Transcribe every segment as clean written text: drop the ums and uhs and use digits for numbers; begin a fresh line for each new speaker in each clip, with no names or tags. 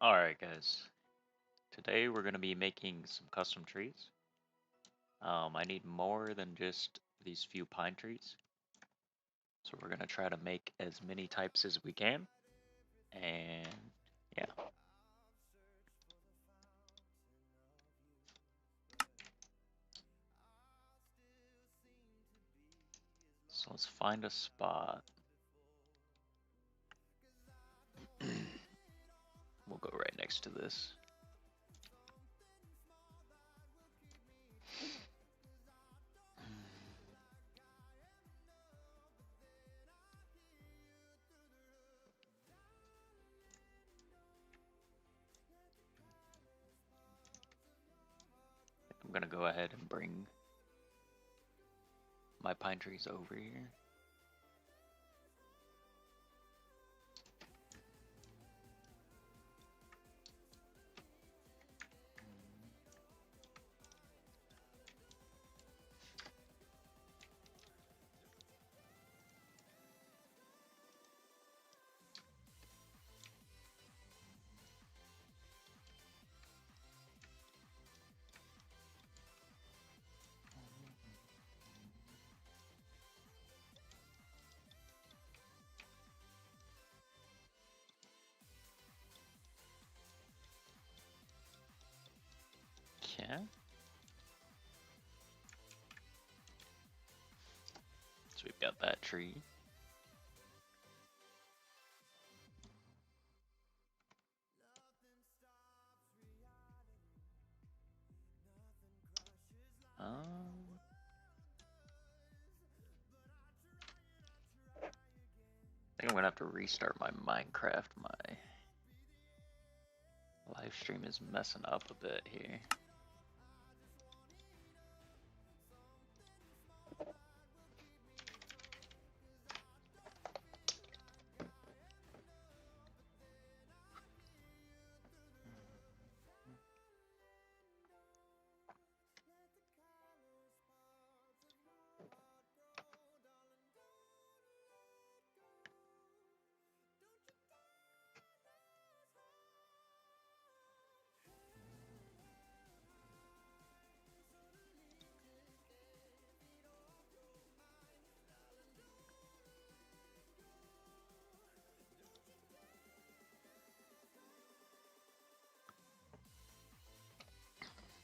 Alright guys, today we're going to be making some custom trees. I need more than just these few pine trees. So we're going to try to make as many types as we can. And yeah, so let's find a spot. We'll go right next to this. I'm going to go ahead and bring my pine trees over here. Okay, so we've got that tree. Um, I think I'm gonna have to restart my Minecraft. My live stream is messing up a bit here.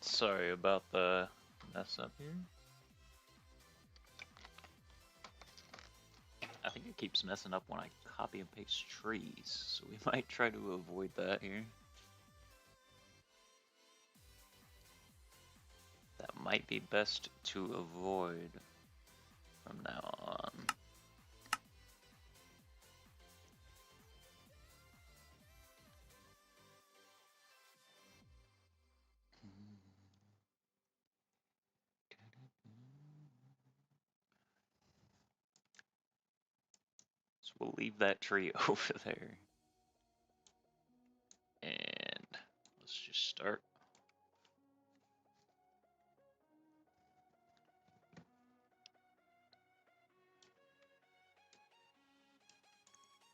Sorry about the mess up here. I think it keeps messing up when I copy and paste trees, so we might try to avoid that here. That might be best to avoid from now on. So we'll leave that tree over there. And let's just start.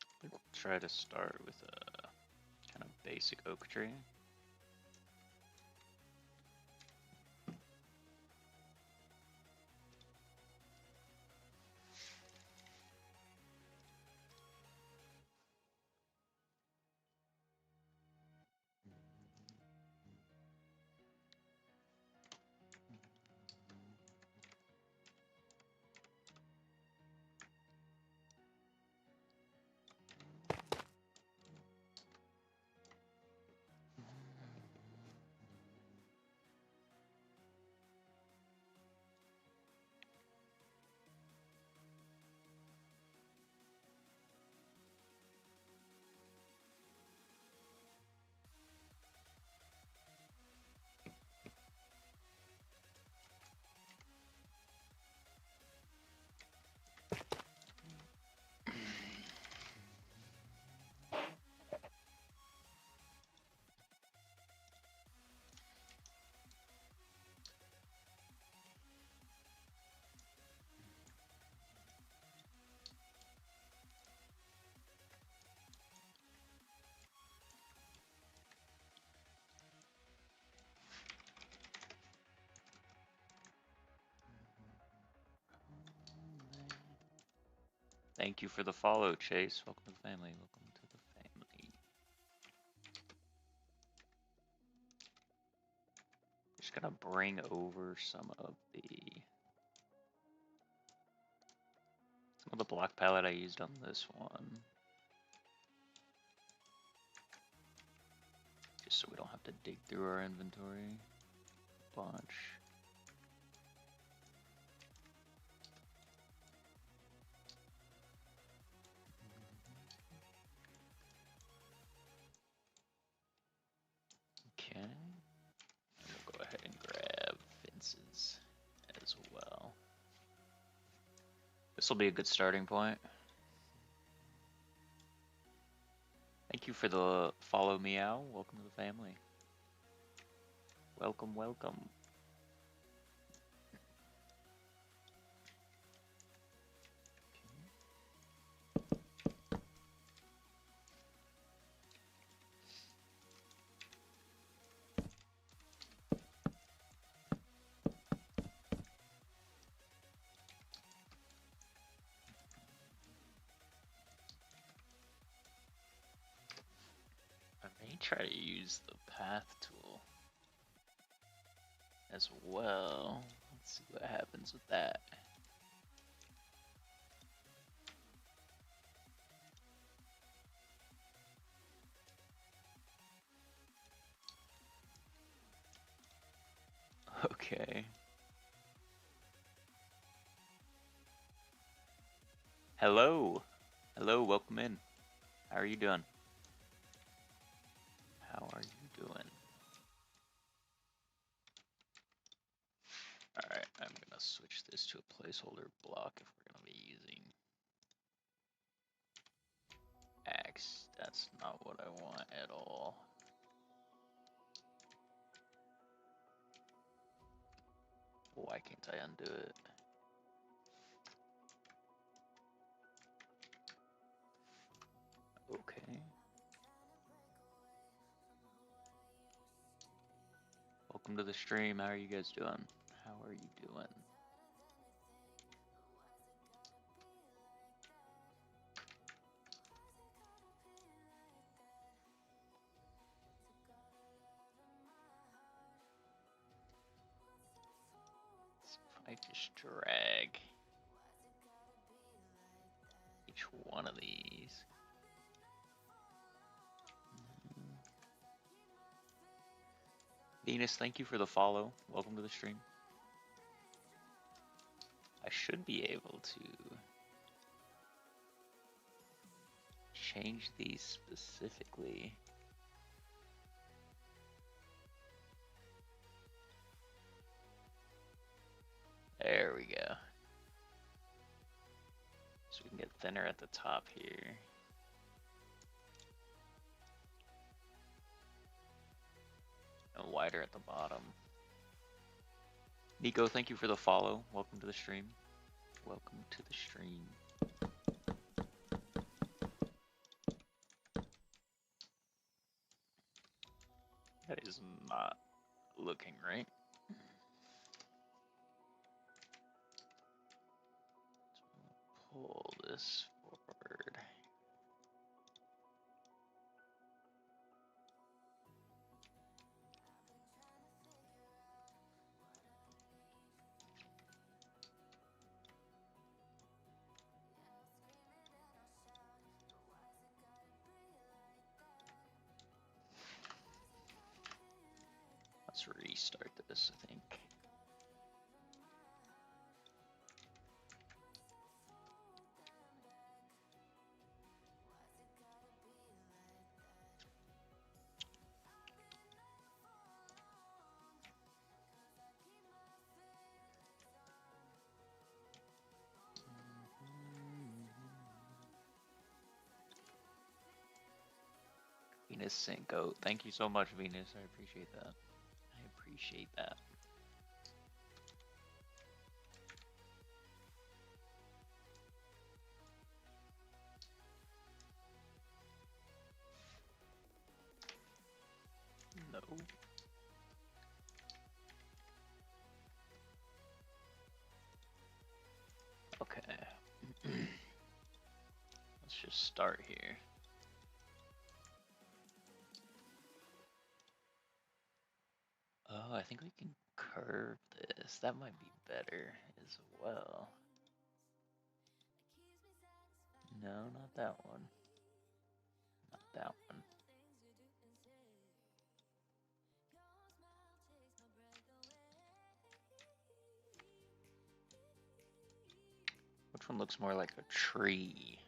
I think we'll try to start with a kind of basic oak tree. Thank you for the follow, Chase. Welcome to the family. Welcome to the family. Just gonna bring over some of the block palette I used on this one. Just so we don't have to dig through our inventory a bunch. Okay. And we'll go ahead and grab fences as well. This will be a good starting point. Thank you for the follow, Meow. Welcome to the family. Welcome, welcome. I may try to use the path tool as well. Let's see what happens with that. Okay. Hello. Hello, welcome in. How are you doing? How are you doing? Alright, I'm gonna switch this to a placeholder block if we're gonna be using axe. That's not what I want at all. Why can't I undo it? Okay. Welcome to the stream. How are you guys doing? How are you doing? If I just drag each one of these. Venus, thank you for the follow. Welcome to the stream. I should be able to change these specifically. There we go. So we can get thinner at the top here. And wider at the bottom. Nico, thank you for the follow. Welcome to the stream. Welcome to the stream. That is not looking right. Pull this forward. Let's restart this, I think. Venus Cinco. Thank you so much, Venus. I appreciate that. I appreciate that. No. Okay. just start here. Oh, I think we can curve this. That might be better as well. No, not that one. Not that one. Which one looks more like a tree?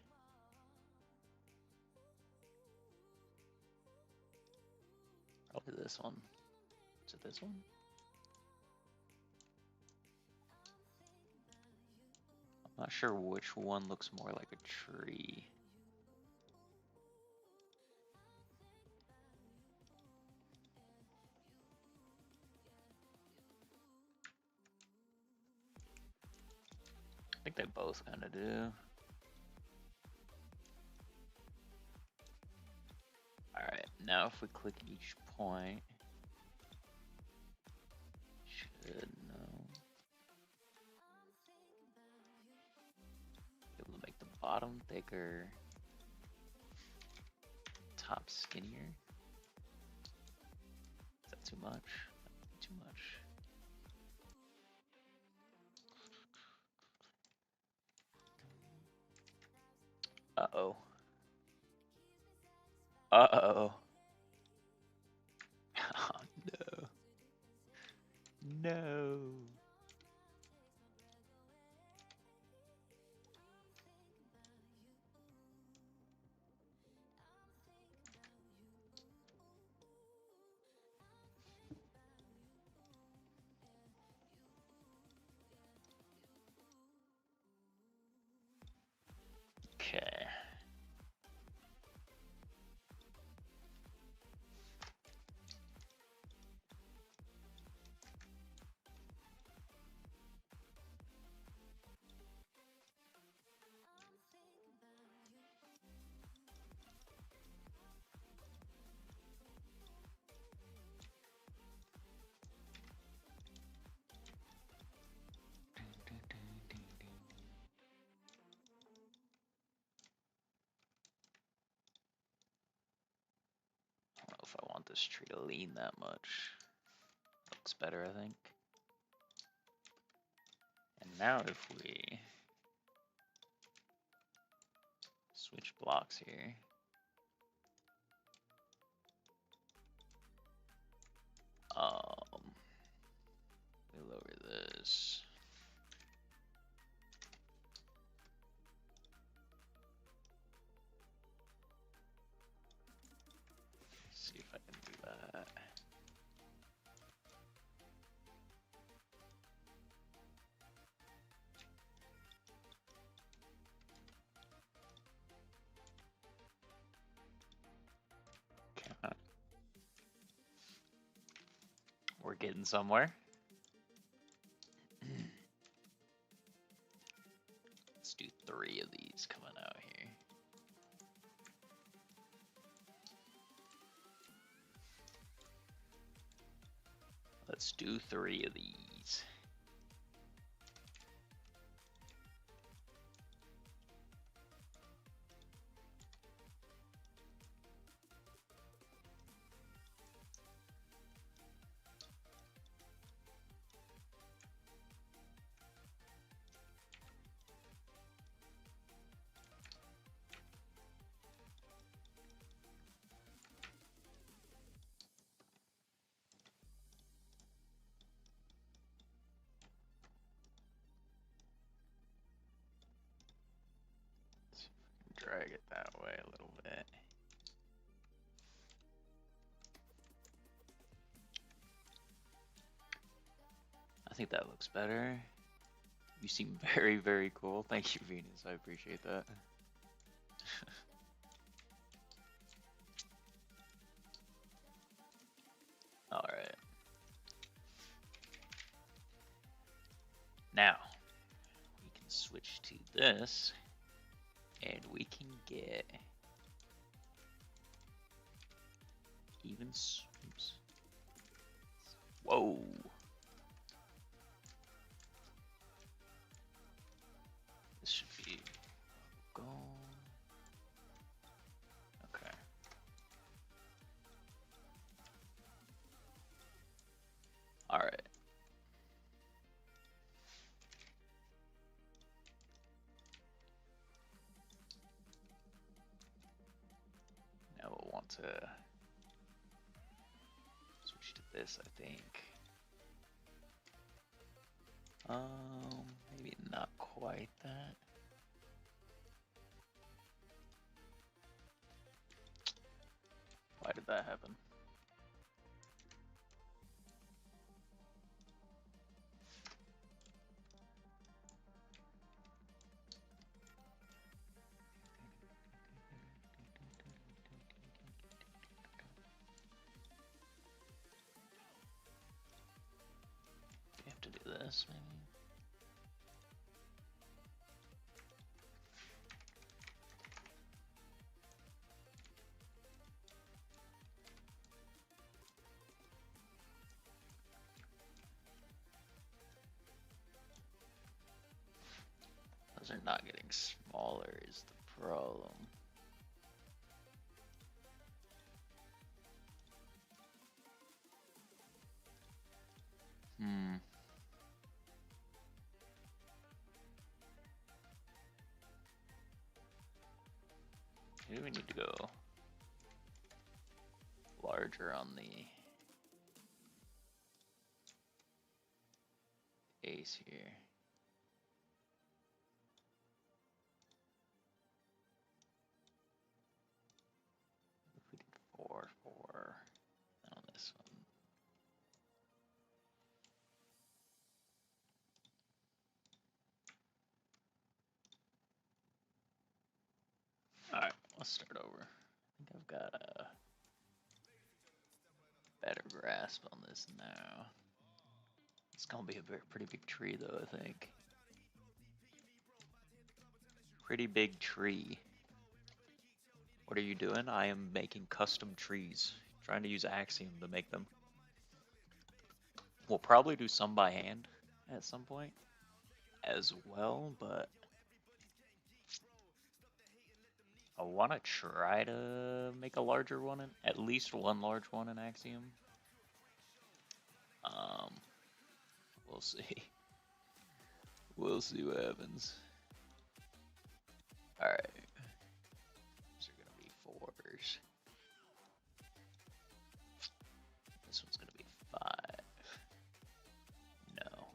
Probably this one. Is it this one? I'm not sure which one looks more like a tree. I think they both kind of do. Alright, now if we click each point, should know. Be able to make the bottom thicker, top skinnier. Is that too much? Too much. Uh-oh. Uh-oh. Oh, no. No. Okay. I don't know if I want this tree to lean that much. Looks better, I think. And now if we switch blocks here. We lower this. See if I can do that. Okay. We're getting somewhere. Let's do 3 of these coming out here. Let's do 3 of these. Drag it that way a little bit. I think that looks better. You seem very, very cool. Thank you, Venus. I appreciate that. Alright. Now, we can switch to this, and we can get even oops. Whoa. This should be gone. Alright. Now we'll want to switch to this, I think. Maybe not quite that. Why did that happen? Do we have to do this, maybe? Those are not getting smaller is the problem. Maybe we need to go larger on the ace here. If we did 4, 4, and on this one. Alright, let's start over. I think I've got a better grasp on this now. It's gonna be a pretty big tree though, I think. Pretty big tree. What are you doing? I am making custom trees. Trying to use Axiom to make them. We'll probably do some by hand at some point as well, but I want to try to make a larger one, at least one large one in Axiom. We'll see. We'll see what happens. Alright. These are gonna be 4s. This one's gonna be 5. No.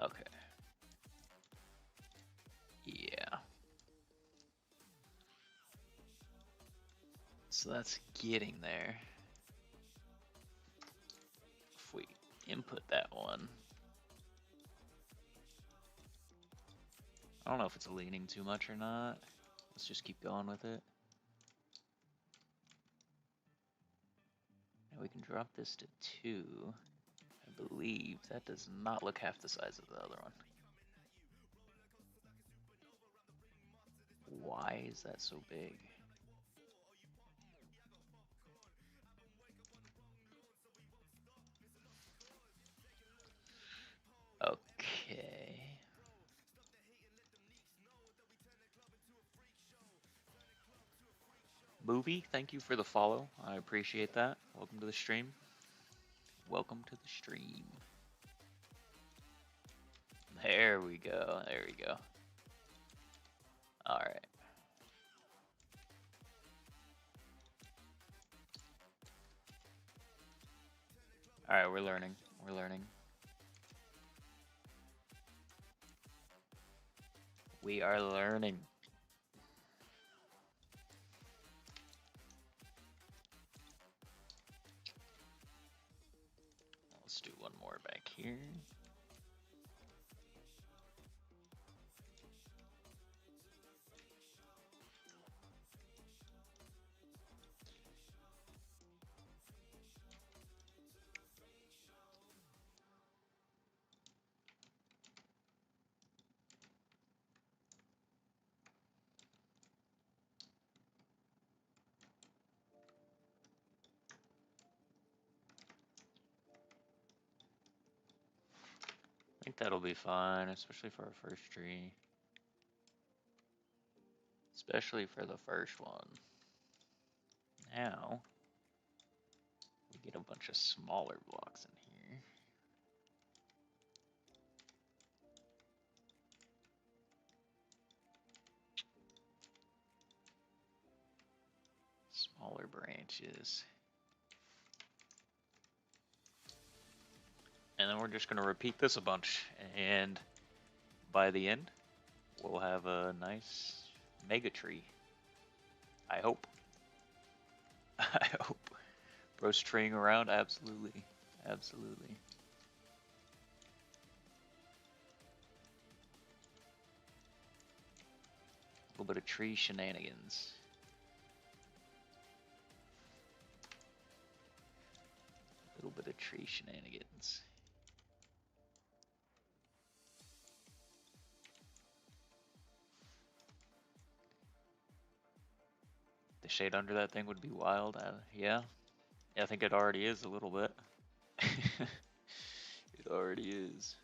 Okay. Yeah. So that's getting there. If we input that one. I don't know if it's leaning too much or not. Let's just keep going with it. And we can drop this to 2. I believe that does not look half the size of the other one. Why is that so big? Okay. Movie, thank you for the follow. I appreciate that. Welcome to the stream. Welcome to the stream. There we go. There we go. All right. All right, we're learning. We're learning. We are learning. Let's do one more back here. I think that'll be fine, especially for our first tree. especially for the first one. Now, we get a bunch of smaller blocks in here. Smaller branches. And then we're just going to repeat this a bunch. And by the end, we'll have a nice mega tree. I hope. I hope. Bro's treeing around? Absolutely. Absolutely. A little bit of tree shenanigans. A little bit of tree shenanigans. The shade under that thing would be wild. Yeah. I think it already is a little bit. It already is.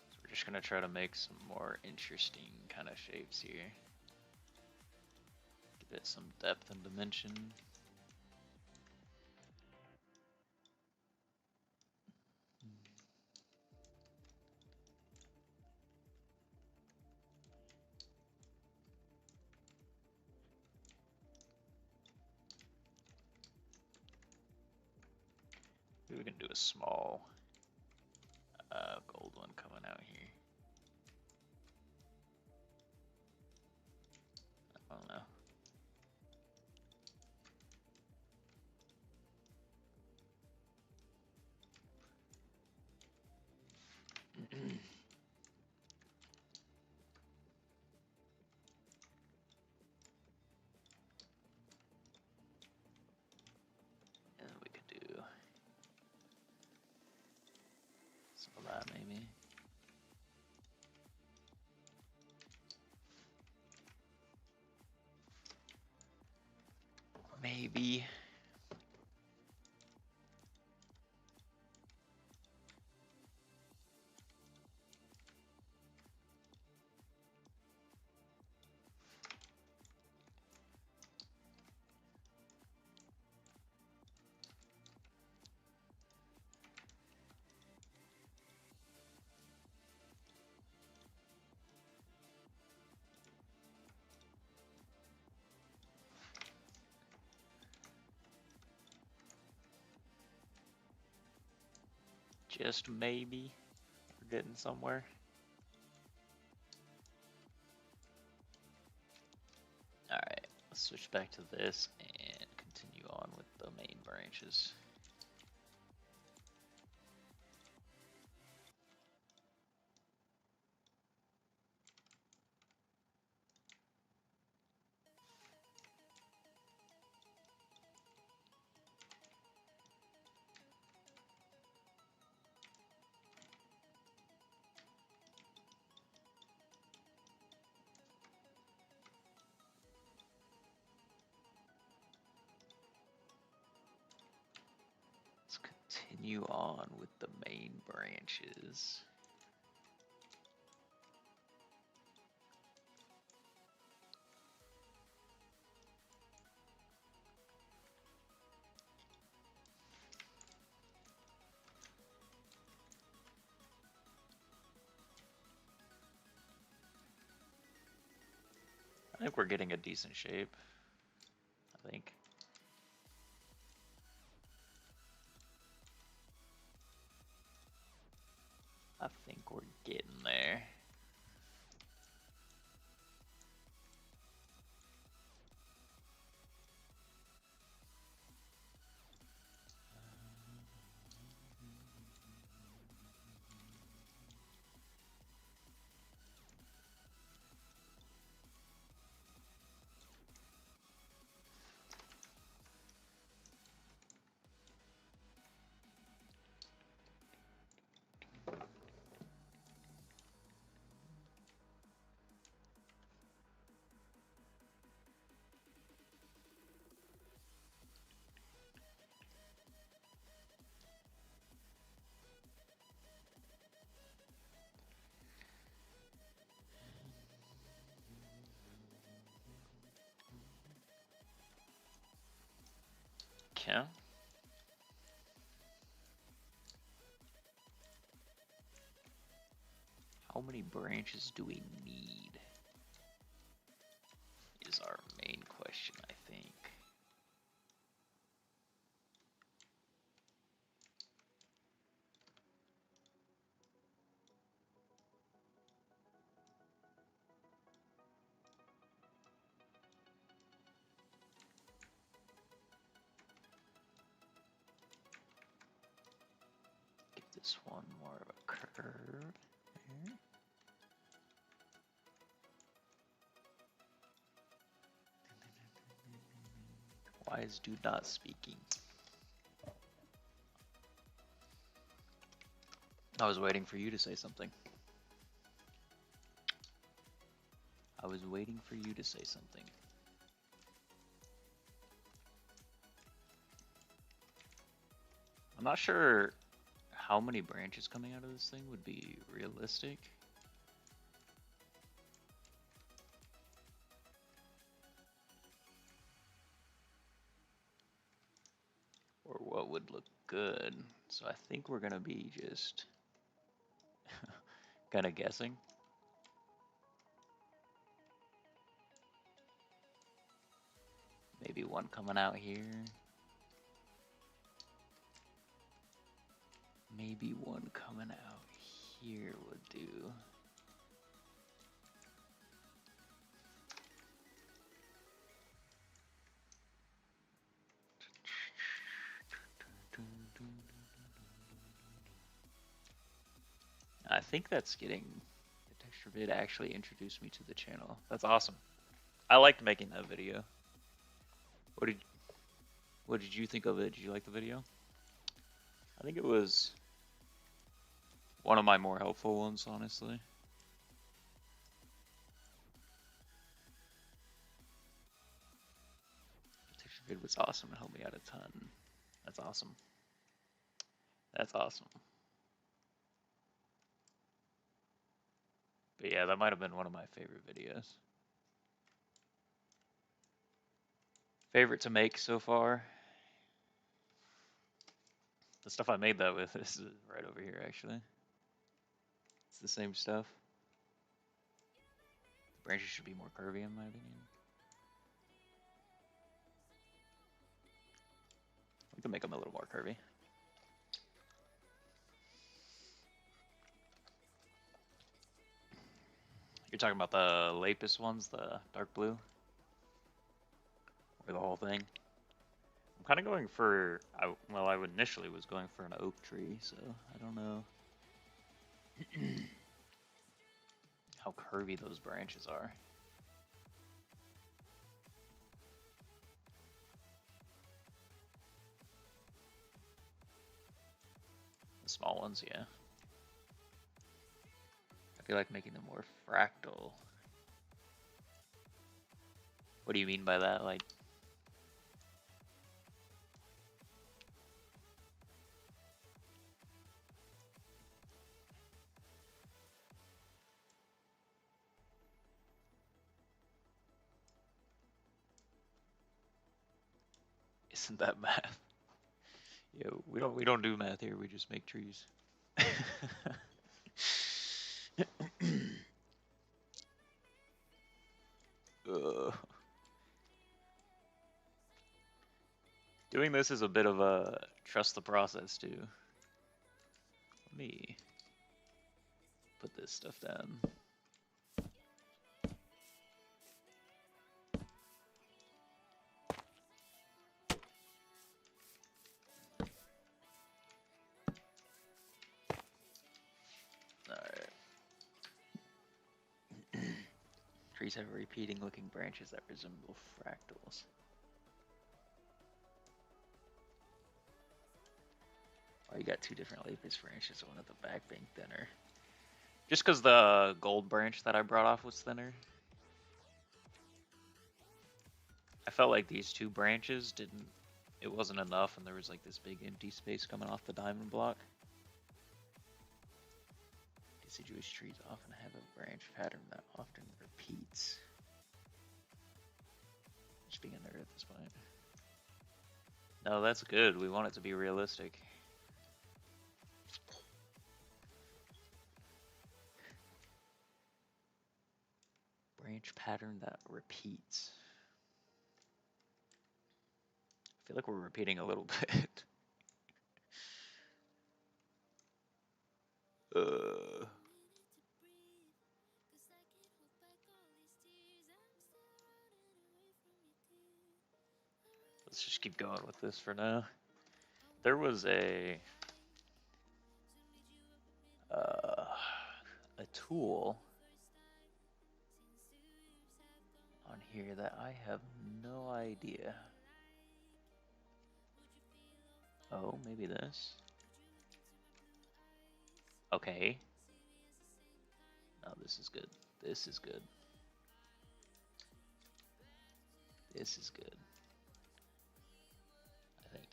So we're just gonna try to make some more interesting kind of shapes here. Give it some depth and dimension. Maybe we can do a small gold one coming out here. I don't know. And we could do some of that maybe. Maybe. Just maybe. We're getting somewhere. Alright, let's switch back to this and continue on with the main branches. Let's continue on with the main branches. I think we're getting a decent shape. I think. I think we're getting there. Okay. How many branches do we need? Is our main question, I think. Give this one more of a curve. There. Why is dude not speaking? I was waiting for you to say something. I was waiting for you to say something. I'm not sure how many branches coming out of this thing would be realistic. Or what would look good. So I think we're gonna be just kind of guessing. Maybe one coming out here. Maybe one coming out here would do. I think that's getting the texture vid actually introduced me to the channel. That's awesome. I liked making that video. What did you think of it? Did you like the video? I think it was one of my more helpful ones, honestly. The texture vid was awesome. It helped me out a ton. That's awesome. That's awesome. But yeah, that might have been one of my favorite videos. Favorite to make so far. The stuff I made that with is right over here, actually. It's the same stuff. The branches should be more curvy, in my opinion. We can make them a little more curvy. You're talking about the Lapis ones, the dark blue? Or the whole thing? I'm kind of going for, well, I initially was going for an oak tree, so I don't know how curvy those branches are. The small ones, yeah. I feel like making them more fractal. What do you mean by that? Like, isn't that math? Yeah, we don't do math here. We just make trees. Doing this is a bit of a trust the process too. Let me put this stuff down. Alright. Trees have repeating looking branches that resemble fractals. Oh, you got two different Lapis branches, one at the back being thinner. Just because the gold branch that I brought off was thinner. I felt like these two branches it wasn't enough, and there was like this big empty space coming off the diamond block. Deciduous trees often have a branch pattern that often repeats. Just being a nerd at this point. No, that's good. We want it to be realistic. Branch pattern that repeats. I feel like we're repeating a little bit. uh, let's just keep going with this for now. There was uh, a tool on here that I have no idea. Oh, maybe this. Okay. No, this is good. This is good. This is good. I think.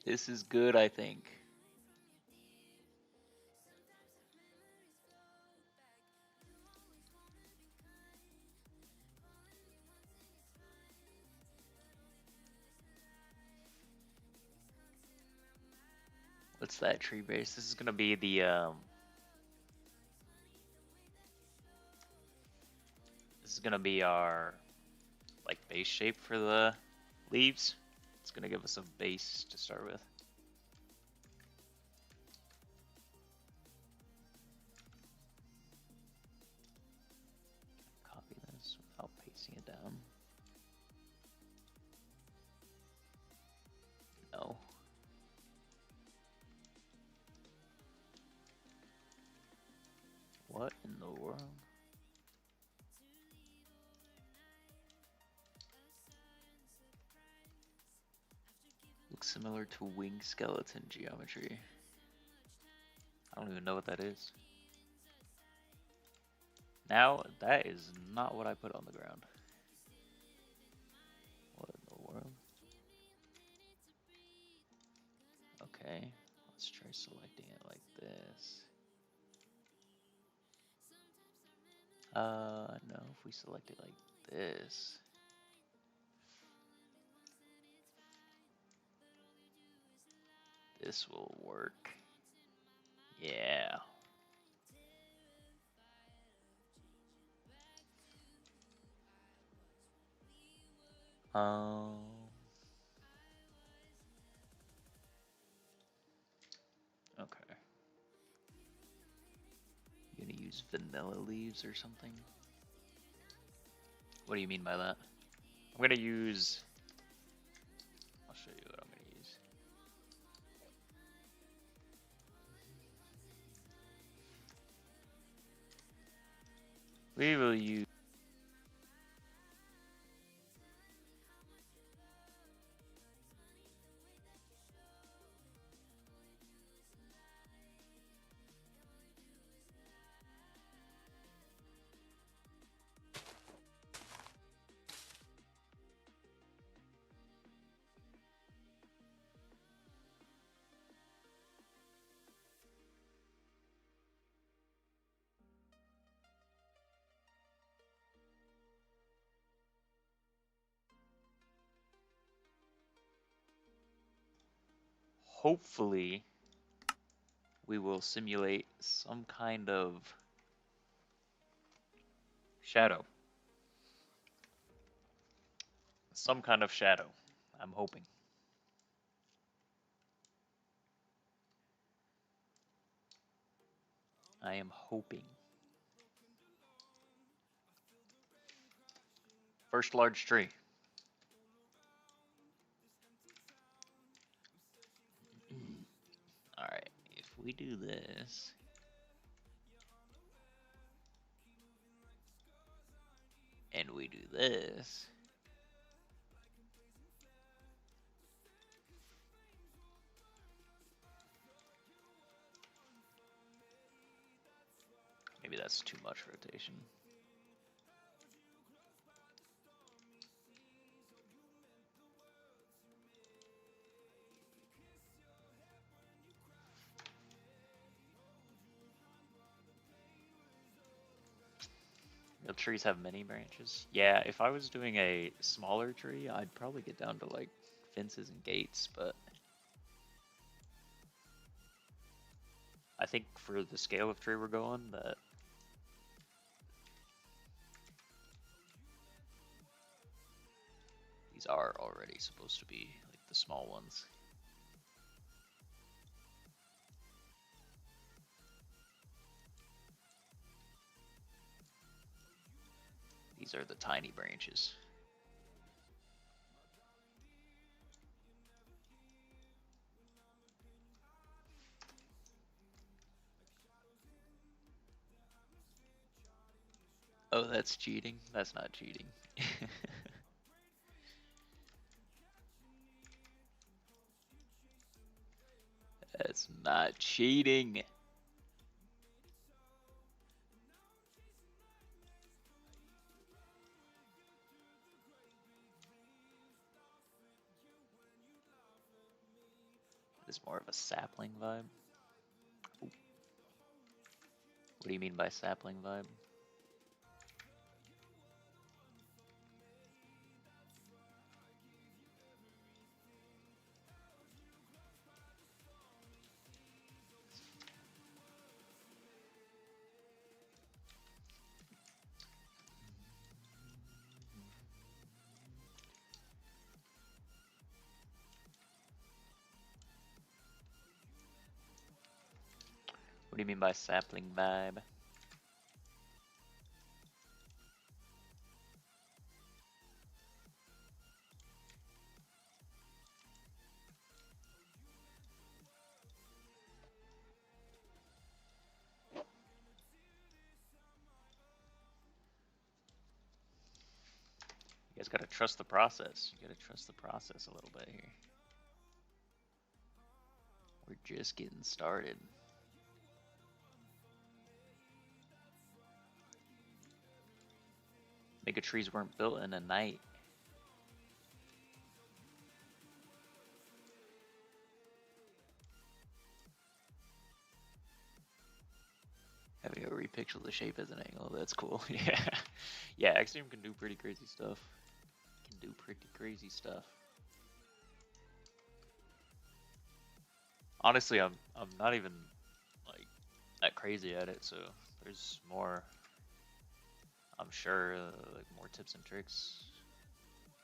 This is good, I think. What's that tree base? This is gonna be the this is gonna be our like base shape for the leaves. It's gonna give us a base to start with. Copy this without pasting it down. No. What in the world? Looks similar to wing skeleton geometry. I don't even know what that is. Now, that is not what I put on the ground. What in the world? Okay, let's try selecting it like this. No, if we select it like this. This will work. Yeah. Um. Okay. You gonna use vanilla leaves or something? What do you mean by that? I'm gonna use. I'll show you what I'm gonna use. We will use. Hopefully, we will simulate some kind of shadow. Some kind of shadow. I'm hoping. I am hoping. First large tree. Alright, if we do this. And we do this. Maybe that's too much rotation. The trees have many branches. Yeah, if I was doing a smaller tree, I'd probably get down to like fences and gates, but I think for the scale of tree we're going, that these are already supposed to be like the small ones. These are the tiny branches. Oh, that's cheating? That's not cheating. That's not cheating. It's more of a sapling vibe. Ooh. What do you mean by sapling vibe? What do you mean by sapling vibe? You guys gotta trust the process. You gotta trust the process a little bit here. We're just getting started. Mega trees weren't built in a night. Having a repixel the shape as an angle, that's cool. Yeah. Yeah, Axiom can do pretty crazy stuff. Can do pretty crazy stuff. Honestly, I'm not even like that crazy at it, so there's more, I'm sure, like more tips and tricks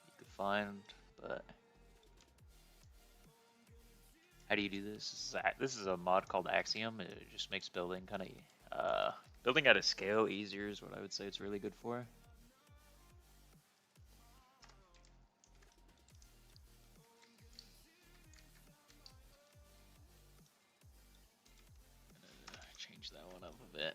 you could find, but how do you do this? This is a mod called Axiom. It just makes building kind of building at a scale easier is what I would say it's really good for. Change that one up a bit.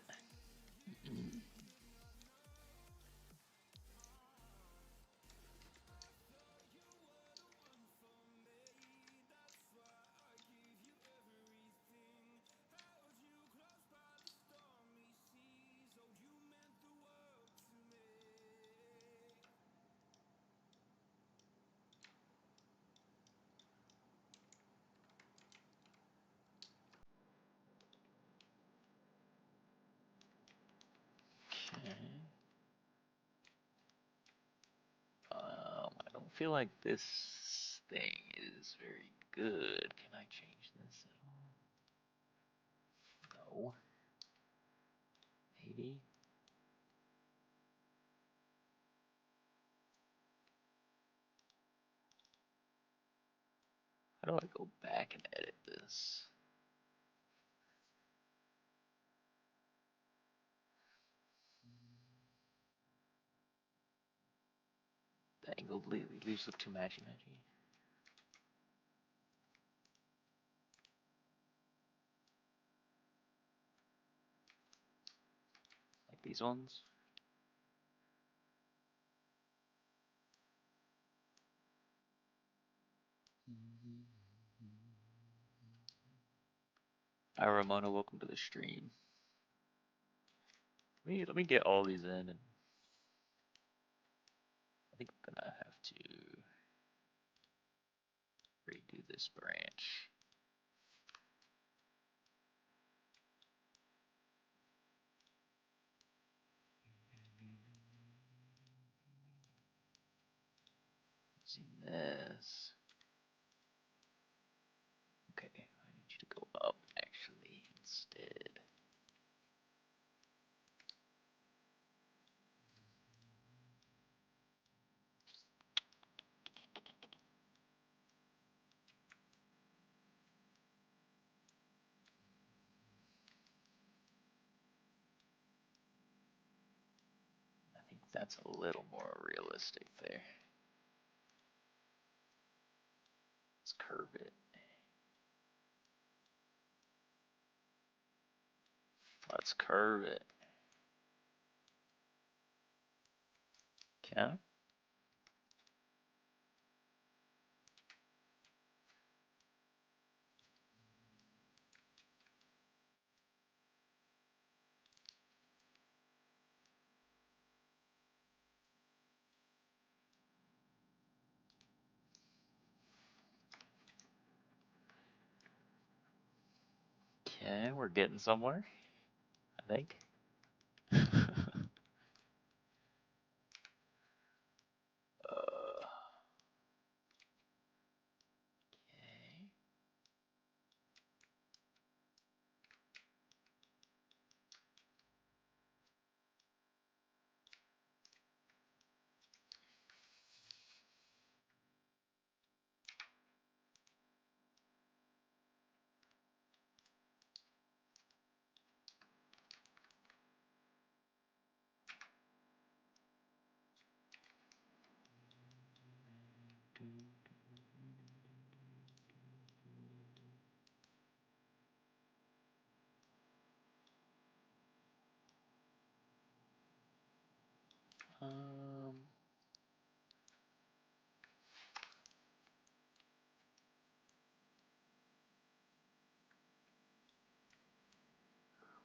Okay. I don't feel like this thing is very good. Can I change this at all? No. 80. How do I go back and edit this? The angled leaves look too matchy-matchy. Like these ones. Hi Ramona, welcome to the stream. Let me get all these in, and I think I'm gonna have to redo this branch. using this. Okay, I need you to go up actually instead. I think that's a little more realistic there. Let's curve it. Let's curve it. Okay. Okay, we're getting somewhere, I think. Okay. Um,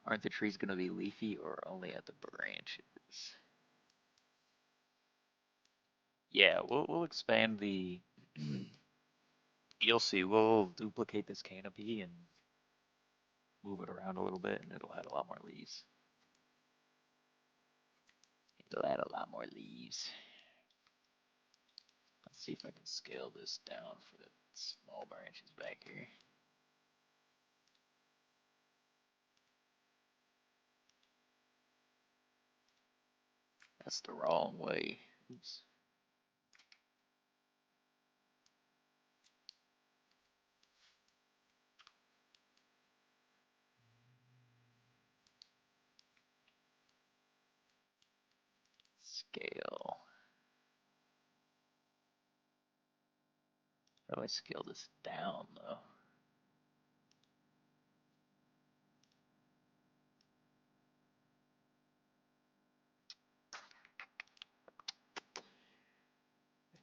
aren't the trees going to be leafy or only at the branches? Yeah, we'll expand the. You'll see. We'll duplicate this canopy and move it around a little bit, and it'll add a lot more leaves. It'll add a lot more leaves. Let's see if I can scale this down for the small branches back here. That's the wrong way. Oops. Scale. How do I scale this down though?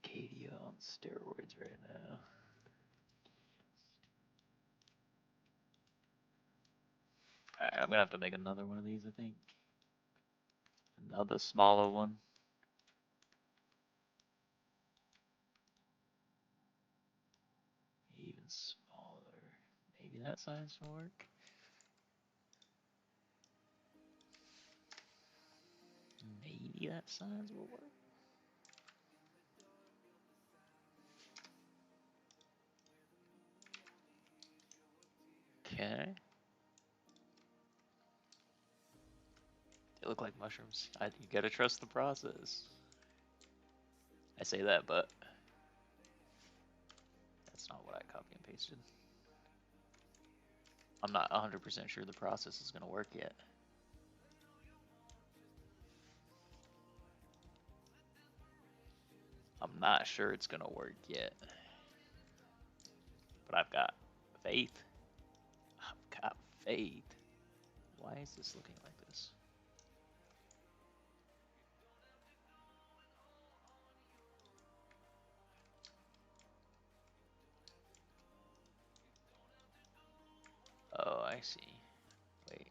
Acadia on steroids right now. Alright, I'm gonna have to make another one of these, I think. Another smaller one. Even smaller. Maybe that size will work. Maybe that size will work. Okay. They look like mushrooms. You gotta trust the process. I say that, but that's not what I copy and pasted. I'm not 100% sure the process is gonna work yet. I'm not sure it's gonna work yet. But I've got faith. I've got faith. Why is this looking like this? Oh, I see. Wait.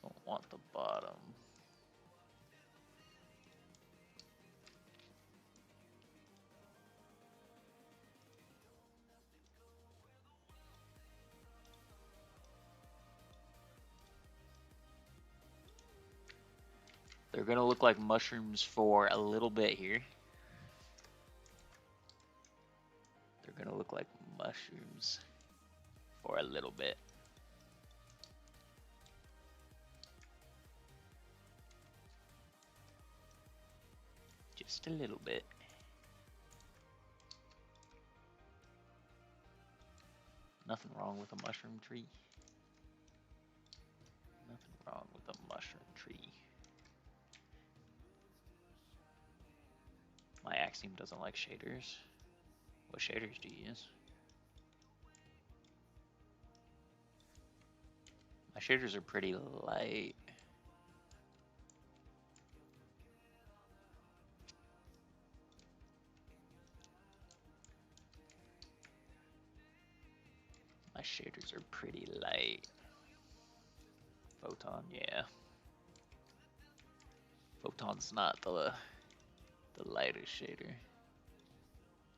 Don't want the bottom. They're gonna look like mushrooms for a little bit here. They're gonna look like mushrooms for a little bit. Just a little bit. Nothing wrong with a mushroom tree. Nothing wrong with a mushroom tree. My Axiom doesn't like shaders. What shaders do you use? My shaders are pretty light. My shaders are pretty light. Photon, yeah. Photon's not the lightest shader.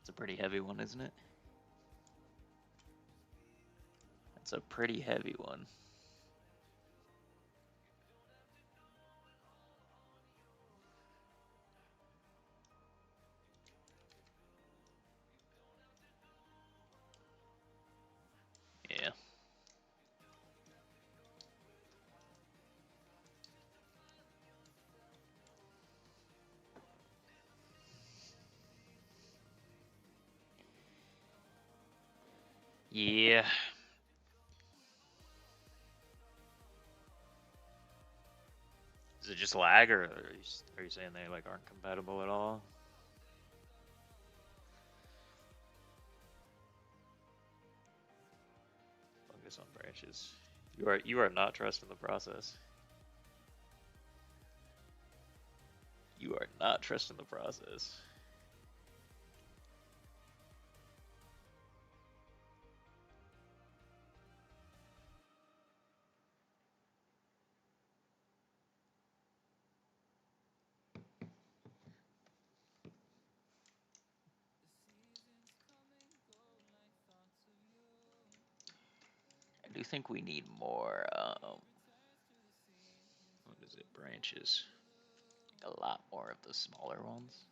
It's a pretty heavy one, isn't it? It's a pretty heavy one. Yeah. Yeah. Is it just lag, or are you saying they like aren't compatible at all? Fungus on branches. You are not trusting the process. You are not trusting the process. I do think we need more, what is it, branches. A lot more of the smaller ones.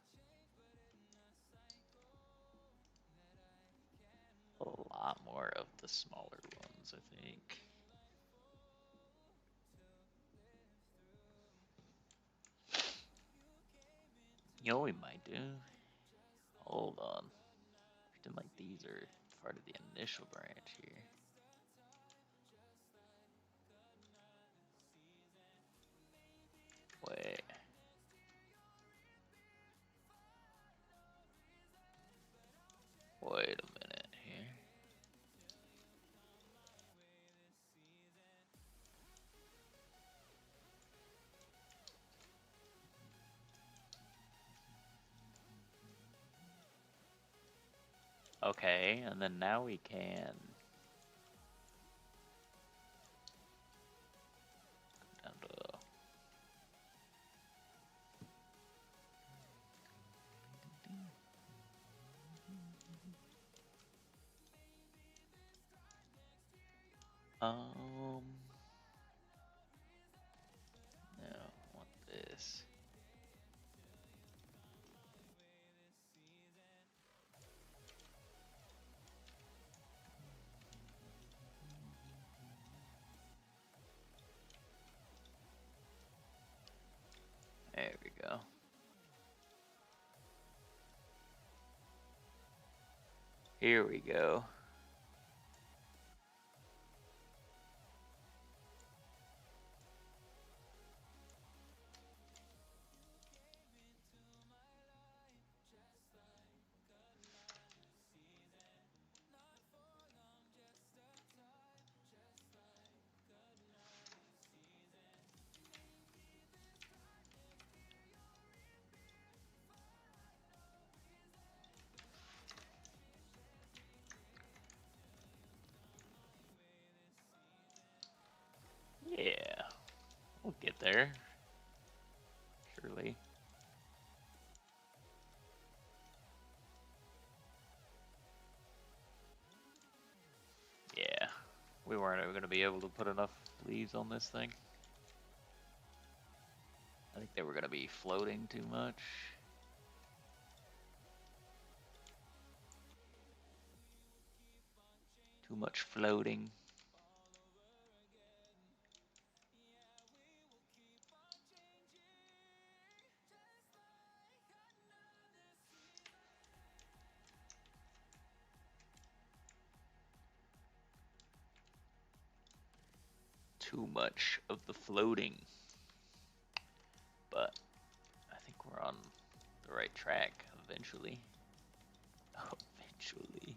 A lot more of the smaller ones, I think. You know what we might do? Hold on. Pretend like these are part of the initial branch here. Wait. Wait a minute here. Okay, and then now we can down to um no, I want this. There we go. Here we go. Yeah, we'll get there. Surely. Yeah. We weren't ever going to be able to put enough leaves on this thing. I think they were gonna be floating too much. Too much floating. Too much of the floating. But I think we're on the right track eventually. Eventually.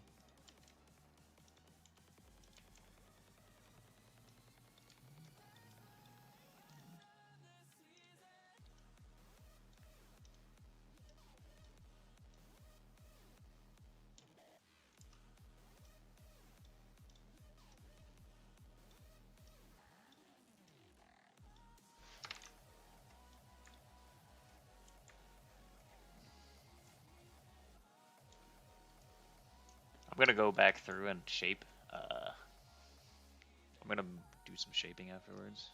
I'm gonna go back through and shape. I'm gonna do some shaping afterwards.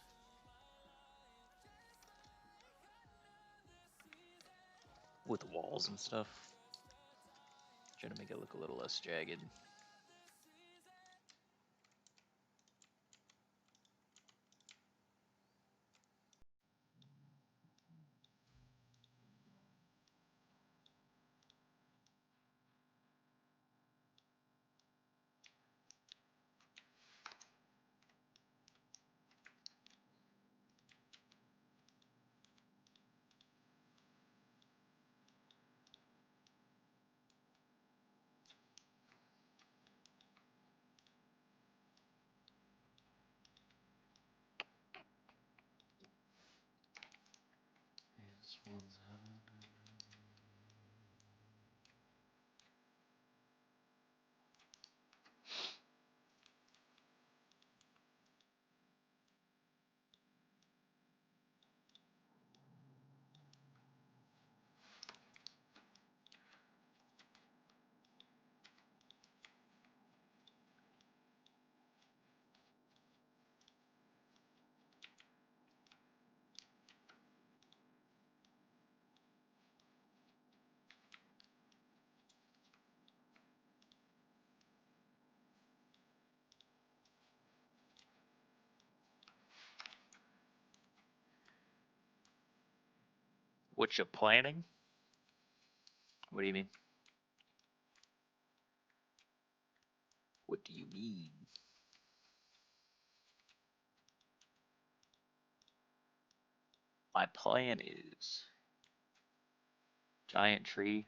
With walls and stuff. Try to make it look a little less jagged. This one's what you planning? What do you mean? What do you mean? My plan is giant tree.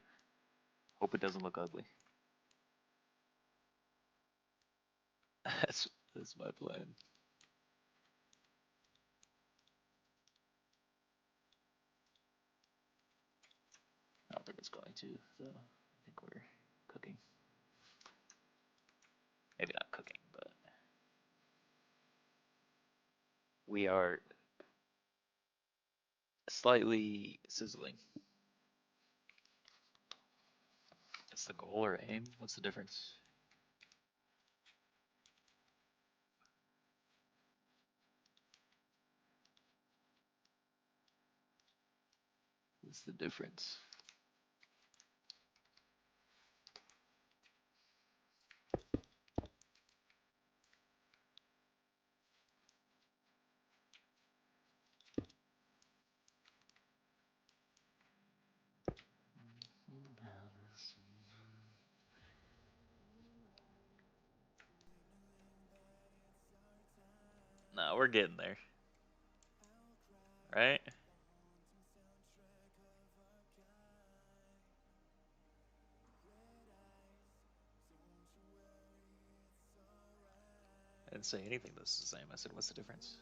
Hope it doesn't look ugly. That's my plan. I don't think it's going to, so I think we're cooking. Maybe not cooking, but we are slightly sizzling. That's the goal or aim? What's the difference? What's the difference? No, we're getting there. Right? I didn't say anything that's the same. I said, what's the difference?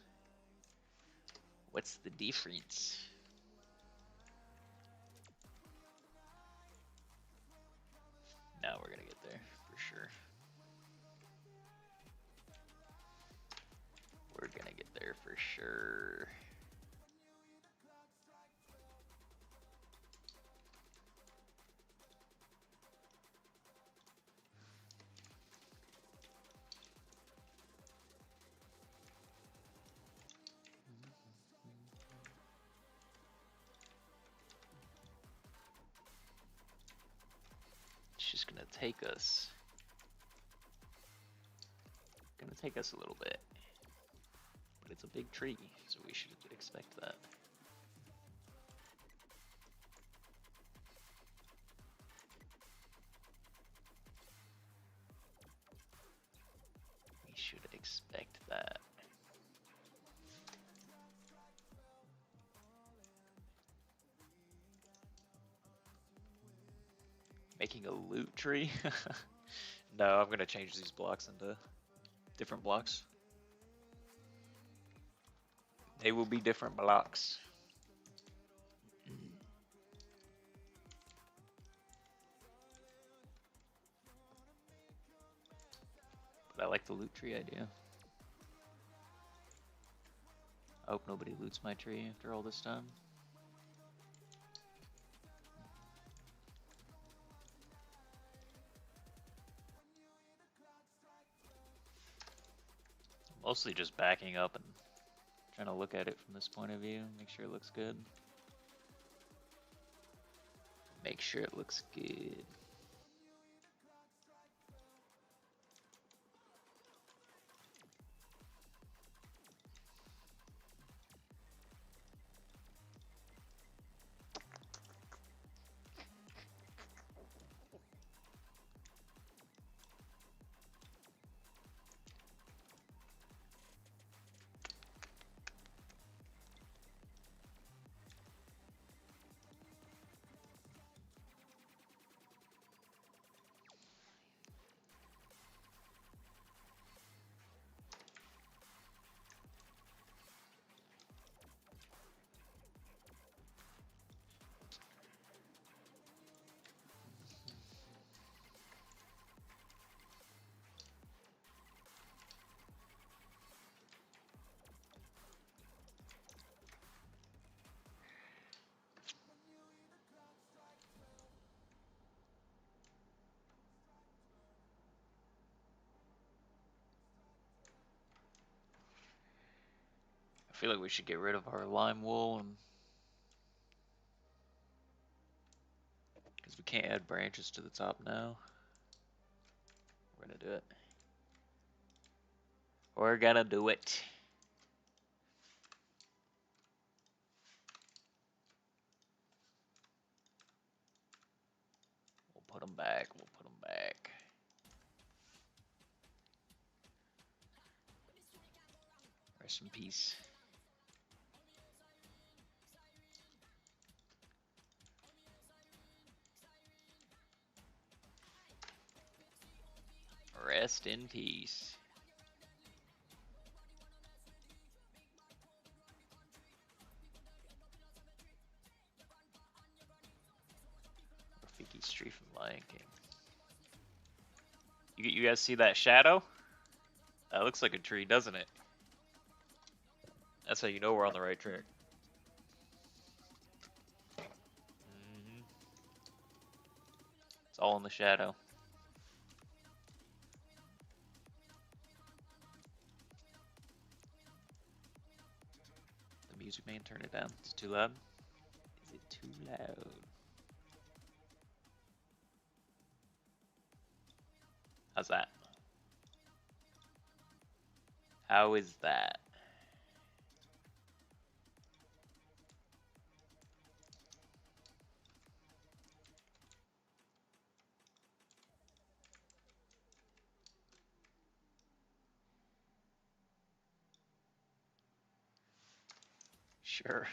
What's the difference? Now we're gonna get there, for sure. We're gonna get there for sure. just gonna take us a little bit. But it's a big tree, so we should expect that. We should expect that. Making a loot tree? No, I'm gonna change these blocks into different blocks. They will be different blocks. But I like the loot tree idea. I hope nobody loots my tree after all this time. Mostly just backing up and trying to look at it from this point of view, make sure it looks good. Make sure it looks good. I feel like we should get rid of our lime wool and because we can't add branches to the top now. We're gonna do it. We're gonna do it. We'll put them back. We'll put them back. Rest in peace. Rest in peace. Rafiki's tree from Lion King. You guys see that shadow? That looks like a tree, doesn't it? That's how you know we're on the right track. It's all in the shadow. The music man, turn it down. It's too loud. Is it too loud? How's that? How is that? Sure.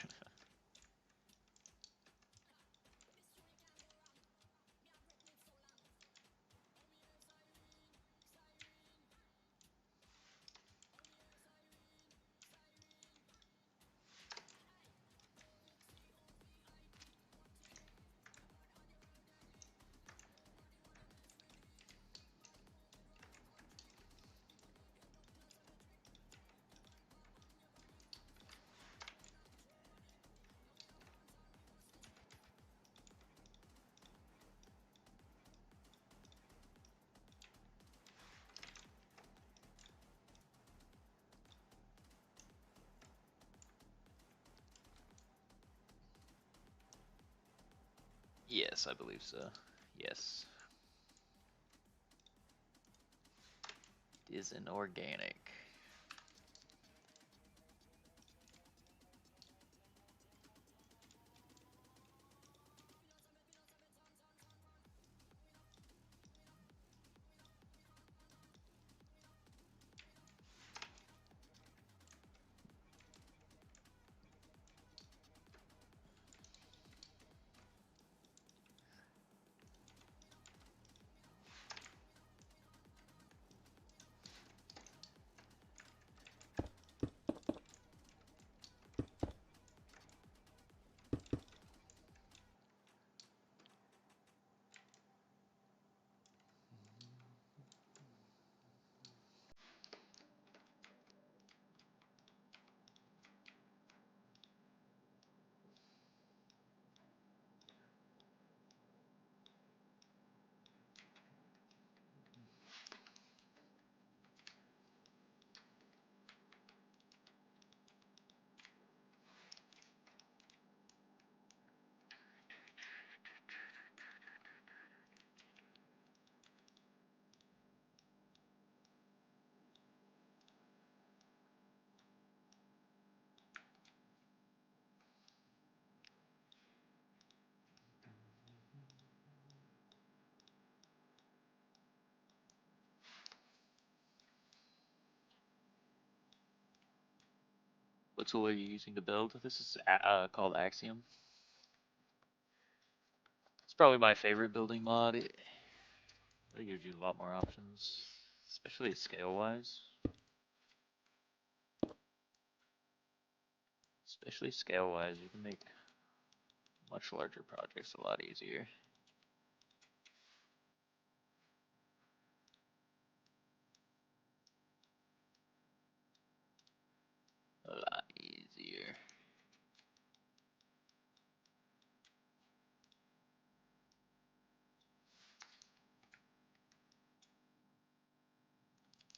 Yes, I believe so. Yes. isn't organic. What tool are you using to build? This is called Axiom. It's probably my favorite building mod. It gives you a lot more options, especially scale-wise. Especially scale-wise, you can make much larger projects a lot easier. A lot easier.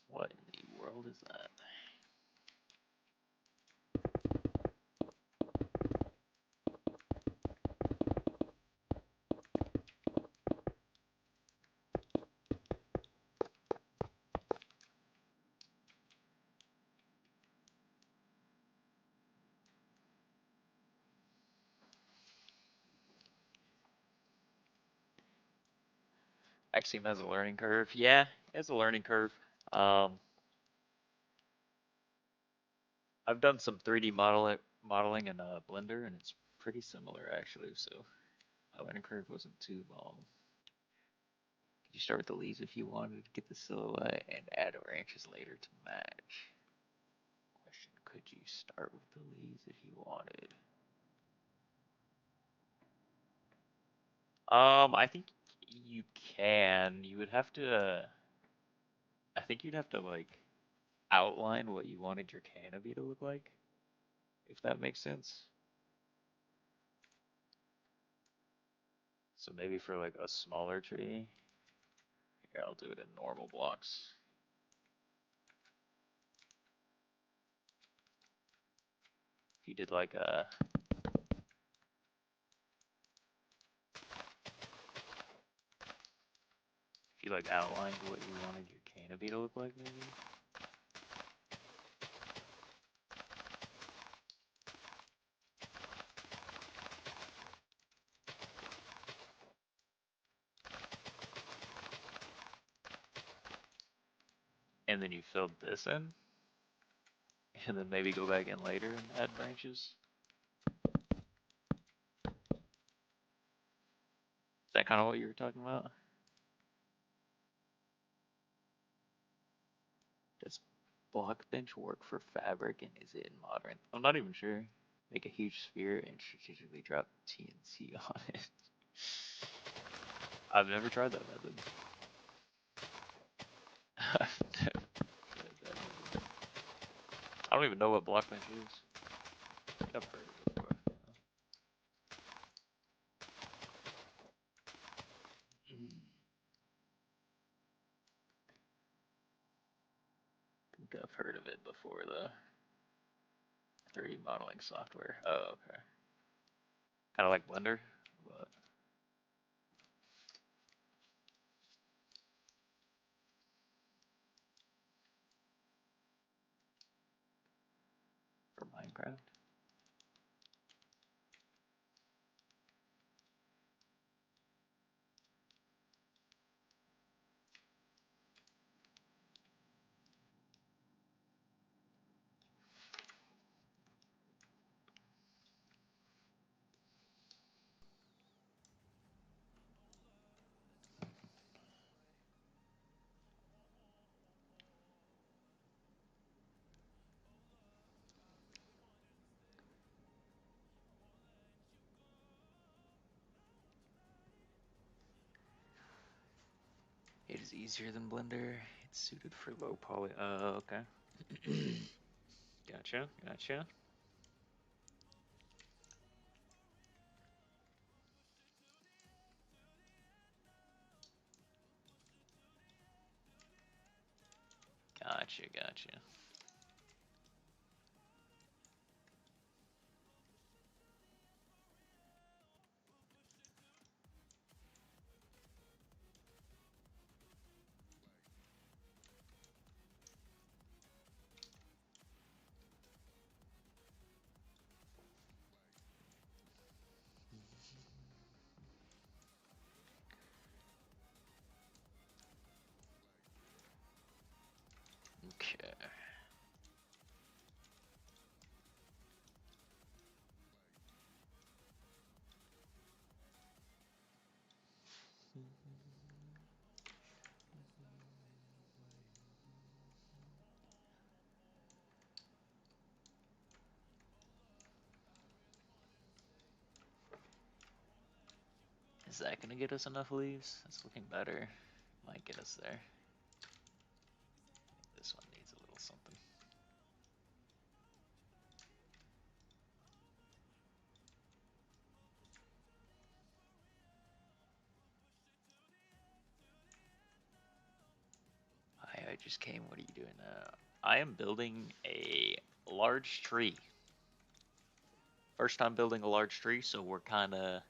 What in the world is that? Axiom has a learning curve. Yeah, it has a learning curve. Um, I've done some 3D modeling in Blender, and it's pretty similar actually. So my learning curve wasn't too long. You start with the leaves if you wanted to get the silhouette and add branches later to match. Question: could you start with the leaves if you wanted? I think you can. You would have to. I think you'd have to like outline what you wanted your canopy to look like, if that makes sense. So maybe for like a smaller tree, here I'll do it in normal blocks. If you did like a, if you like outlined what you wanted your canopy to look like, maybe. And then you filled this in, and then maybe go back in later and add branches. Is that kind of what you were talking about? Does block bench work for fabric, and is it in modern? I'm not even sure. Make a huge sphere and strategically drop TNT on it. I've never tried that method. I've never tried that method. I don't even know what block bench is. I think I've heard of it before. I think I've heard of it before, though. 3D modeling software. Oh, okay. Kind of like Blender, but Minecraft. It is easier than Blender. It's suited for low poly. Okay. Gotcha, gotcha. Gotcha, gotcha. Okay. Is that gonna get us enough leaves? That's looking better. Might get us there. This one needs a little something. Hi, I just came. What are you doing? I am building a large tree. First time building a large tree, so we're kind of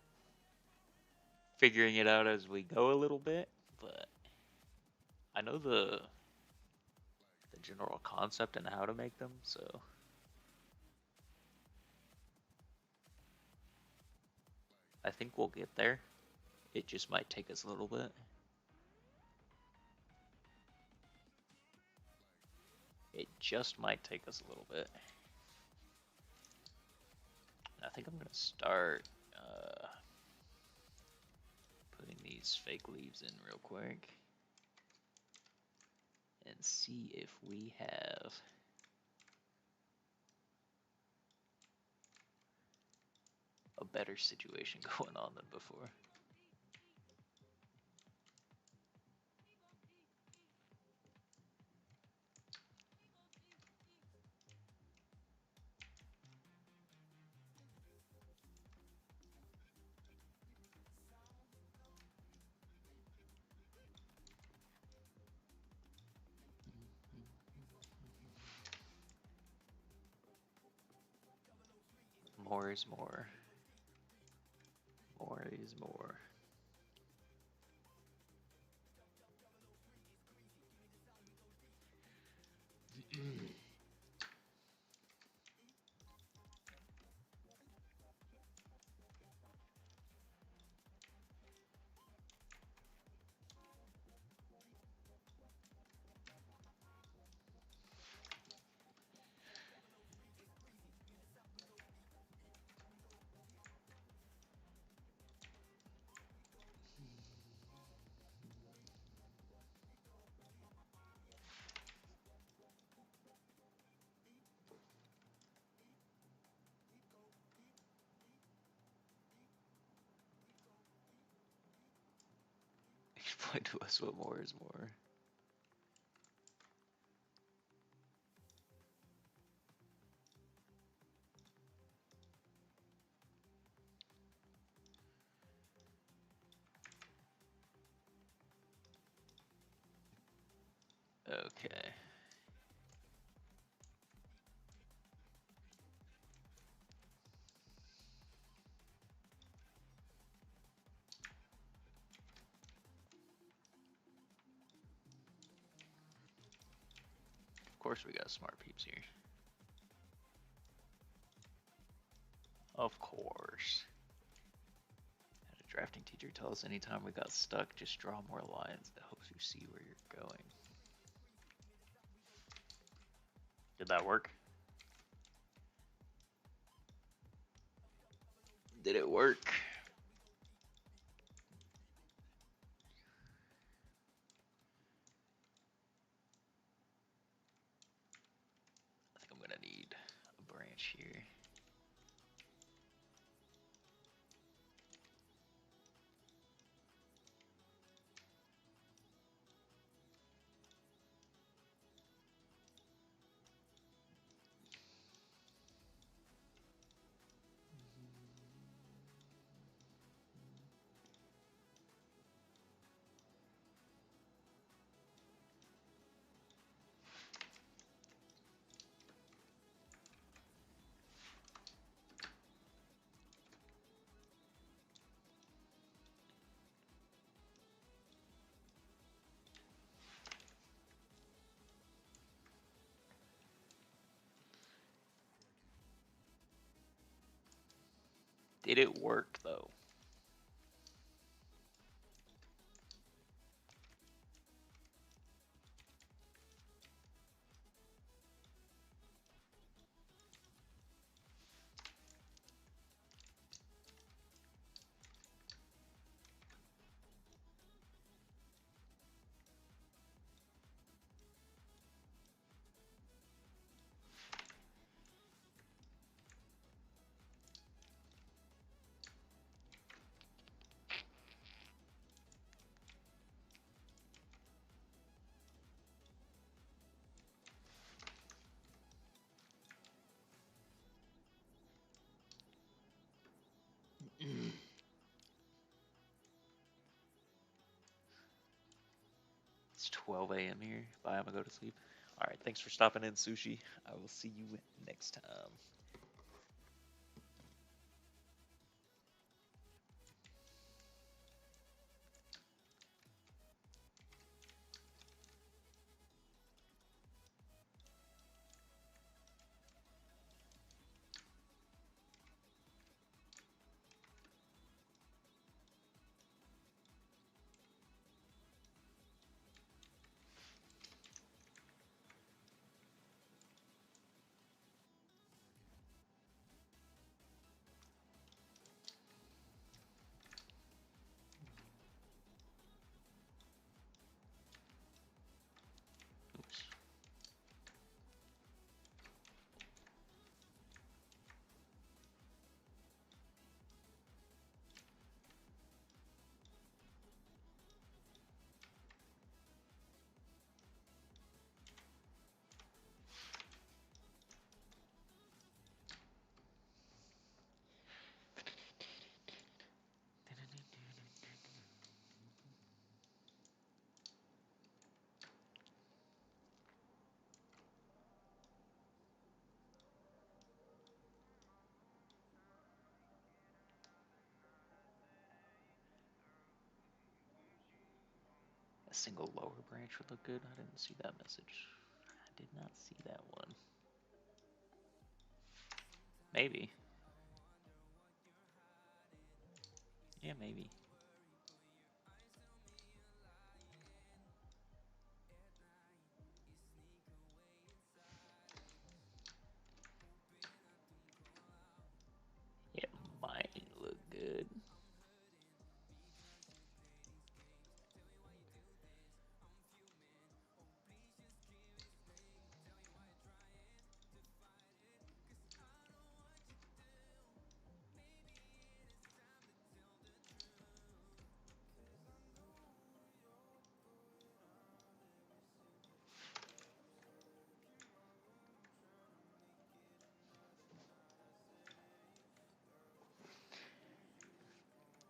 figuring it out as we go a little bit. But I know the general concept and how to make them, so I think we'll get there. It just might take us a little bit. It just might take us a little bit. I think I'm gonna start putting these fake leaves in real quick and see if we have a better situation going on than before. More is more. More is more. Explain to us what more is more. Okay. Of course we got smart peeps here. Of course. Had a drafting teacher tell us anytime we got stuck, just draw more lines. That helps you see where you're going. Did that work? Did it work? I think I'm gonna need a branch here. Did it work though? It's 12 a.m. here. Bye, I'm gonna go to sleep. Alright, thanks for stopping in, Sushi. I will see you next time. Oops. A single lower branch would look good. I didn't see that message. I did not see that one. Maybe. Yeah, maybe. It might look good.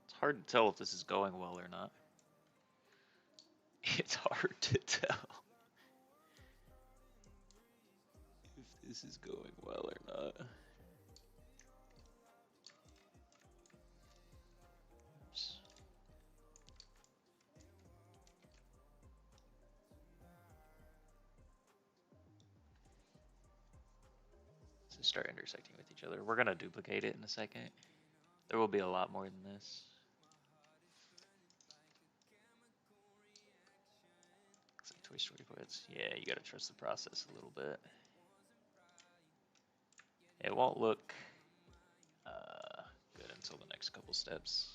It's hard to tell if this is going well or not. It's hard to tell if this is going well or not. Oops. to start intersecting with each other. We're gonna duplicate it in a second. There will be a lot more than this. Looks like Toy Story quits. Yeah, you gotta trust the process a little bit. It won't look good until the next couple steps.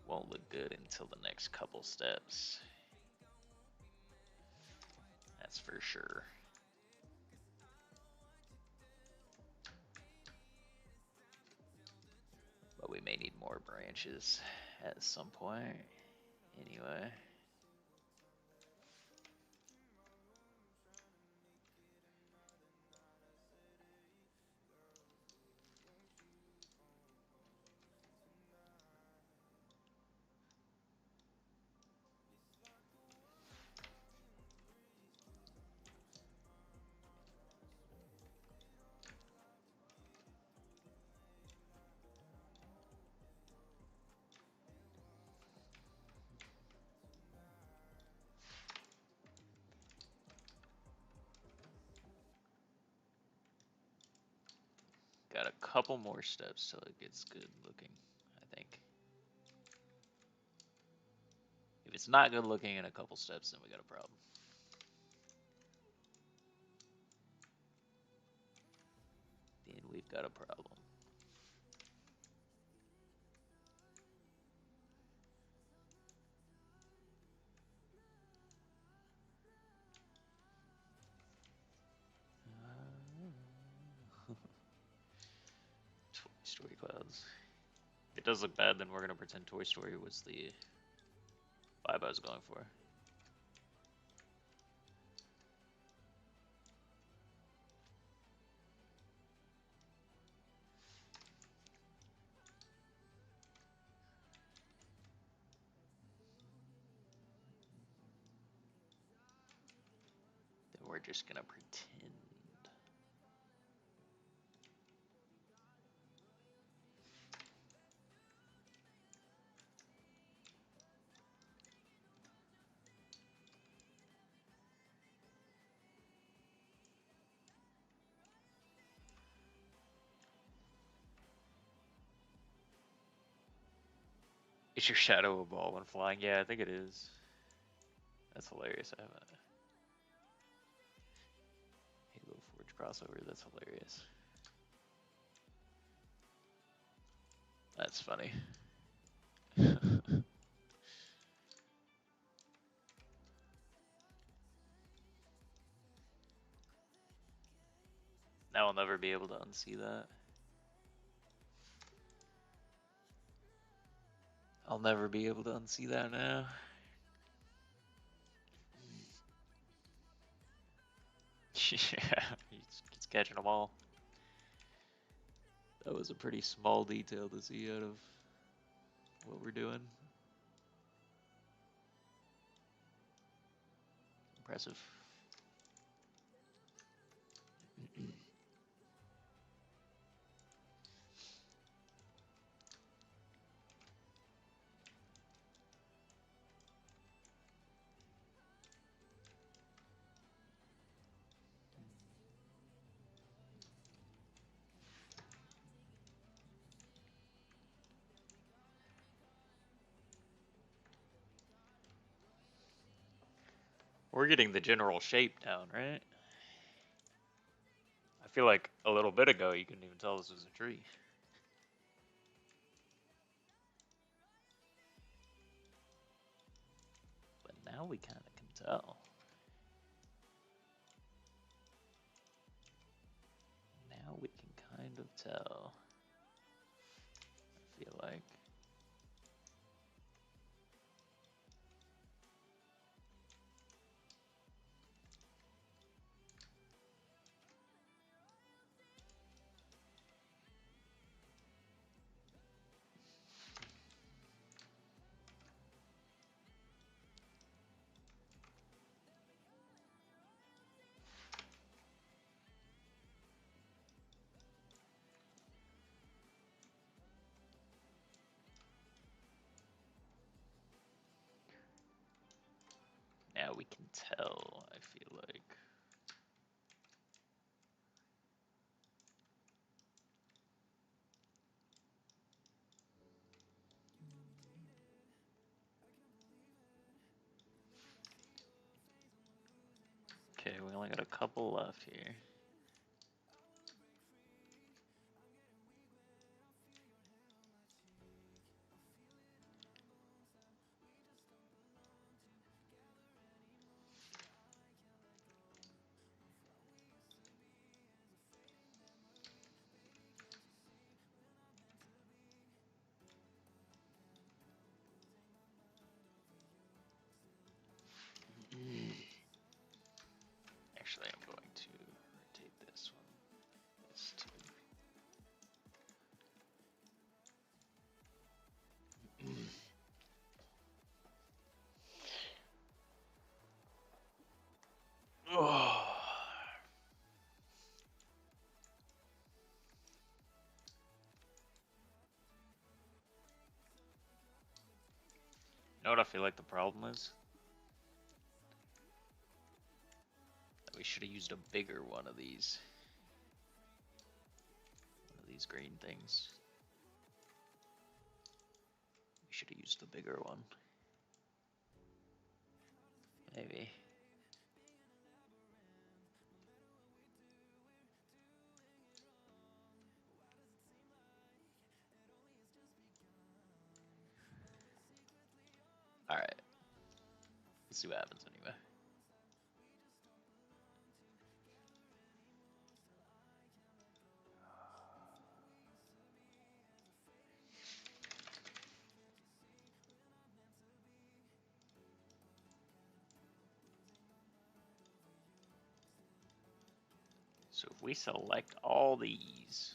Won't look good until the next couple steps. That's for sure. But we may need more branches at some point. Anyway. Got a couple more steps till it gets good looking, I think. If it's not good looking in a couple steps, then we got a problem. Then we've got a problem. Toy Story clouds. If it does look bad, then we're gonna pretend Toy Story was the vibe I was going for. Then we're just gonna pretend. Is your shadow a ball when flying? Yeah, I think it is. That's hilarious. I haven't. Halo Forge crossover. That's hilarious. That's funny. Now I'll never be able to unsee that. I'll never be able to unsee that now. Yeah, he's catching them all. That was a pretty small detail to see out of what we're doing. Impressive. We're getting the general shape down, right? I feel like a little bit ago you couldn't even tell this was a tree. But now we kind of can tell. Now we can kind of tell. I feel like. Now we can tell, I feel like. We only got a couple left here. Actually, I'm going to rotate this one. This too. Oh. You know what I feel like the problem is? That we should have used a bigger one of these. One of these green things. We should have used the bigger one. Maybe. Alright. Let's see what happens anyway. So if we select all these,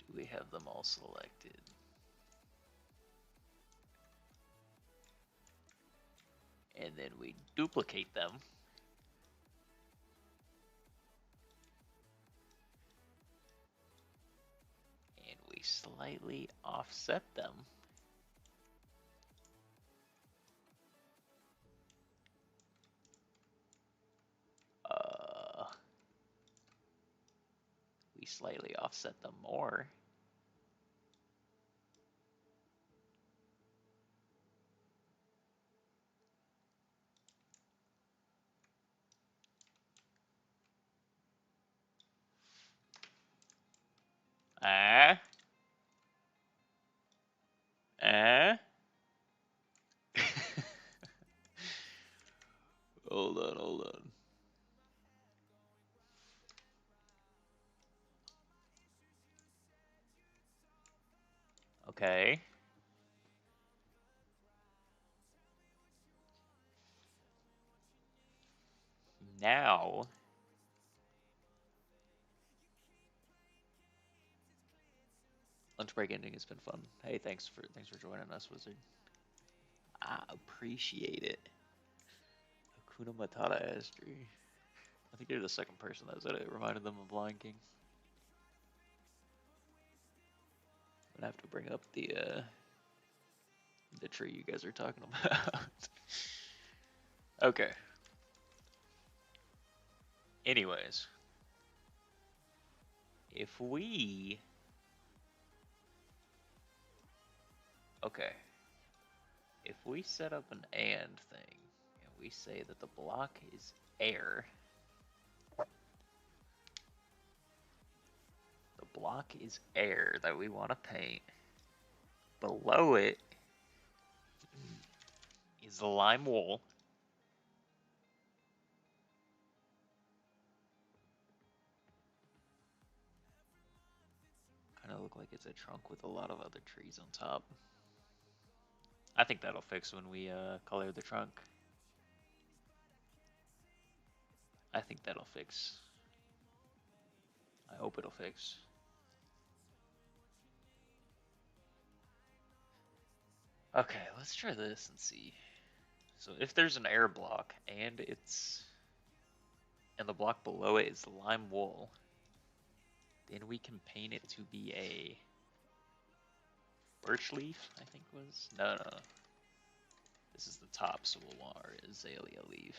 do we have them all selected? And then we duplicate them. And we slightly offset them. We slightly offset them more. Ah. Ah. Hold on, hold on. Okay. Now, lunch break ending has been fun. Hey, thanks for joining us, Wizard. I appreciate it. Hakuna Matata Astri. I think you're the second person that said it reminded them of Lion King. I'm gonna have to bring up the tree you guys are talking about. Okay. Anyways, if we if we set up an and thing and we say that the block is air, the block is air that we want to paint. Below it is the lime wool. Kind of look like it's a trunk with a lot of other trees on top. I think that'll fix when we color the trunk. I think that'll fix. I hope it'll fix. Okay, let's try this and see. So if there's an air block and the block below it is lime wool, then we can paint it to be a birch leaf, I think was. No. This is the top, so we'll want our azalea leaf.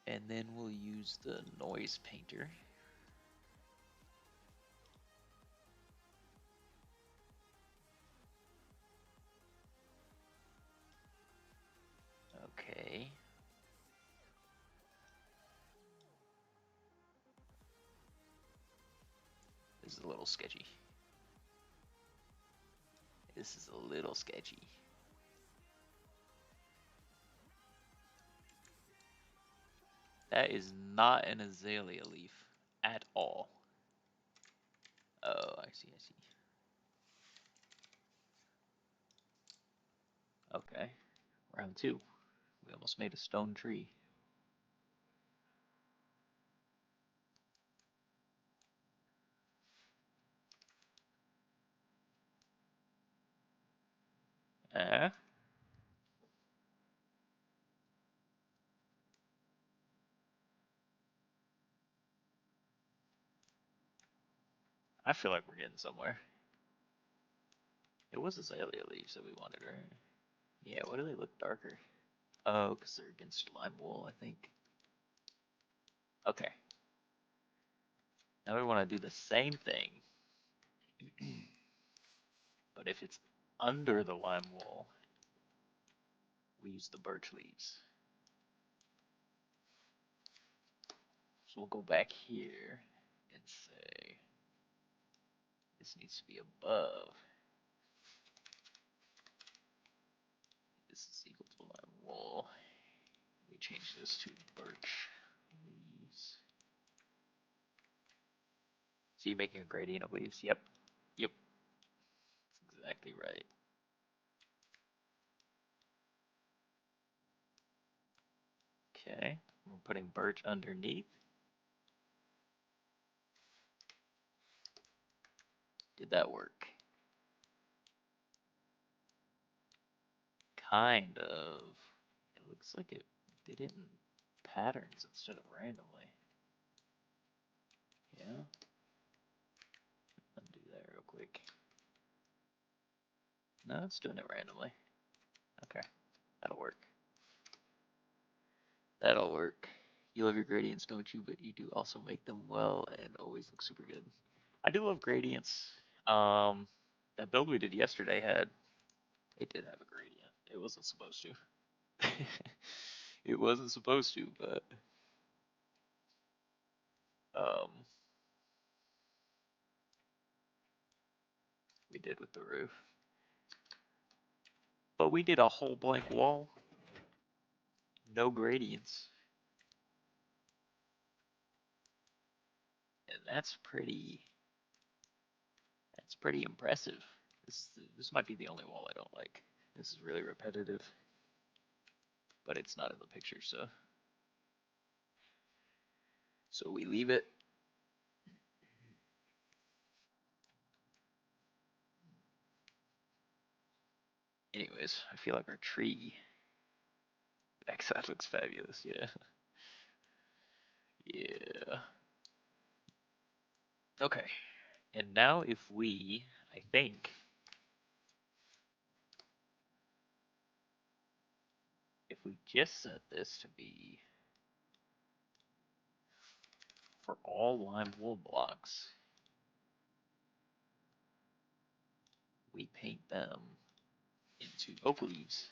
And then we'll use the noise painter. Okay. This is a little sketchy. This is a little sketchy. That is not an azalea leaf at all. Oh, I see, I see. Okay. Round two. We almost made a stone tree. Eh? I feel like we're getting somewhere. It was azalea leaves that we wanted, right? Yeah, why do they look darker? Oh, because they're against lime wool, I think. Okay. Now we want to do the same thing. But if it's under the lime wool, we use the birch leaves. So we'll go back here and say this needs to be above. This is equal to lime wool. We change this to birch leaves. So you're making a gradient of leaves? Yep. Yep. That's exactly right. Okay. We're putting birch underneath. Did that work? Kind of. It looks like it did it in patterns instead of randomly. Yeah. Undo that real quick. No, it's doing it randomly. Okay. That'll work. That'll work. You love your gradients, don't you? But you do also make them well and always look super good. I do love gradients. That build we did yesterday it did have a gradient. It wasn't supposed to. It wasn't supposed to, but um, we did with the roof. But we did a whole blank wall, no gradients, and that's pretty impressive. This might be the only wall I don't like. This is really repetitive, but it's not in the picture, so we leave it. Anyways, I feel like our tree backside looks fabulous. Yeah. Yeah. Okay. And now I think, if we just set this to be for all lime wool blocks, we paint them into oak leaves.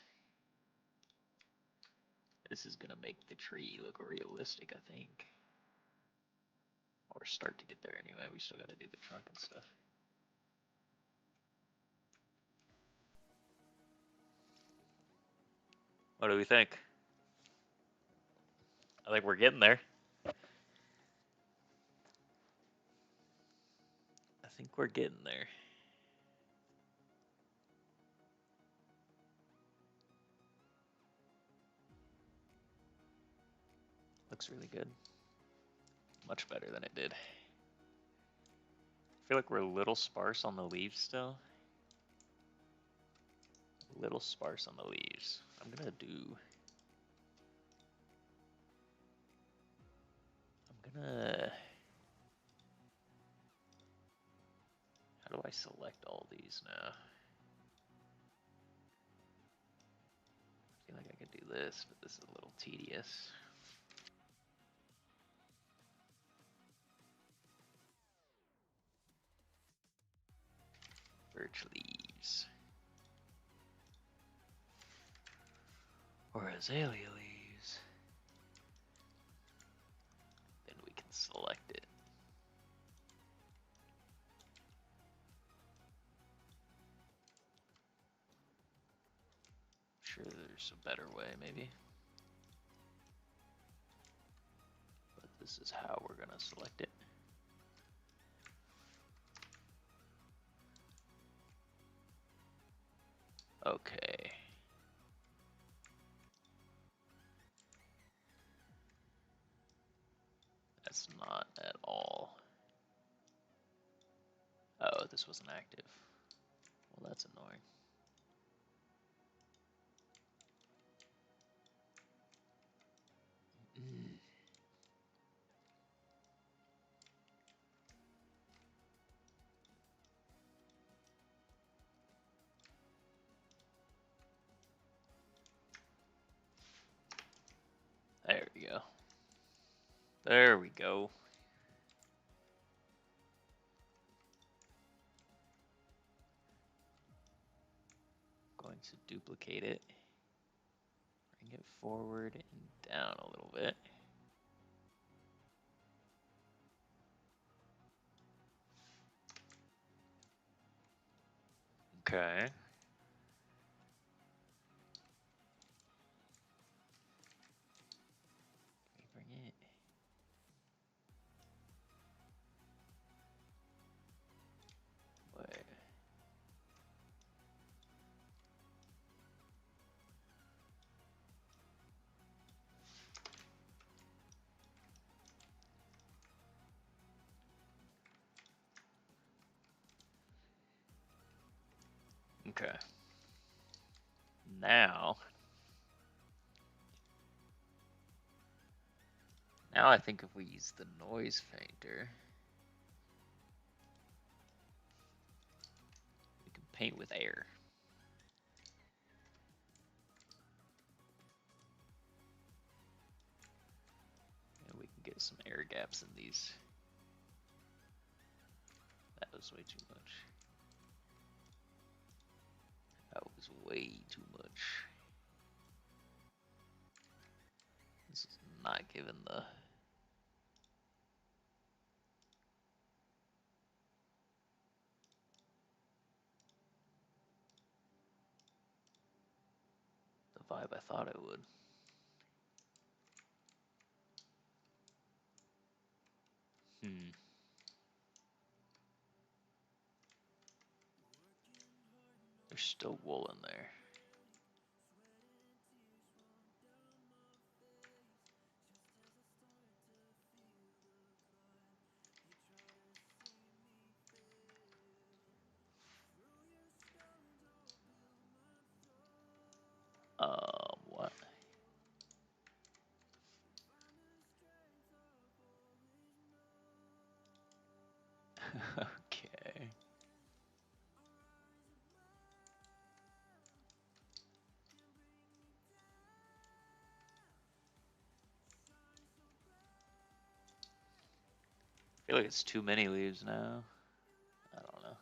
This is gonna make the tree look realistic, I think. Or start to get there anyway. We still gotta do the trunk and stuff. What do we think? I think we're getting there. I think we're getting there. Looks really good. Much better than it did. I feel like we're a little sparse on the leaves still. A little sparse on the leaves. I'm gonna how do I select all these now? I feel like I could do this, but this is a little tedious. birch leaves. Or azalea leaves. Then we can select it. Sure, there's a better way, maybe. But this is how we're gonna select it. Okay. That's not at all. Oh, this wasn't active. Well, that's annoying. There we go. There we go. Going to duplicate it. Bring it forward and down a little bit. Okay. Bring it. Wait. Okay. Now I think if we use the noise painter, we can paint with air. And we can get some air gaps in these. That was way too much. That was way too much. This is not giving the vibe I thought it would. There's still wool in there. What? Okay. I feel like it's too many leaves now. I don't know.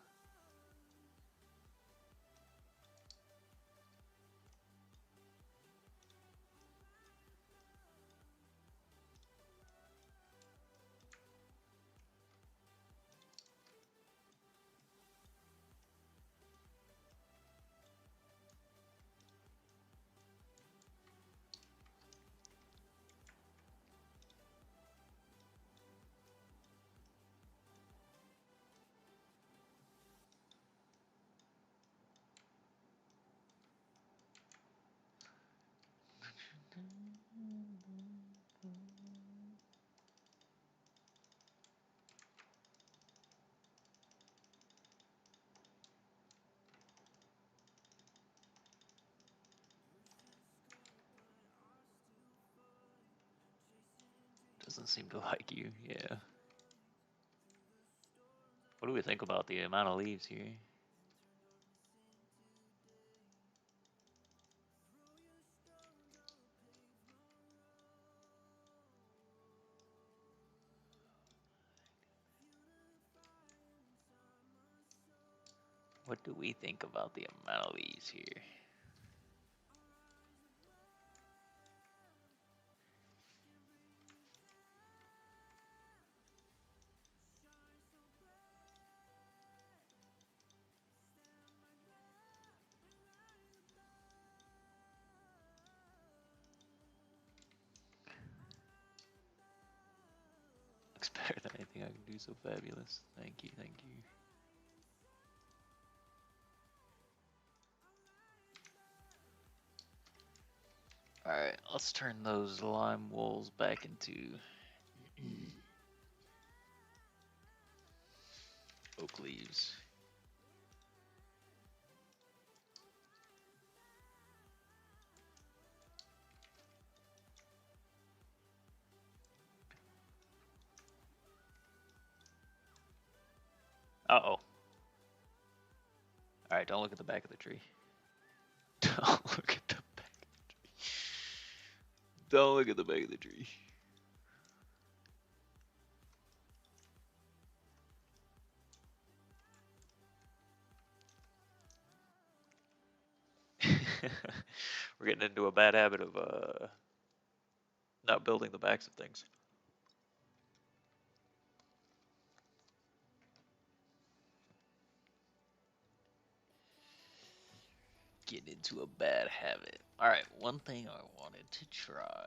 Doesn't seem to like you, yeah. What do we think about the amount of leaves here? What do we think about the amount of these here? Looks better than anything I can do, so fabulous. Thank you, thank you. Alright, let's turn those lime wools back into oak leaves. Uh-oh. Alright, don't look at the back of the tree. Don't look at the back of the tree. Don't look at the back of the tree. We're getting into a bad habit of not building the backs of things. Getting into a bad habit. Alright, one thing I wanted to try.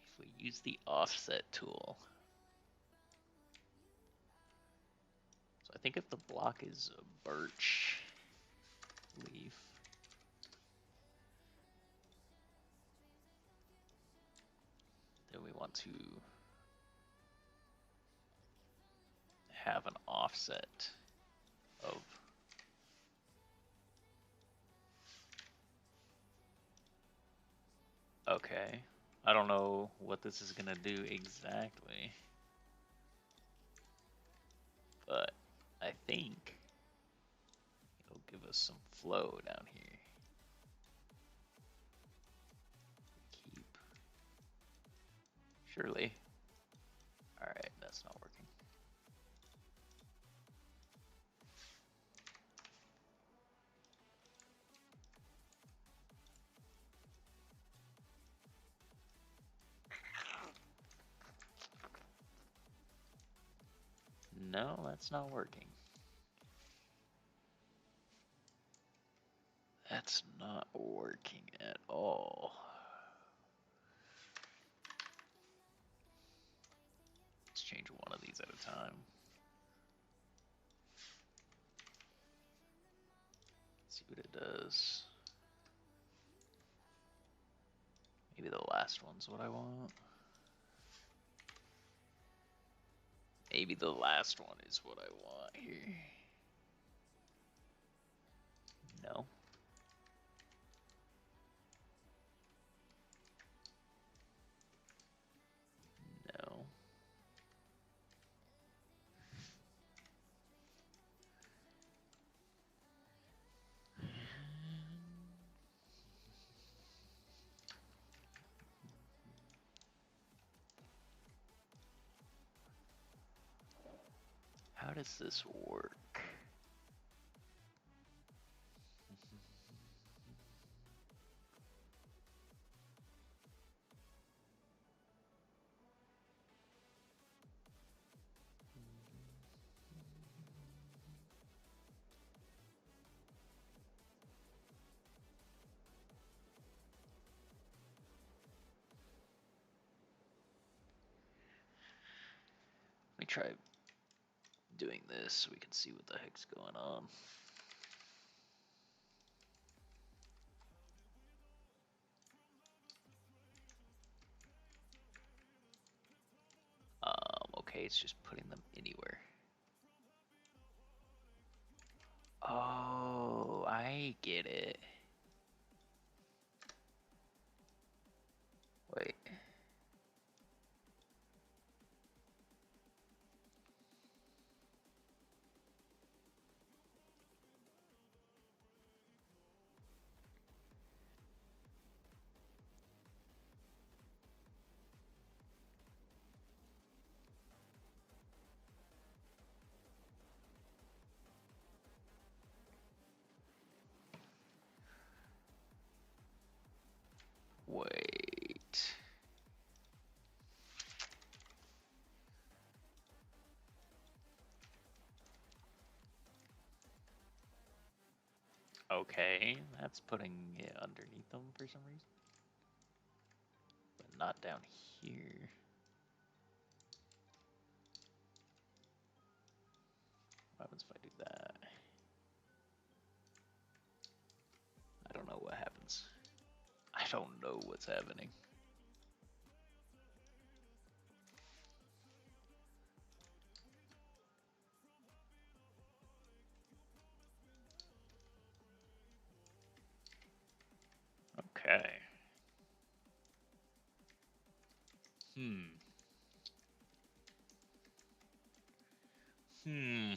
If we use the offset tool. So I think if the block is a birch leaf, then we want to have an offset of okay. I don't know what this is gonna do exactly, but I think it'll give us some flow down here. Keep. Surely. Alright, that's not working. No, that's not working. That's not working at all. Let's change one of these at a time. See what it does. Maybe the last one's what I want. Maybe the last one is what I want here. No. No. How does this work? Let me try doing this so we can see what the heck's going on. Okay, it's just putting them anywhere. Oh, I get it. Wait. Okay, that's putting it underneath them for some reason. But not down here. What happens if I do that? I don't know what happens. I don't know what's happening. Okay. Hmm. Hmm.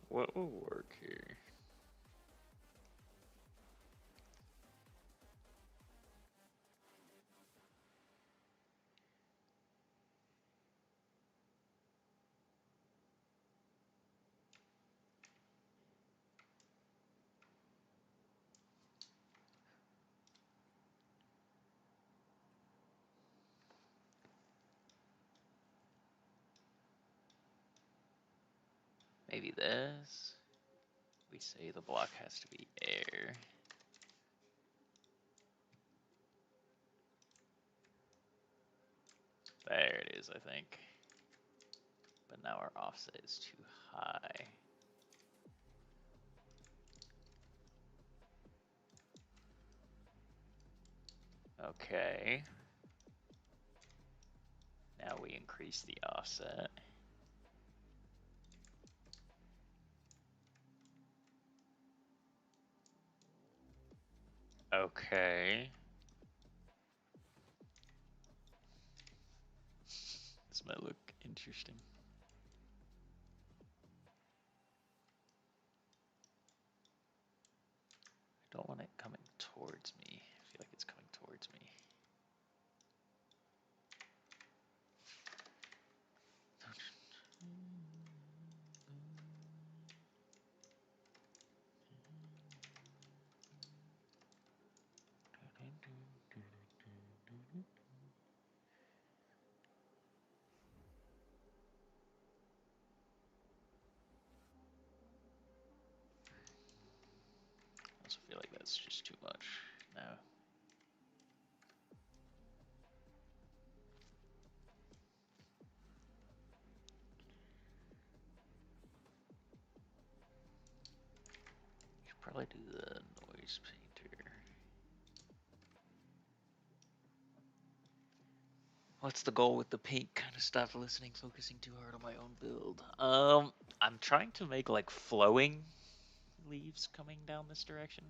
What will work here? Maybe this? We say the block has to be air. There it is, I think. But now our offset is too high. Okay. Now we increase the offset. Okay. This might look interesting. I don't want it coming towards me. I feel like it's coming towards me. I also feel like that's just too much now. Should probably do the noise painter. What's the goal with the paint? Kind of stop listening, focusing too hard on my own build. I'm trying to make like flowing leaves coming down this direction.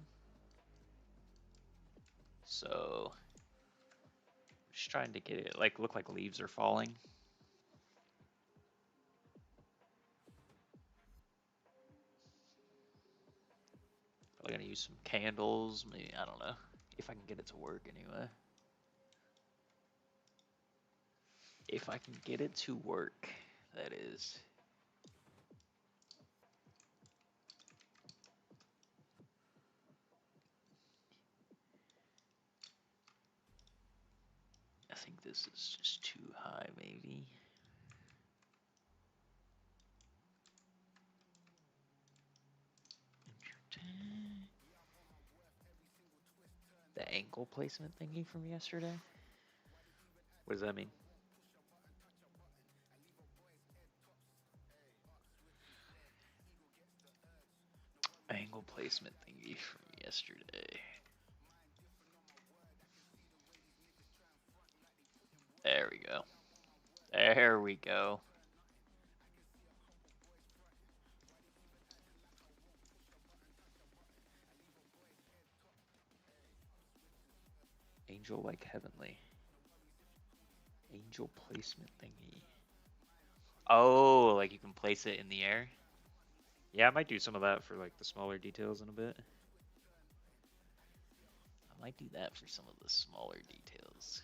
So just trying to get it like look like leaves are falling. Probably gonna use some candles, maybe I don't know. If I can get it to work anyway. If I can get it to work, that is. I think this is just too high, maybe. The angle placement thingy from yesterday? What does that mean? Angle placement thingy from yesterday. There we go. There we go. Angel like heavenly. Angel placement thingy. Oh, like you can place it in the air? Yeah, I might do some of that for like the smaller details in a bit. Might do that for some of the smaller details.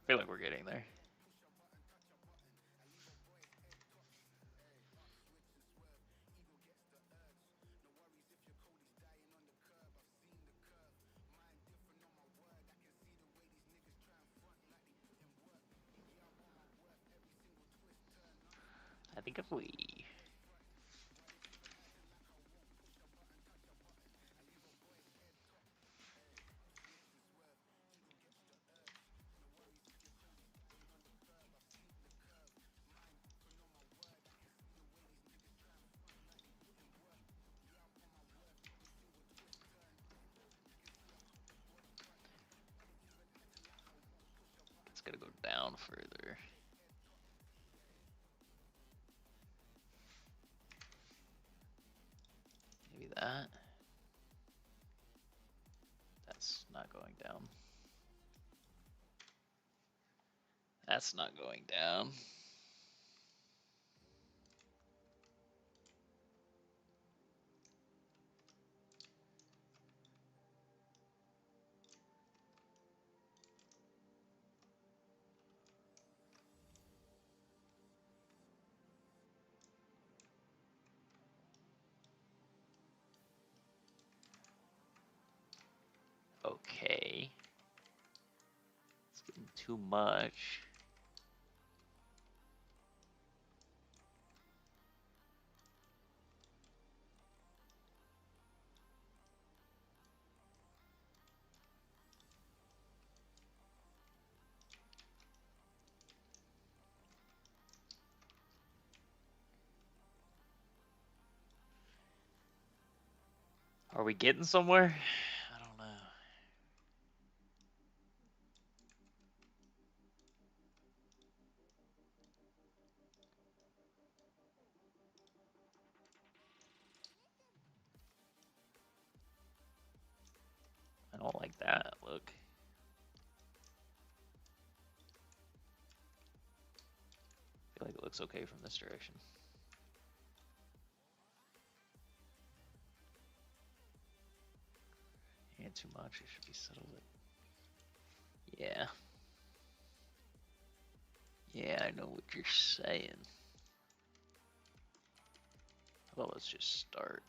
I feel like we're getting there. I think if we it's gonna go down further. Maybe that. That's not going down. That's not going down. Okay. It's getting too much. Are we getting somewhere? I don't know. I don't like that. Look. I feel like it looks okay from this direction. And too much. It should be settled. Yeah. Yeah, I know what you're saying. Well, let's just start.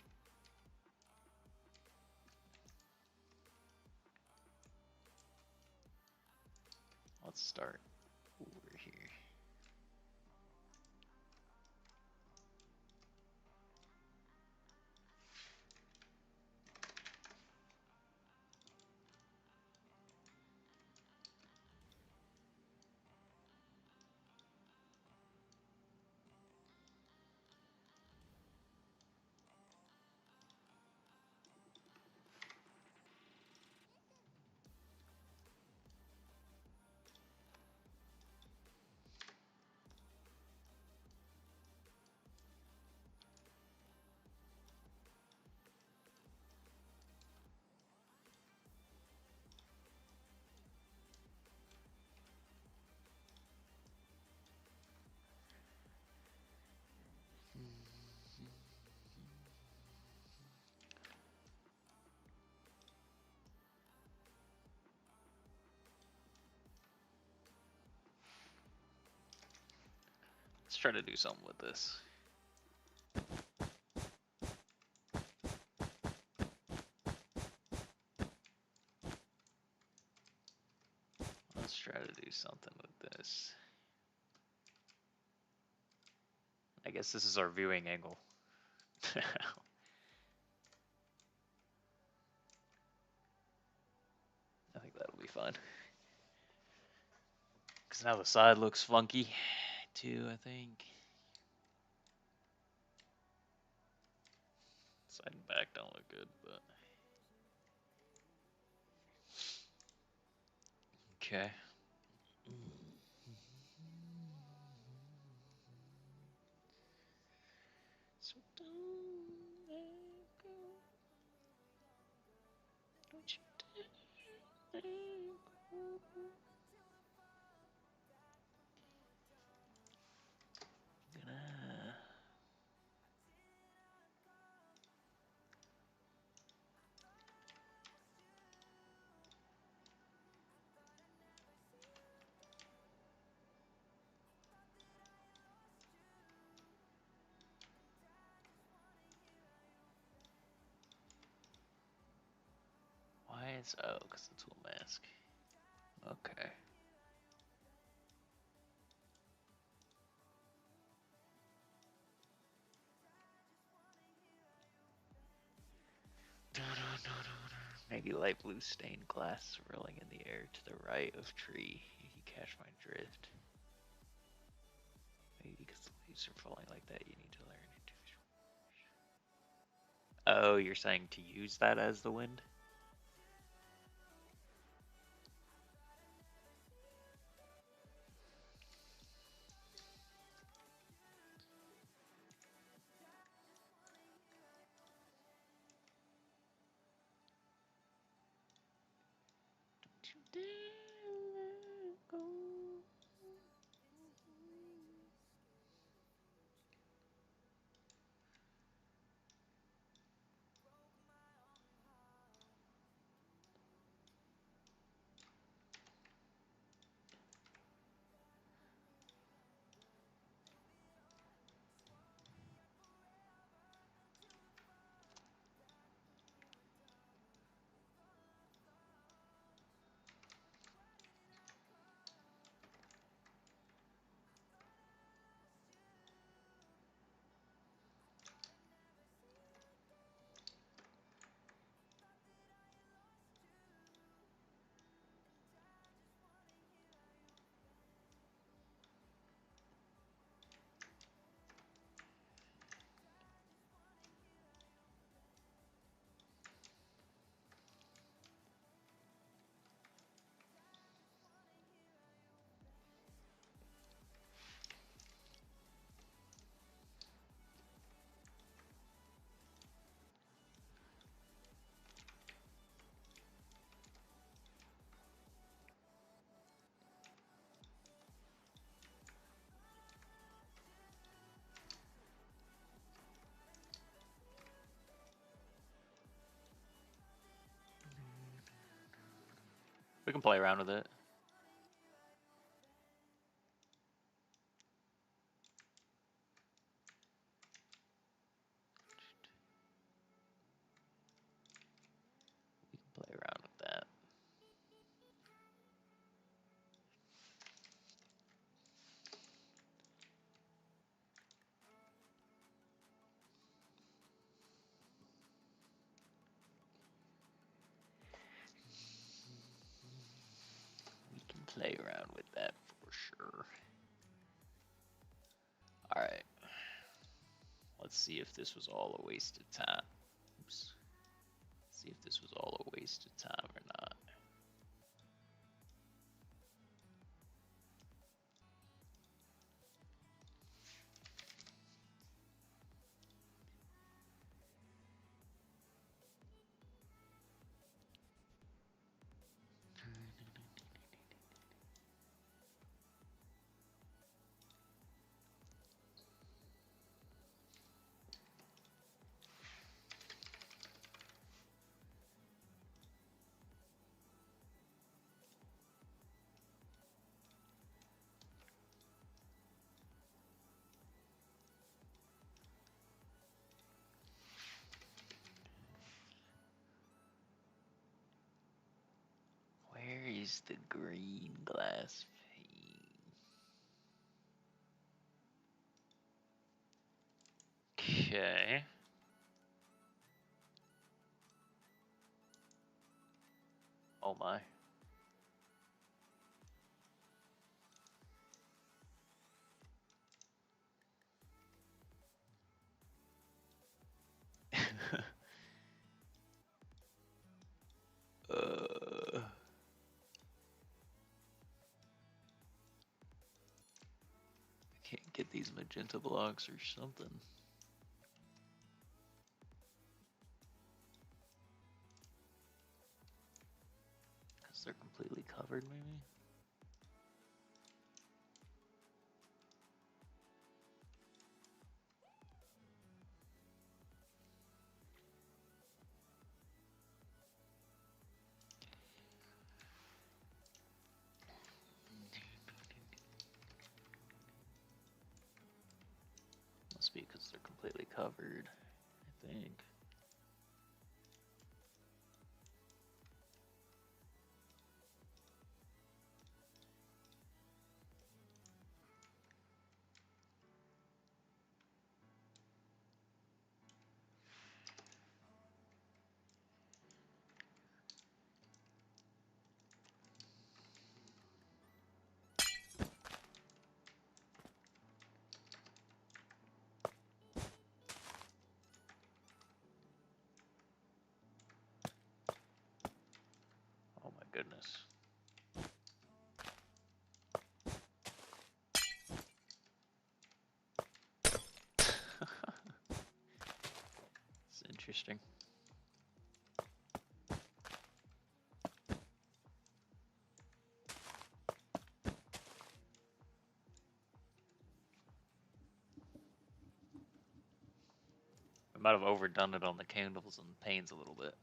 Let's start over here. Let's try to do something with this. Let's try to do something with this. I guess this is our viewing angle. I think that'll be fun. Because now the side looks funky, too, I think. Side and back don't look good, but okay. So don't let go. Don't you dare let go. Gonna... Why is... Oh, because the tool mask. Okay. Maybe light blue stained glass swirling in the air to the right of tree. You catch my drift. Maybe because the leaves are falling like that, you need to learn individual. Oh, you're saying to use that as the wind? Don't you dare let go. We can play around with it. We can play around with that. We can play around with that for sure. Alright. Let's see if this was all a waste of time. Oops. See if this was all a waste of time or not. Where is the green glass pane? Okay. Oh my. these magenta blocks or something. Because they're completely covered, maybe? Must be because they're completely covered, I think. Oh my goodness. It's interesting. I might have overdone it on the candles and panes a little bit.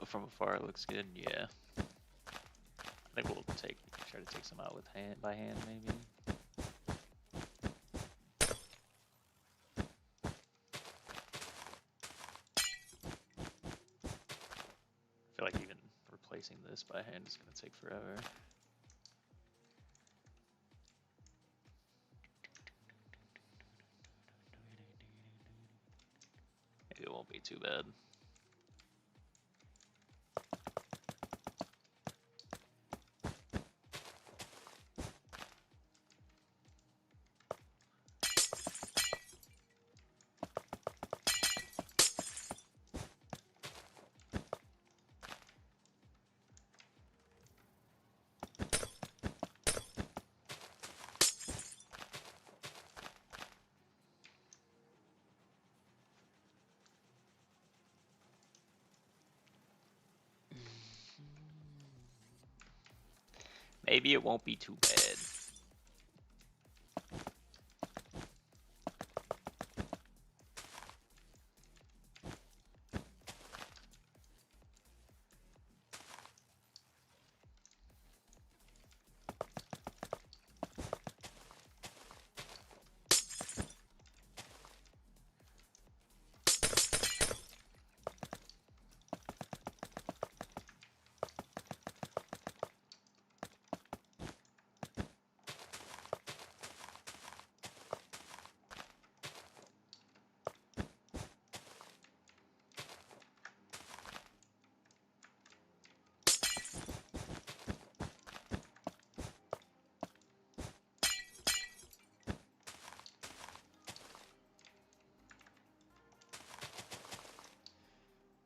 From afar, it looks good. Yeah. I think we'll try to take some out with by hand, maybe. I feel like even replacing this by hand is going to take forever. Maybe it won't be too bad. Maybe it won't be too bad.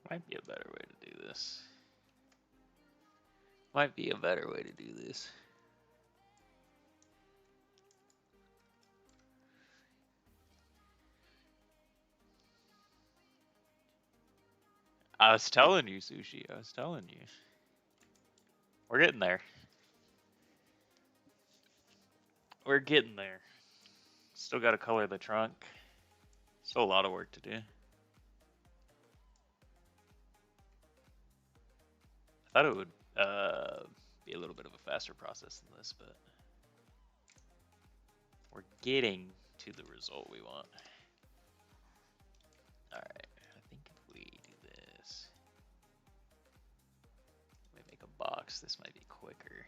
Might be a better way to do this. Might be a better way to do this. I was telling you, Sushi. I was telling you. We're getting there. We're getting there. Still got to color the trunk. Still a lot of work to do. I thought it would be a little bit of a faster process than this, but we're getting to the result we want. Alright, I think if we do this, we make a box, this might be quicker.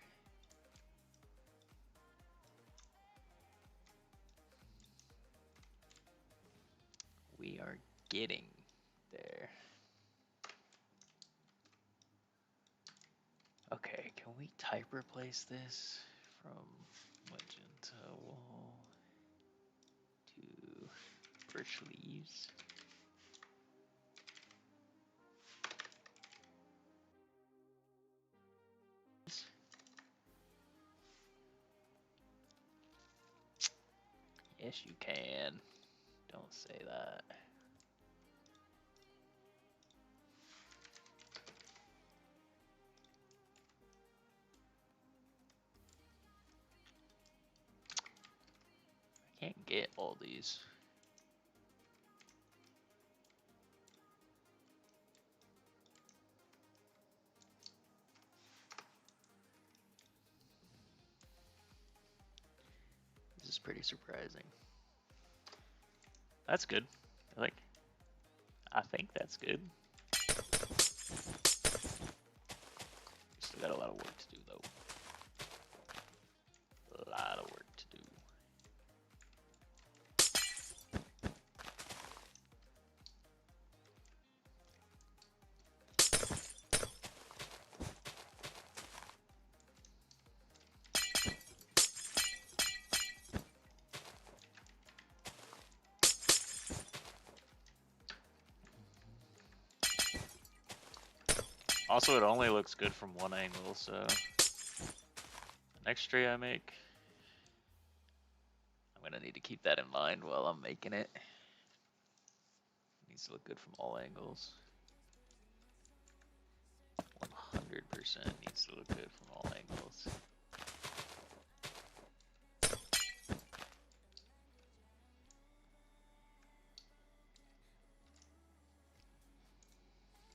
we are getting there. Okay, can we type replace this from magenta wall to birch leaves? Yes, you can. Don't say that. I can't get all these. This is pretty surprising. That's good. I think that's good. Still got a lot of work to do though. A lot of work to do. Also, it only looks good from one angle, so the next tree I make, I'm gonna need to keep that in mind while I'm making it. It needs to look good from all angles. 100% needs to look good from all angles.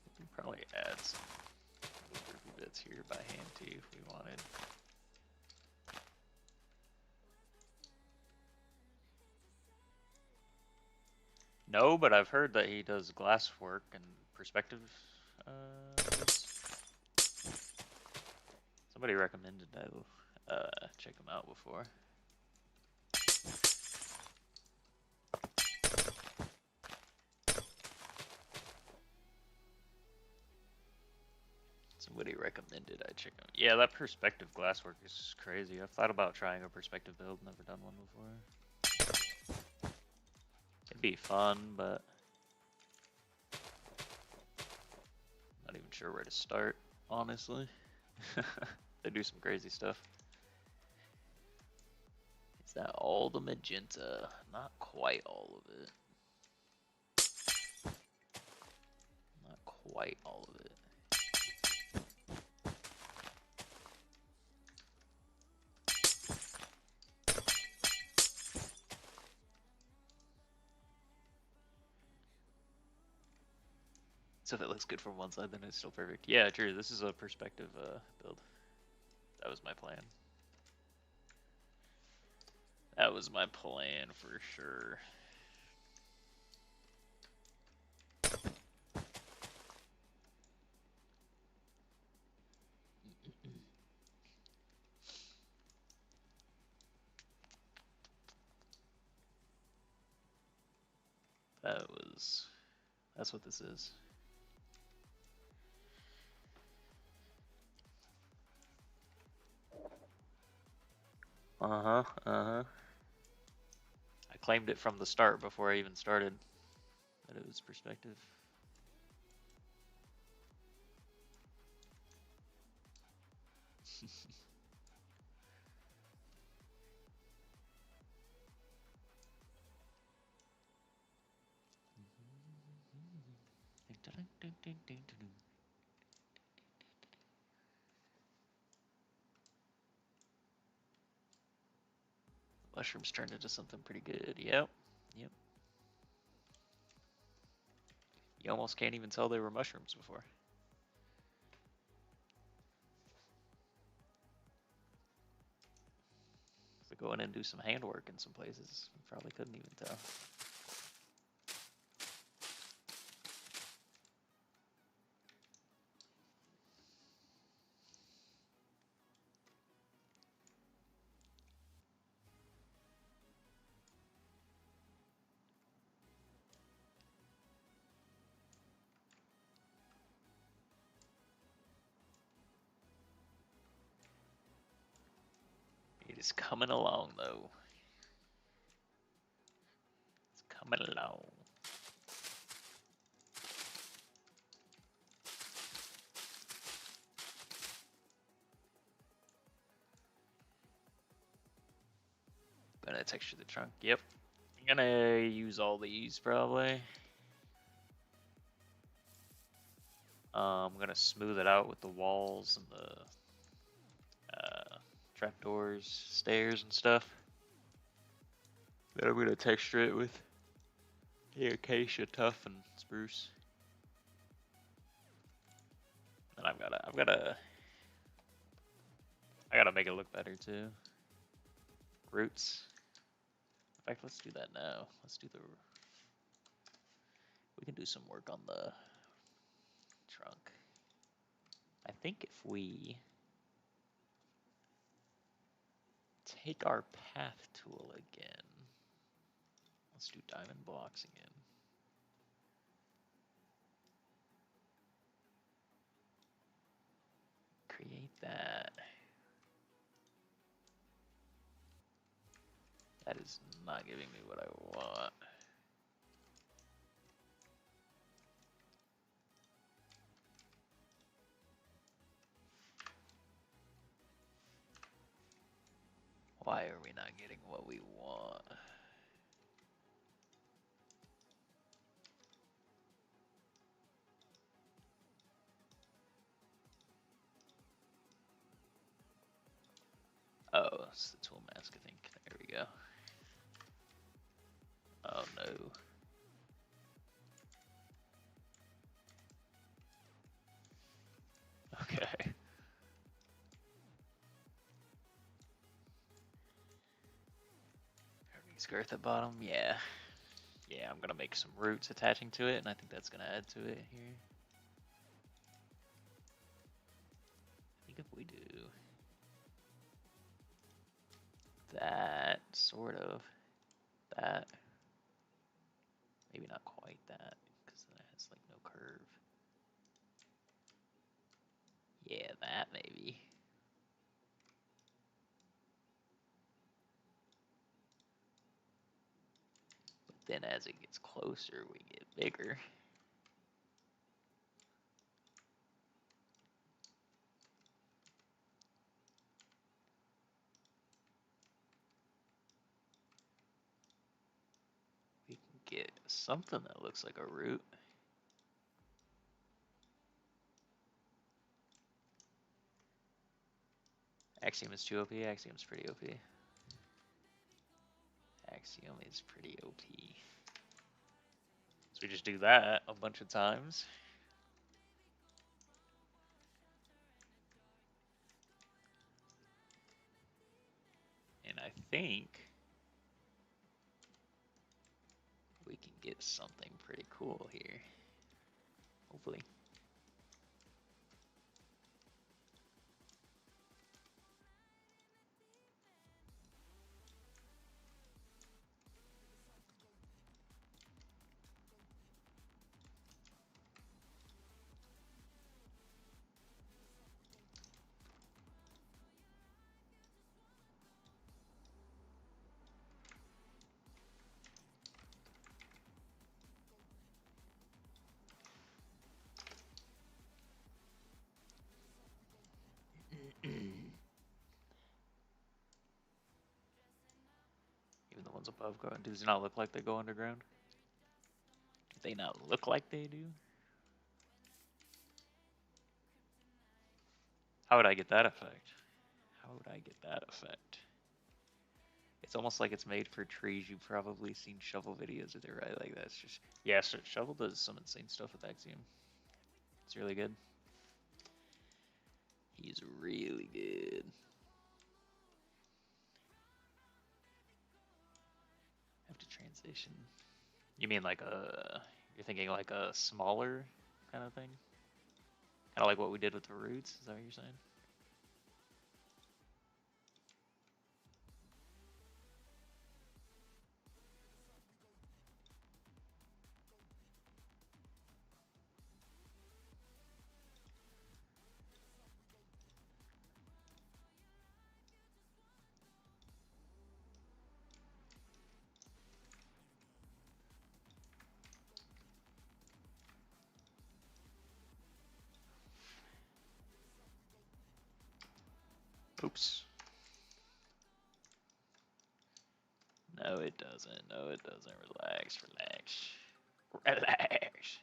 We can probably add some little groovy bits here by hand too if we wanted. No, but I've heard that he does glass work and perspective. Somebody recommended I check him out before. Somebody recommended I check out. Yeah, that perspective glasswork is crazy. I've thought about trying a perspective build, never done one before. It'd be fun, but not even sure where to start, honestly. They do some crazy stuff. Is that all the magenta? Not quite all of it. Not quite all of it. So if it looks good from one side, then it's still perfect. Yeah, true. This is a perspective build. That was my plan. That was my plan for sure. That's what this is. Uh-huh, uh-huh. I claimed it from the start before I even started that it was perspective. Mushrooms turned into something pretty good. Yep. Yep. You almost can't even tell they were mushrooms before. So go in and do some handwork in some places. You probably couldn't even tell. is coming along, though. It's coming along. Gonna texture the trunk. Yep. I'm gonna use all these probably. I'm gonna smooth it out with the walls and the trapdoors, stairs, and stuff. Then I'm gonna texture it with the acacia, tough, and spruce. And I gotta make it look better too. Roots. In fact, let's do that now. We can do some work on the trunk. I think if we take our path tool again, let's do diamond blocks again. Create that. That is not giving me what I want. Why are we not getting what we want? Oh, it's the tool mask, I think. There we go. Oh no. Okay. Girth at bottom, yeah. Yeah, I'm gonna make some roots attaching to it, and I think that's gonna add to it here. I think if we do that, sort of, that, maybe not quite that, because then it has like no curve. Yeah, that maybe. But then as it gets closer, we get bigger. We can get something that looks like a root. Axiom is too OP, Axiom is pretty OP. Axiom is pretty OP. So we just do that a bunch of times. And I think we can get something pretty cool here. Hopefully. Even the ones above go. Does it not look like they go underground? Do they not look like they do? How would I get that effect? How would I get that effect? It's almost like it's made for trees. You've probably seen Shovel videos of it, right? Like that's just yeah. So Shovel does some insane stuff with Axiom. It's really good. He's really good. Have to transition. You mean like you're thinking like a smaller kind of thing? Kind of like what we did with the roots? Is that what you're saying? Oops. No, it doesn't. No, it doesn't. Relax, relax. Relax.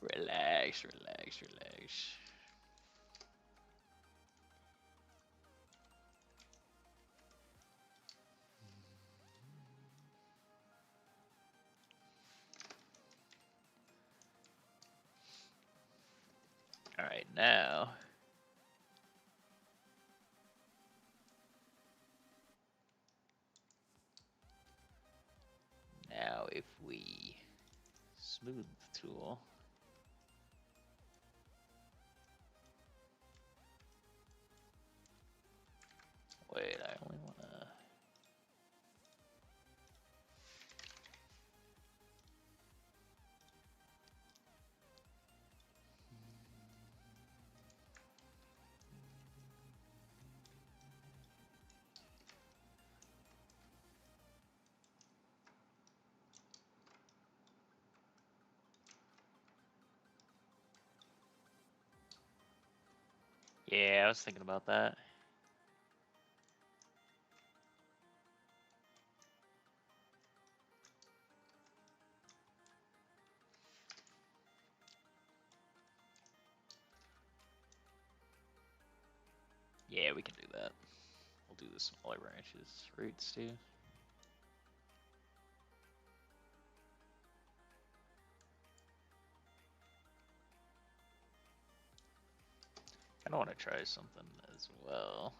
Relax, relax, relax. All right, now if we smooth the tool, wait, I only want to. Yeah, I was thinking about that. Yeah, we can do that. We'll do the smaller branches, roots too. I don't want to try something as well.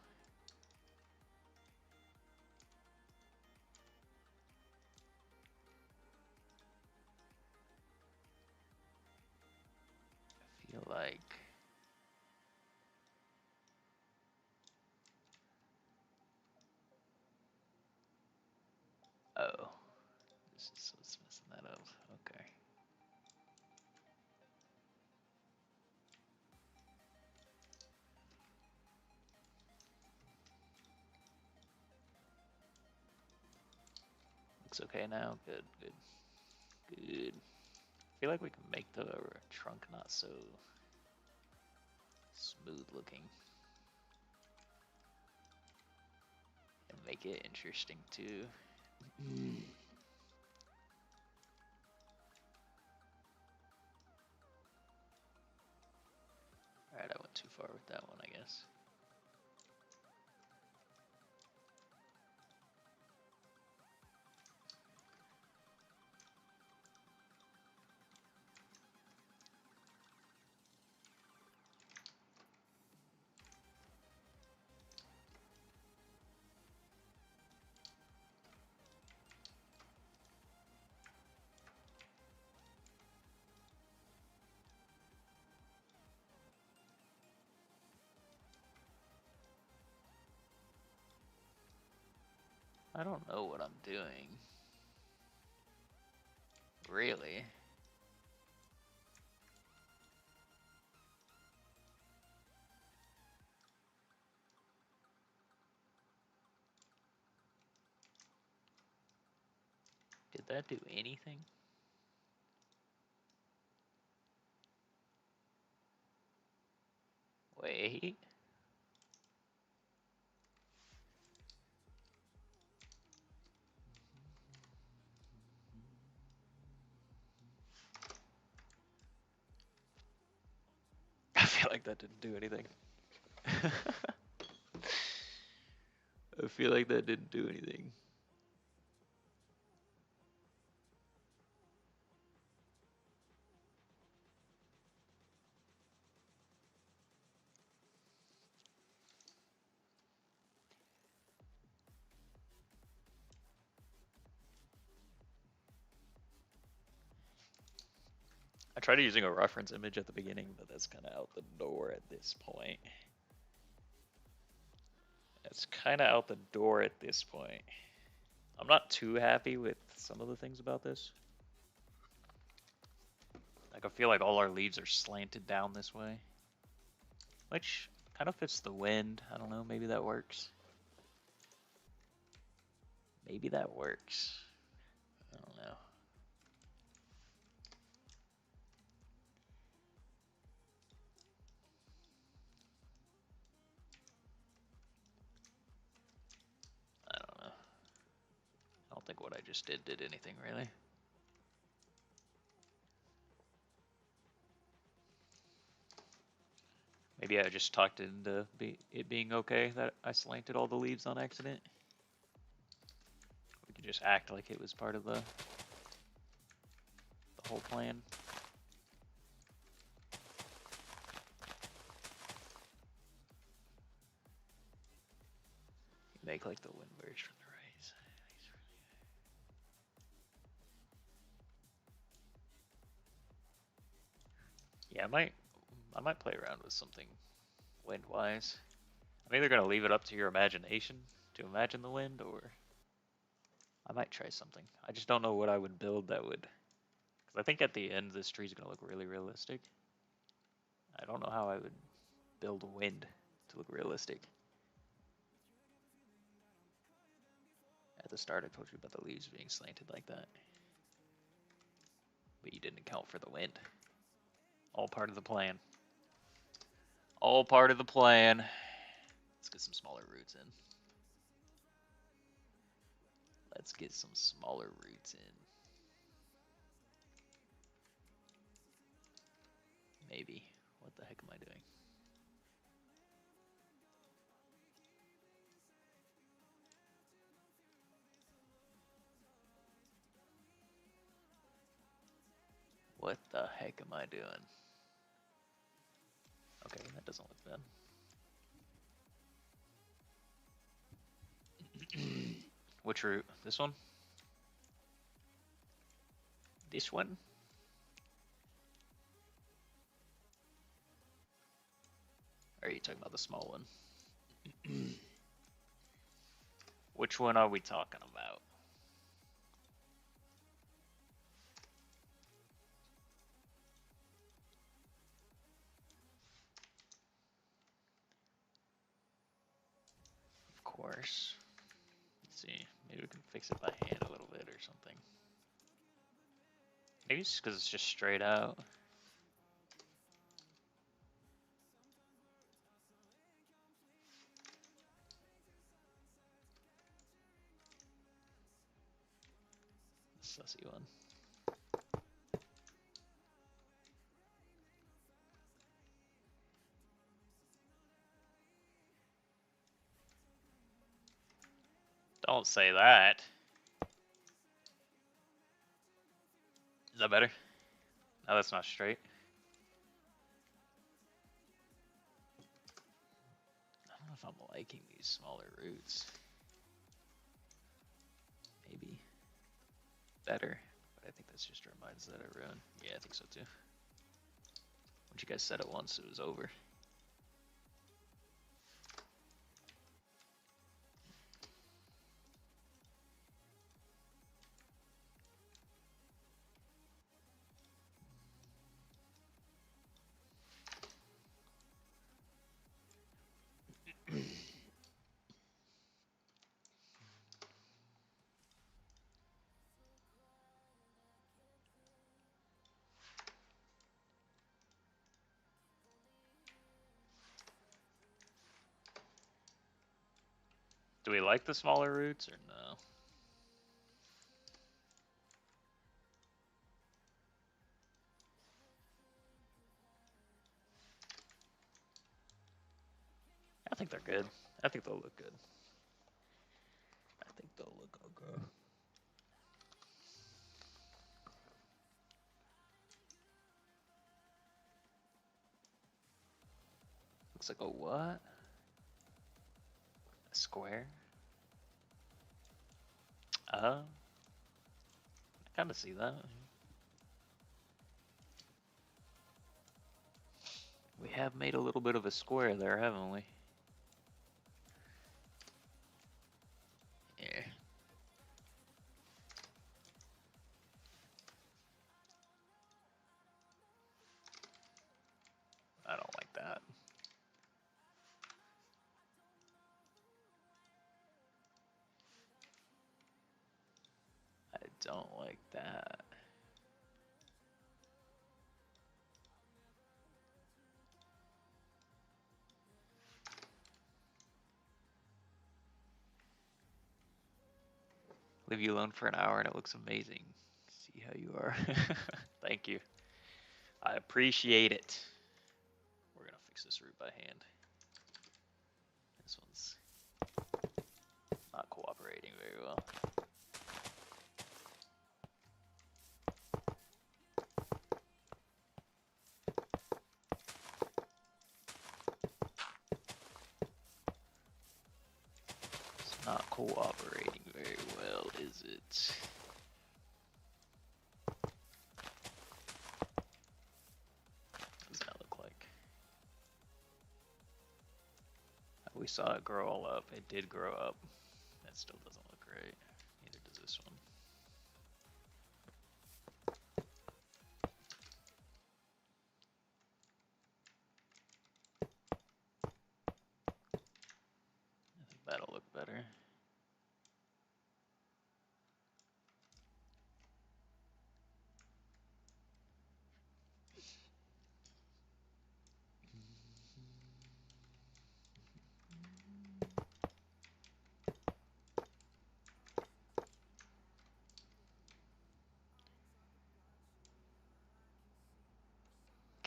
I feel like oh, this is what's messing that up. Okay. Looks okay now. Good, good, good. I feel like we can make the trunk not so smooth looking and make it interesting too. Alright, I went too far with that one, I guess. I don't know what I'm doing. Really? Did that do anything? Wait. I feel like that didn't do anything. I feel like that didn't do anything. I tried using a reference image at the beginning, but that's kind of out the door at this point. It's kind of out the door at this point. I'm not too happy with some of the things about this. Like, I feel like all our leaves are slanted down this way. which kind of fits the wind. I don't know, maybe that works. Maybe that works. I don't know. I don't know. I don't think what I just did anything really. Maybe I just talked into it being okay that I slanted all the leaves on accident. We could just act like it was part of the whole plan. Make like the wind verge from the right side. Yeah, I might play around with something wind-wise. I'm either gonna leave it up to your imagination to imagine the wind, or I might try something. I just don't know what I would build that would, because I think at the end this tree's gonna look really realistic. I don't know how I would build wind to look realistic. At the start, I told you about the leaves being slanted like that, but you didn't account for the wind. All part of the plan. All part of the plan. Let's get some smaller roots in. Let's get some smaller roots in. Maybe. What the heck am I doing? What the heck am I doing? Okay, that doesn't look bad. Which root? This one? This one? Or are you talking about the small one? Which one are we talking about? Of course. Let's see. Maybe we can fix it by hand a little bit or something. Maybe it's because it's just straight out. Sussy one. Don't say that. Is that better? No, that's not straight. I don't know if I'm liking these smaller roots. Maybe better, but I think that's just reminds that I ruined. Yeah, I think so too. Once you guys said it once, it was over. Do we like the smaller roots or no? I think they're good. I think they'll look good. I think they'll look okay. Looks like a what? A square? I kind of see that. We have made a little bit of a square there, haven't we? Yeah. I don't like that. don't like that. Leave you alone for an hour and it looks amazing. See how you are. Thank you. I appreciate it. We're gonna fix this root by hand. This one's not cooperating very well. It's not cooperating very well, is it? What does that look like? We saw it grow all up. It did grow up. That still doesn't look great. Neither does this one. I think that'll look better.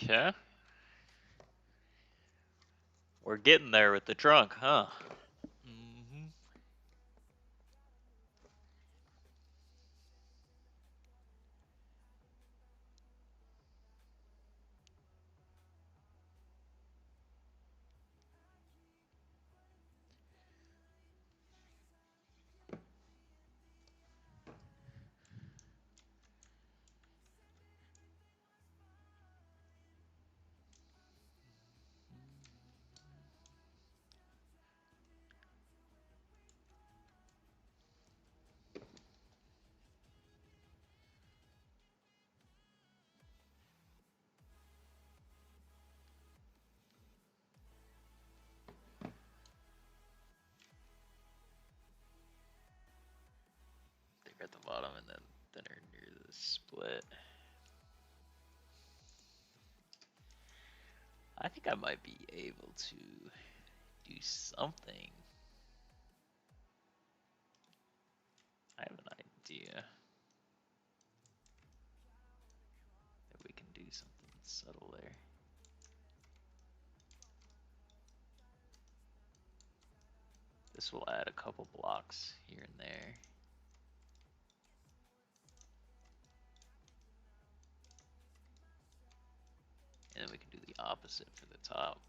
Okay. We're getting there with the trunk, huh? Mm-hmm. They're at the bottom and then thinner near the split. I think I might be able to do something. I have an idea that we can do something subtle there. This will add a couple blocks here and there. And then we can do the opposite for the top.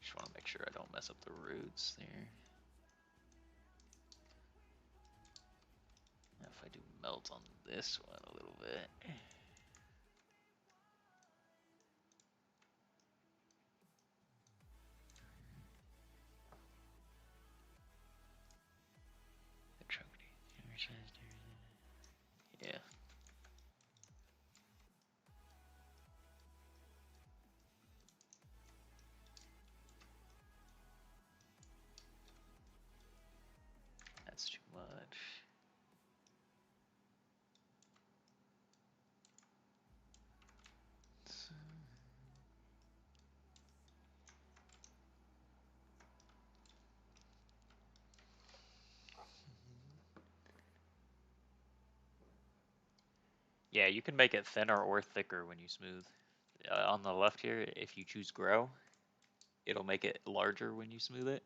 Just want to make sure I don't mess up the roots there. Now if I do melt on this one a little bit. Yeah. That's too much. Yeah, you can make it thinner or thicker when you smooth. On the left here, if you choose grow, it'll make it larger when you smooth it.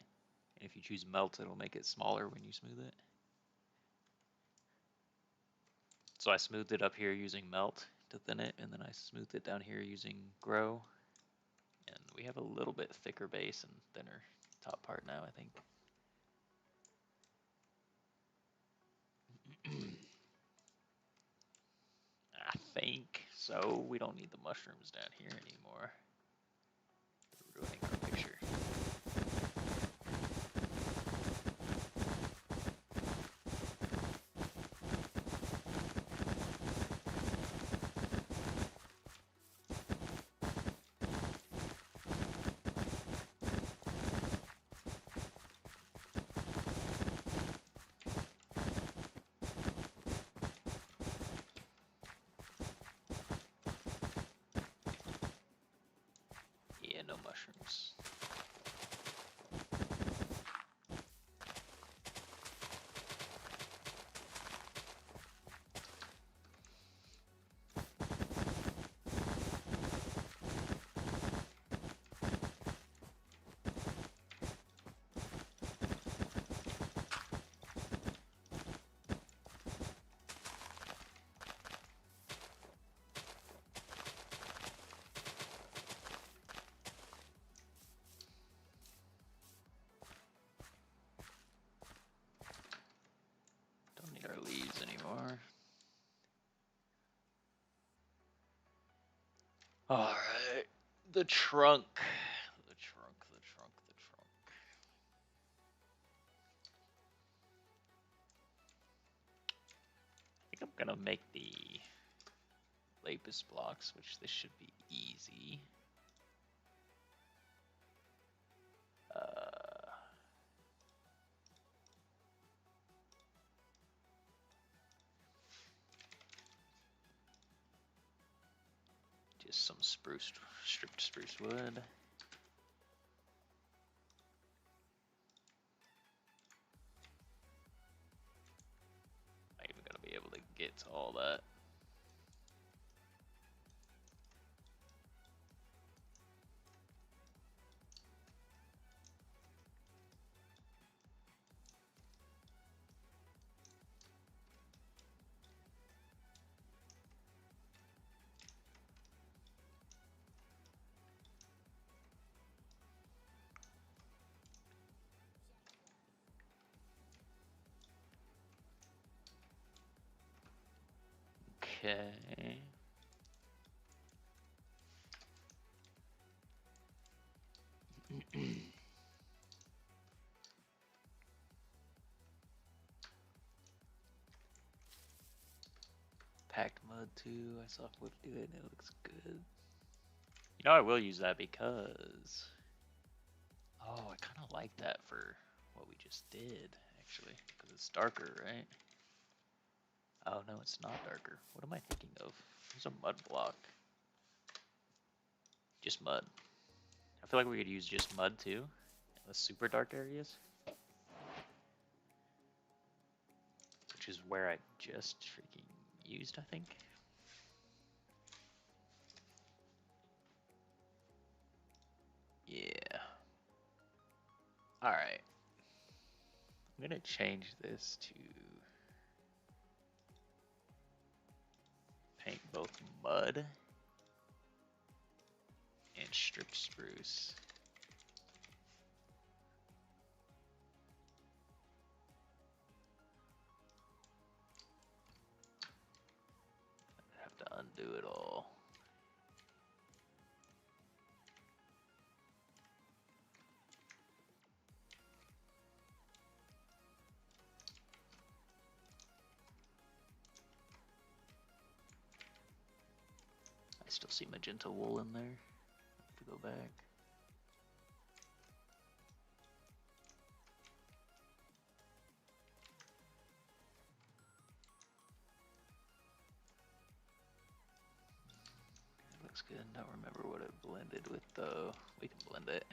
And if you choose melt, it'll make it smaller when you smooth it. So I smoothed it up here using melt to thin it, and then I smoothed it down here using grow. And we have a little bit thicker base and thinner top part now, I think. I think so. We don't need the mushrooms down here anymore. They're ruining our picture. The trunk. The trunk, the trunk, the trunk. I think I'm gonna make the lapis blocks, which this should be easy. Just some stripped spruce wood. Not even gonna be able to get to all that. Okay. Packed mud too. I saw Flip do it and it looks good. You know, I will use that because, oh, I kind of like that for what we just did, actually, because it's darker, right? Oh, no, it's not darker. What am I thinking of? There's a mud block. Just mud. I feel like we could use just mud too in the super dark areas, which is where I just freaking used, I think. Yeah. Alright. I'm gonna change this to paint both mud and stripped spruce. I have to undo it all. I still see magenta wool in there. I have to go back. It looks good. Don't remember what it blended with though. We can blend it.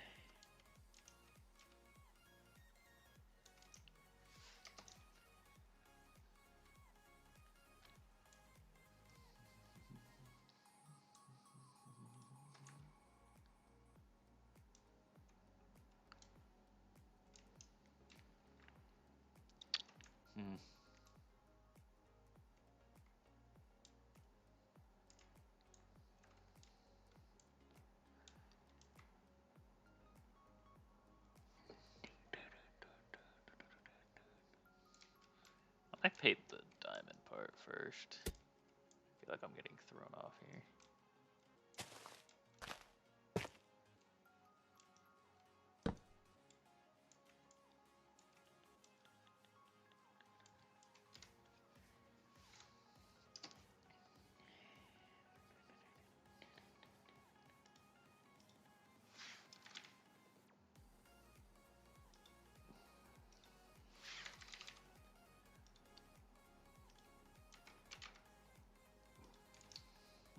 Hmm. I paint the diamond part first. I feel like I'm getting thrown off here.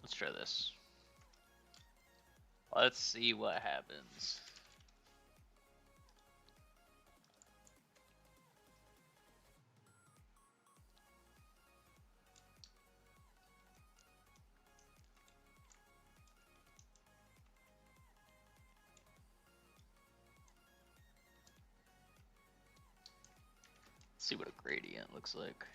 Let's try this. Let's see what happens. Let's see what a gradient looks like.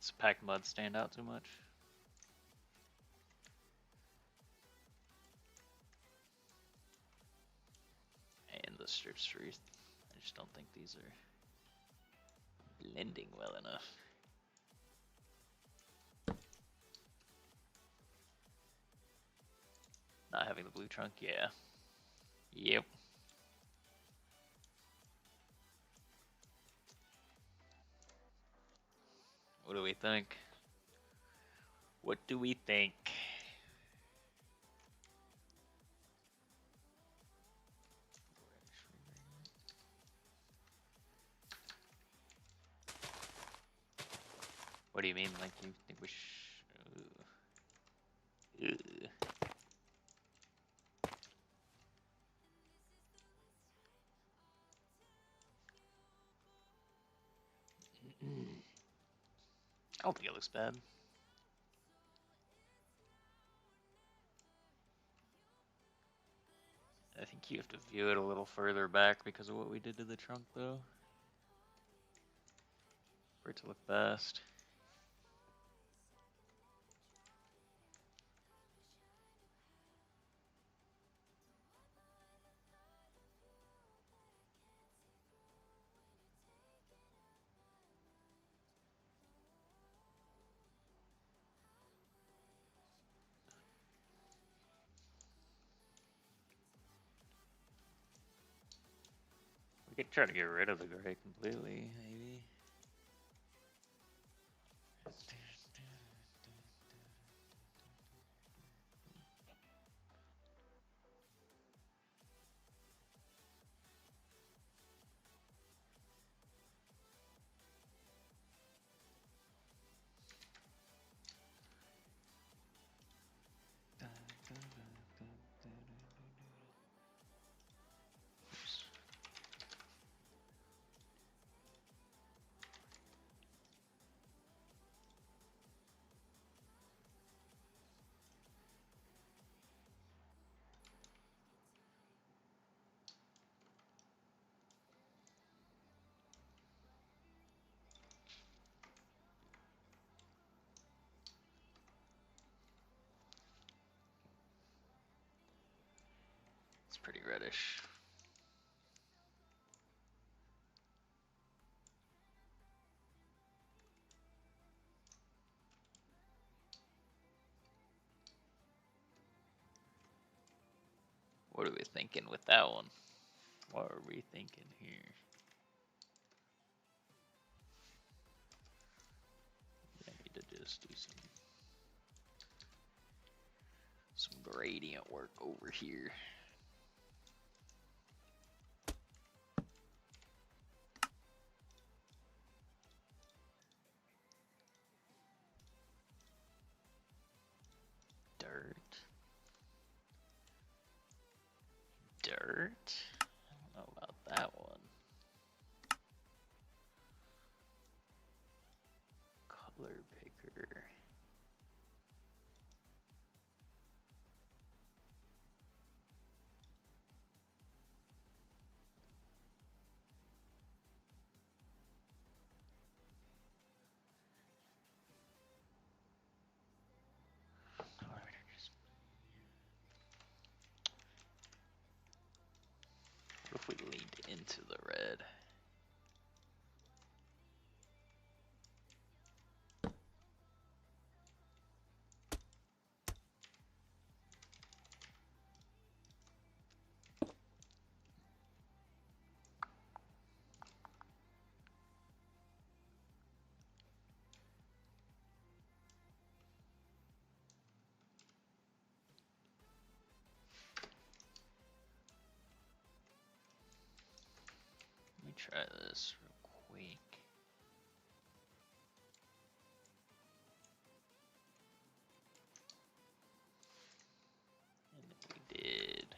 Does packed mud stand out too much? And the strips truth. I just don't think these are blending well enough. Not having the blue trunk, yeah. Yep. What do we think? What do we think? What do you mean? Like you think we should? I don't think it looks bad. I think you have to view it a little further back because of what we did to the trunk, though, for it to look best. We could try to get rid of the gray completely, maybe. It's pretty reddish. What are we thinking with that one? What are we thinking here? I need to just do some gradient work over here. Dirt? I don't know about that one. Color picker. What if we leaned into the red? Let me try this real quick. And if we did.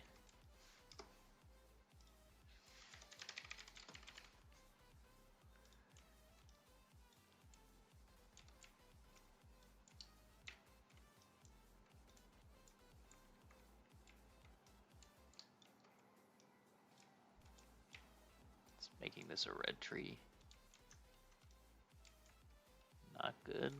It's making this a red tree. Not good?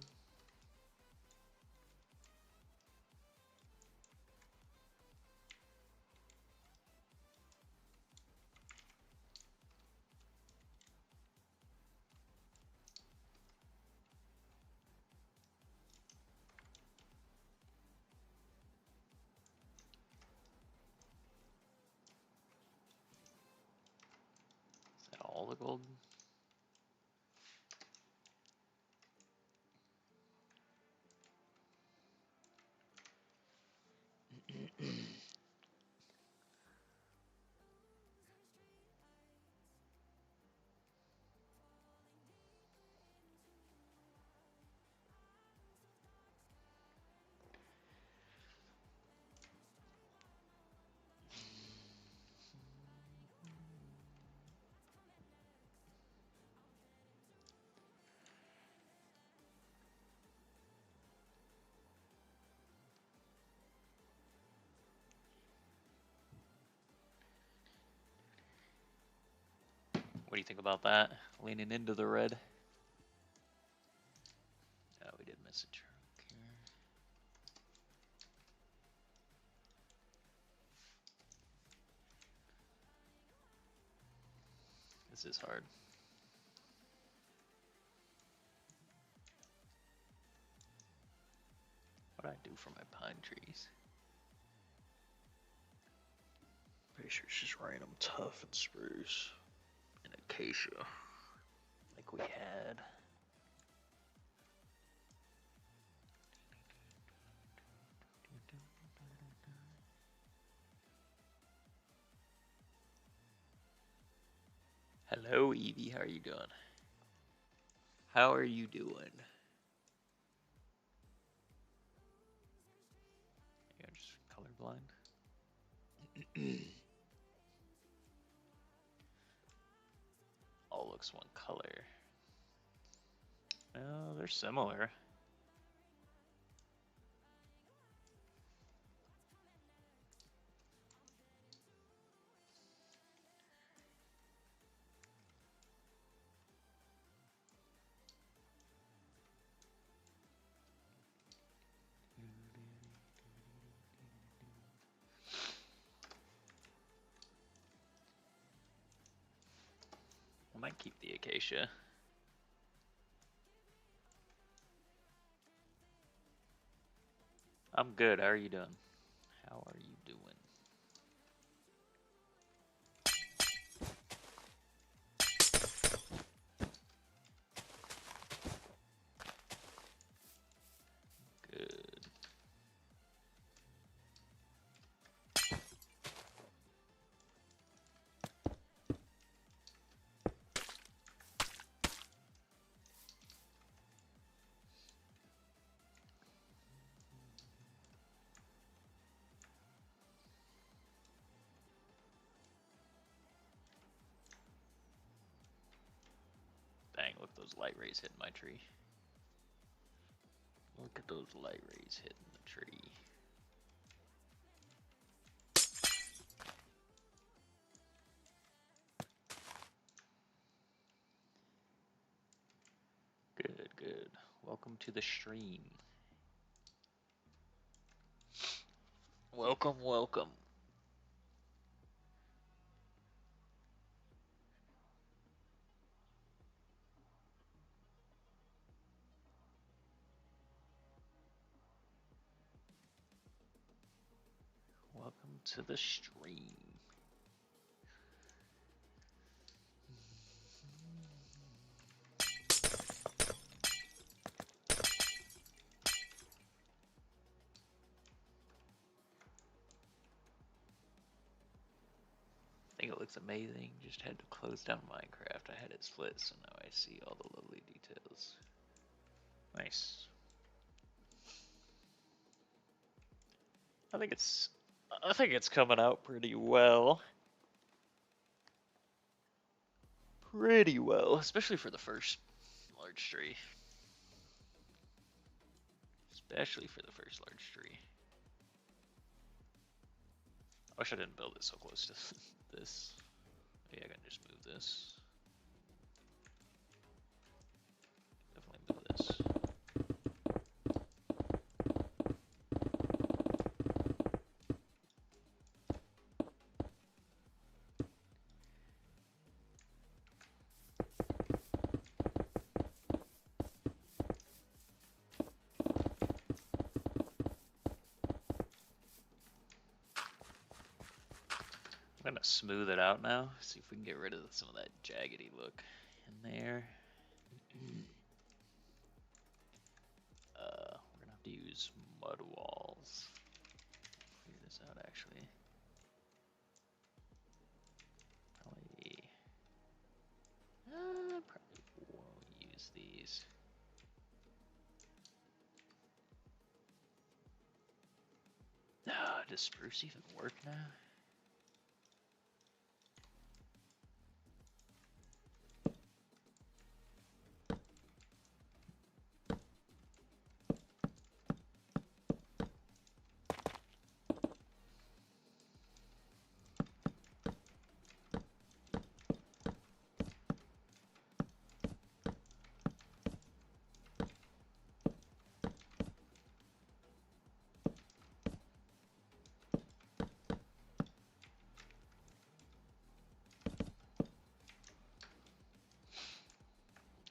Is that all the gold? What do you think about that? Leaning into the red. Oh, we did miss a trunk here. This is hard. What do I do for my pine trees? Pretty sure it's just random tough and spruce and acacia, like we had. Hello, Evie. How are you doing? How are you doing? You're just colorblind. All looks one color. No, they're similar. I might keep the acacia. I'm good. How are you doing? How are you doing? Good. Dang, look at those light rays hitting my tree. Look at those light rays hitting the tree. Good, good. Welcome to the stream. Welcome, welcome. Welcome to the stream. I think it looks amazing. Just had to close down Minecraft. I had it split, so now I see all the lovely details. Nice. I think it's coming out pretty well. Pretty well, especially for the first large tree. Especially for the first large tree. I wish I didn't build it so close to this. Yeah, I can just move this. Definitely move this. I'm gonna smooth it out now. See if we can get rid of some of that jaggedy look in there. We're gonna have to use mud walls. Figure this out actually. Probably won't use these. Does spruce even work now?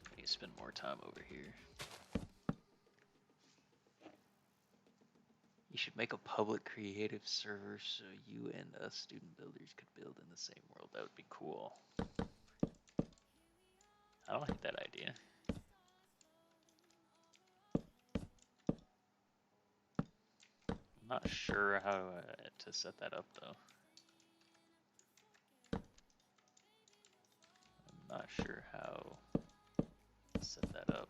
I need to spend more time over here. You should make a public creative server so you and us student builders could build in the same world. That would be cool. I don't hate that idea. I'm not sure how to set that up though. I'm not sure how to set that up.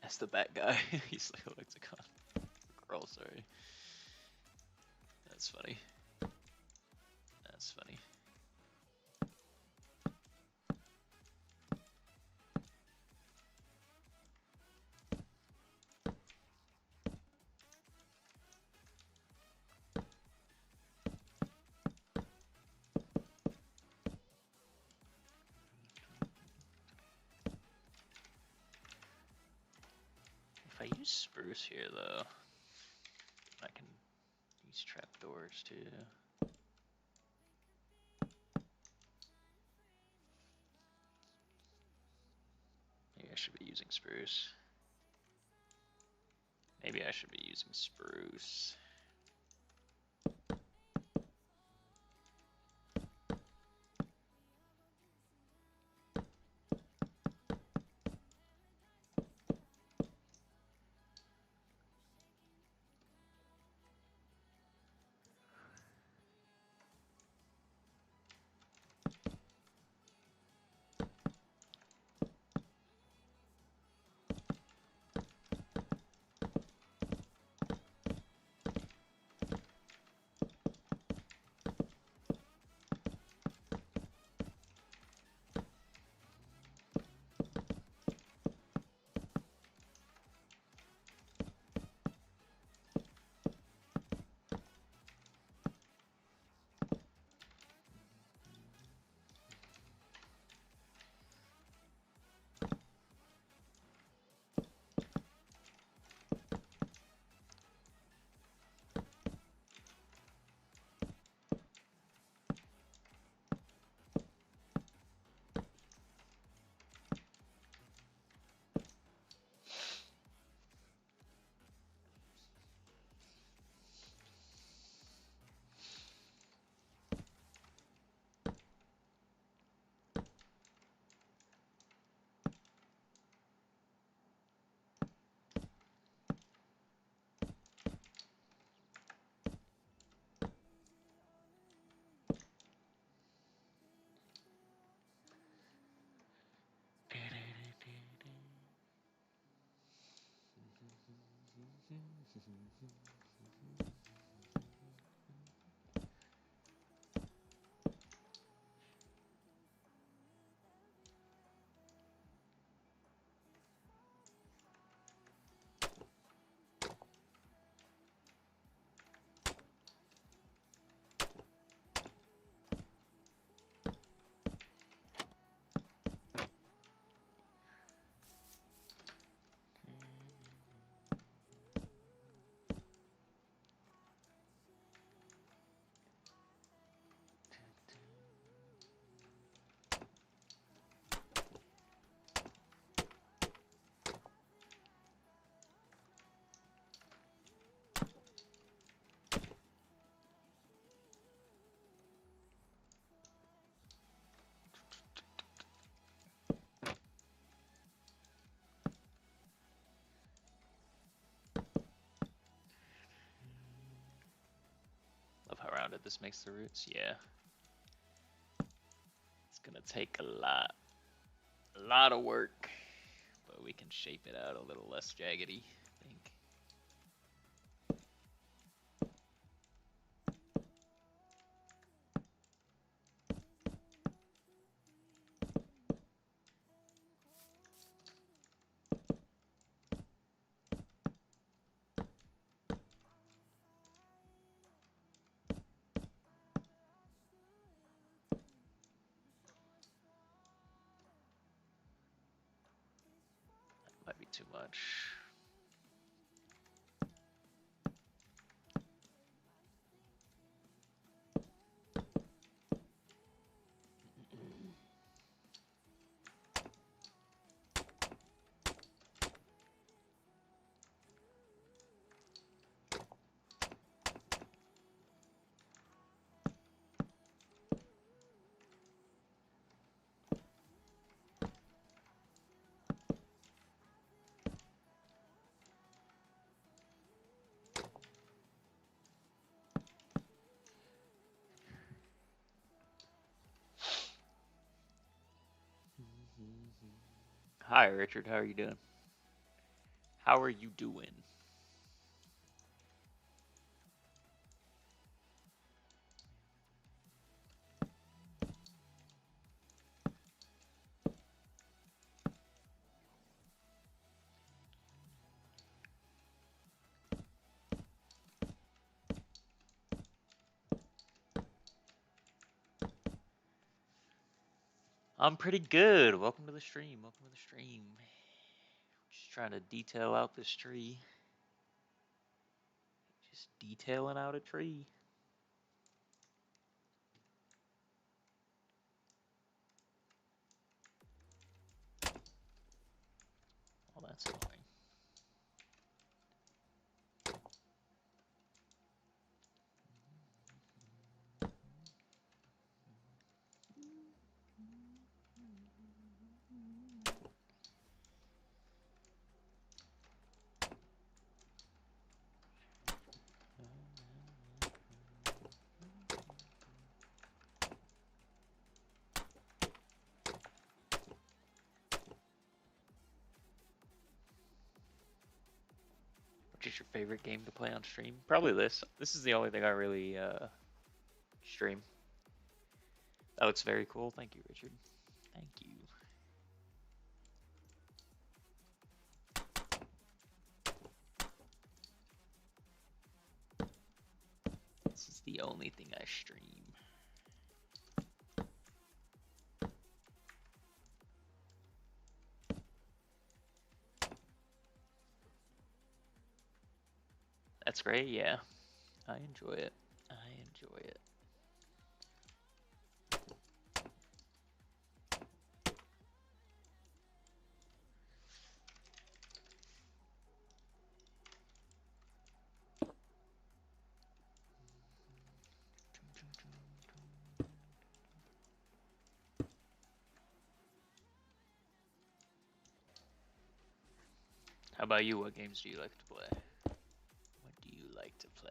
That's the bad guy. He's like a lexicon. Girl, sorry. That's funny. That's funny. If I use spruce here though, I can use trapdoors too. Maybe I should be using spruce. Maybe I should be using spruce. that this makes the roots? Yeah. It's gonna take a lot of work, but we can shape it out a little less jaggedy, I think. Might be too much. Hi, Richard. How are you doing? How are you doing? I'm pretty good. Welcome to the stream. Welcome to the stream. Just trying to detail out this tree. Just detailing out a tree. Oh, that's annoying. Which is your favorite game to play on stream? Probably this. This is the only thing I really stream. That looks very cool. Thank you, Richard. Thank you. This is the only thing I stream. That's great, yeah. I enjoy it. I enjoy it. How about you? What games do you like to play? What do you like to play?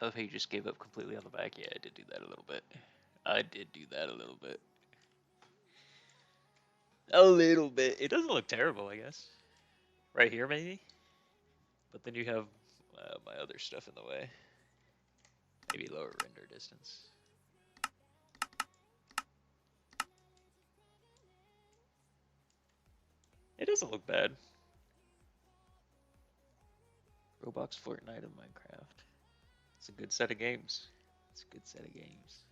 I love how you just gave up completely on the back. Yeah, I did do that a little bit. I did do that a little bit. A little bit. It doesn't look terrible, I guess. Right here, maybe? But then you have my other stuff in the way. Maybe lower render distance. It doesn't look bad. Roblox, Fortnite, and Minecraft. It's a good set of games. It's a good set of games.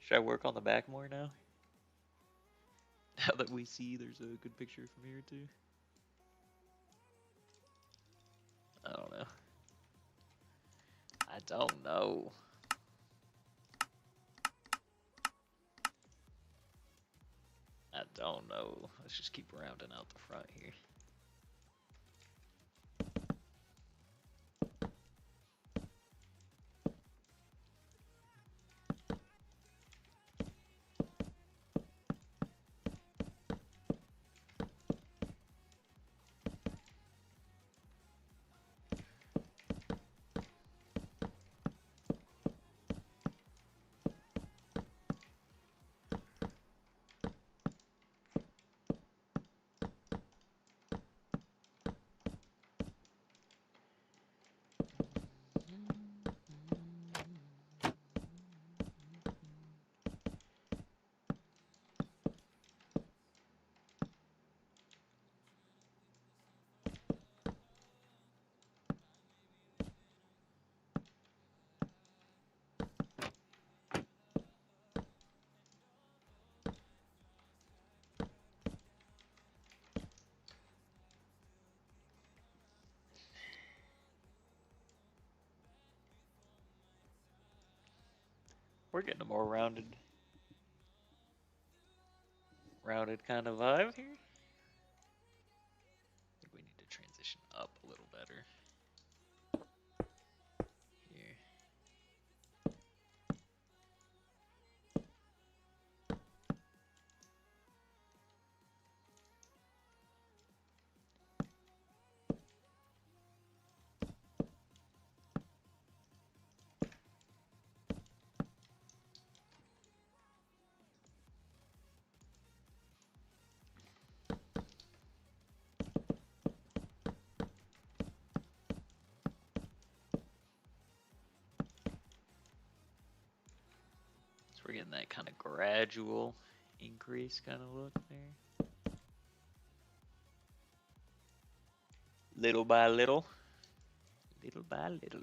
Should I work on the back more now? Now that we see there's a good picture from here too. I don't know. I don't know. I don't know. Let's just keep rounding out the front here. We're getting a more rounded kind of vibe here. I think we need to transition up a little better here. So we're getting that kind of gradual increase kind of look there. Little by little. Little by little.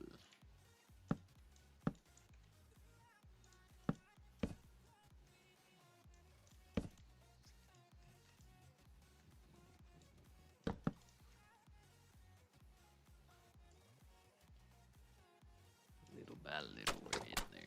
Little by little, we're getting there.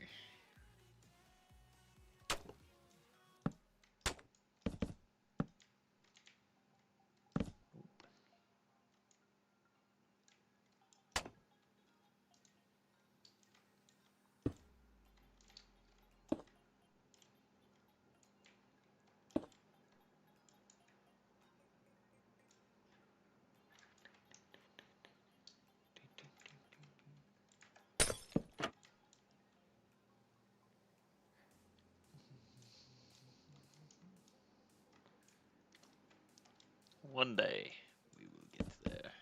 One day we will get there.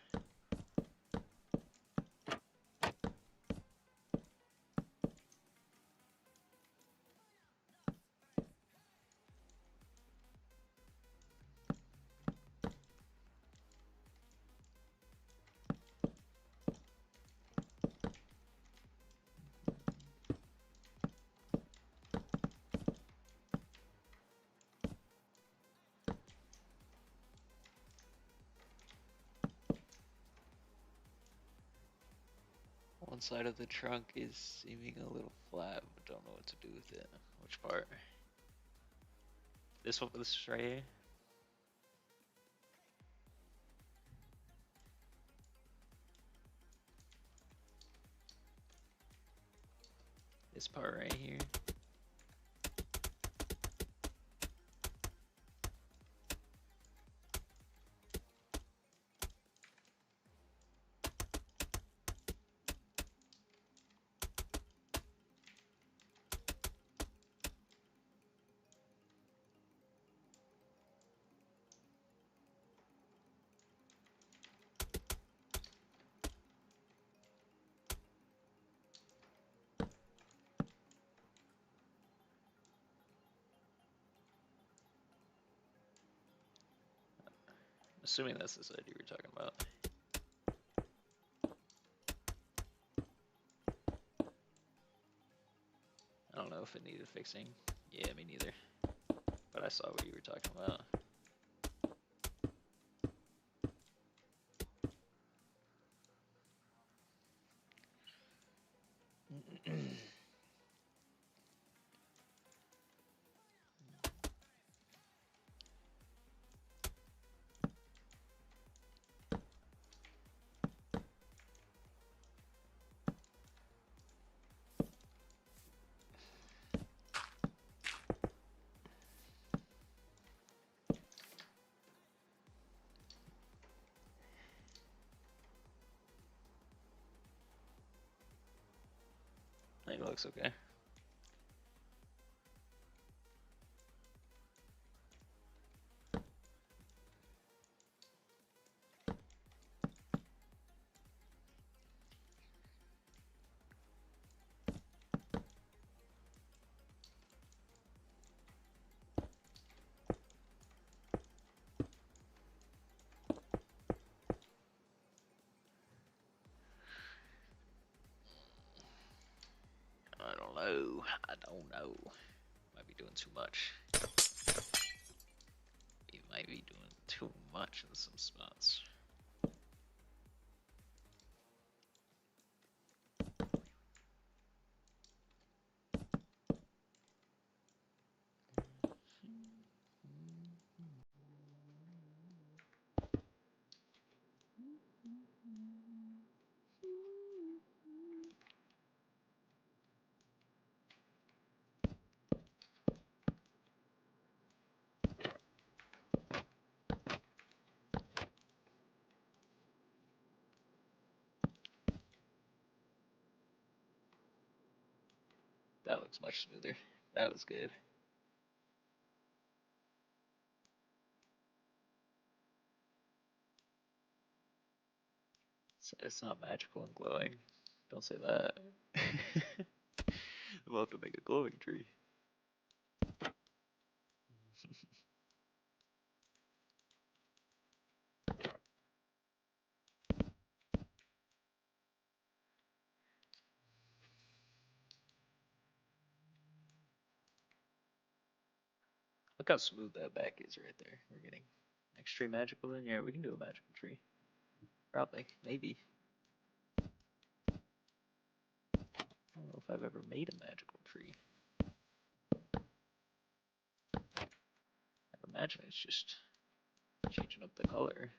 One side of the trunk is seeming a little flat, but don't know what to do with it. Which part? This one, this right here? This part right here? Assuming that's the side you were talking about. I don't know if it needed fixing. Yeah, me neither. But I saw what you were talking about. I think it looks okay. I don't know. I don't know. Might be doing too much. We might be doing too much in some spots. That looks much smoother. That was good. It's not magical and glowing. Don't say that. We'll have to make a glowing tree. Look how smooth that back is right there. We're getting extreme magical in. Yeah, we can do a magical tree. Probably. Maybe. I don't know if I've ever made a magical tree. I imagine it's just changing up the color.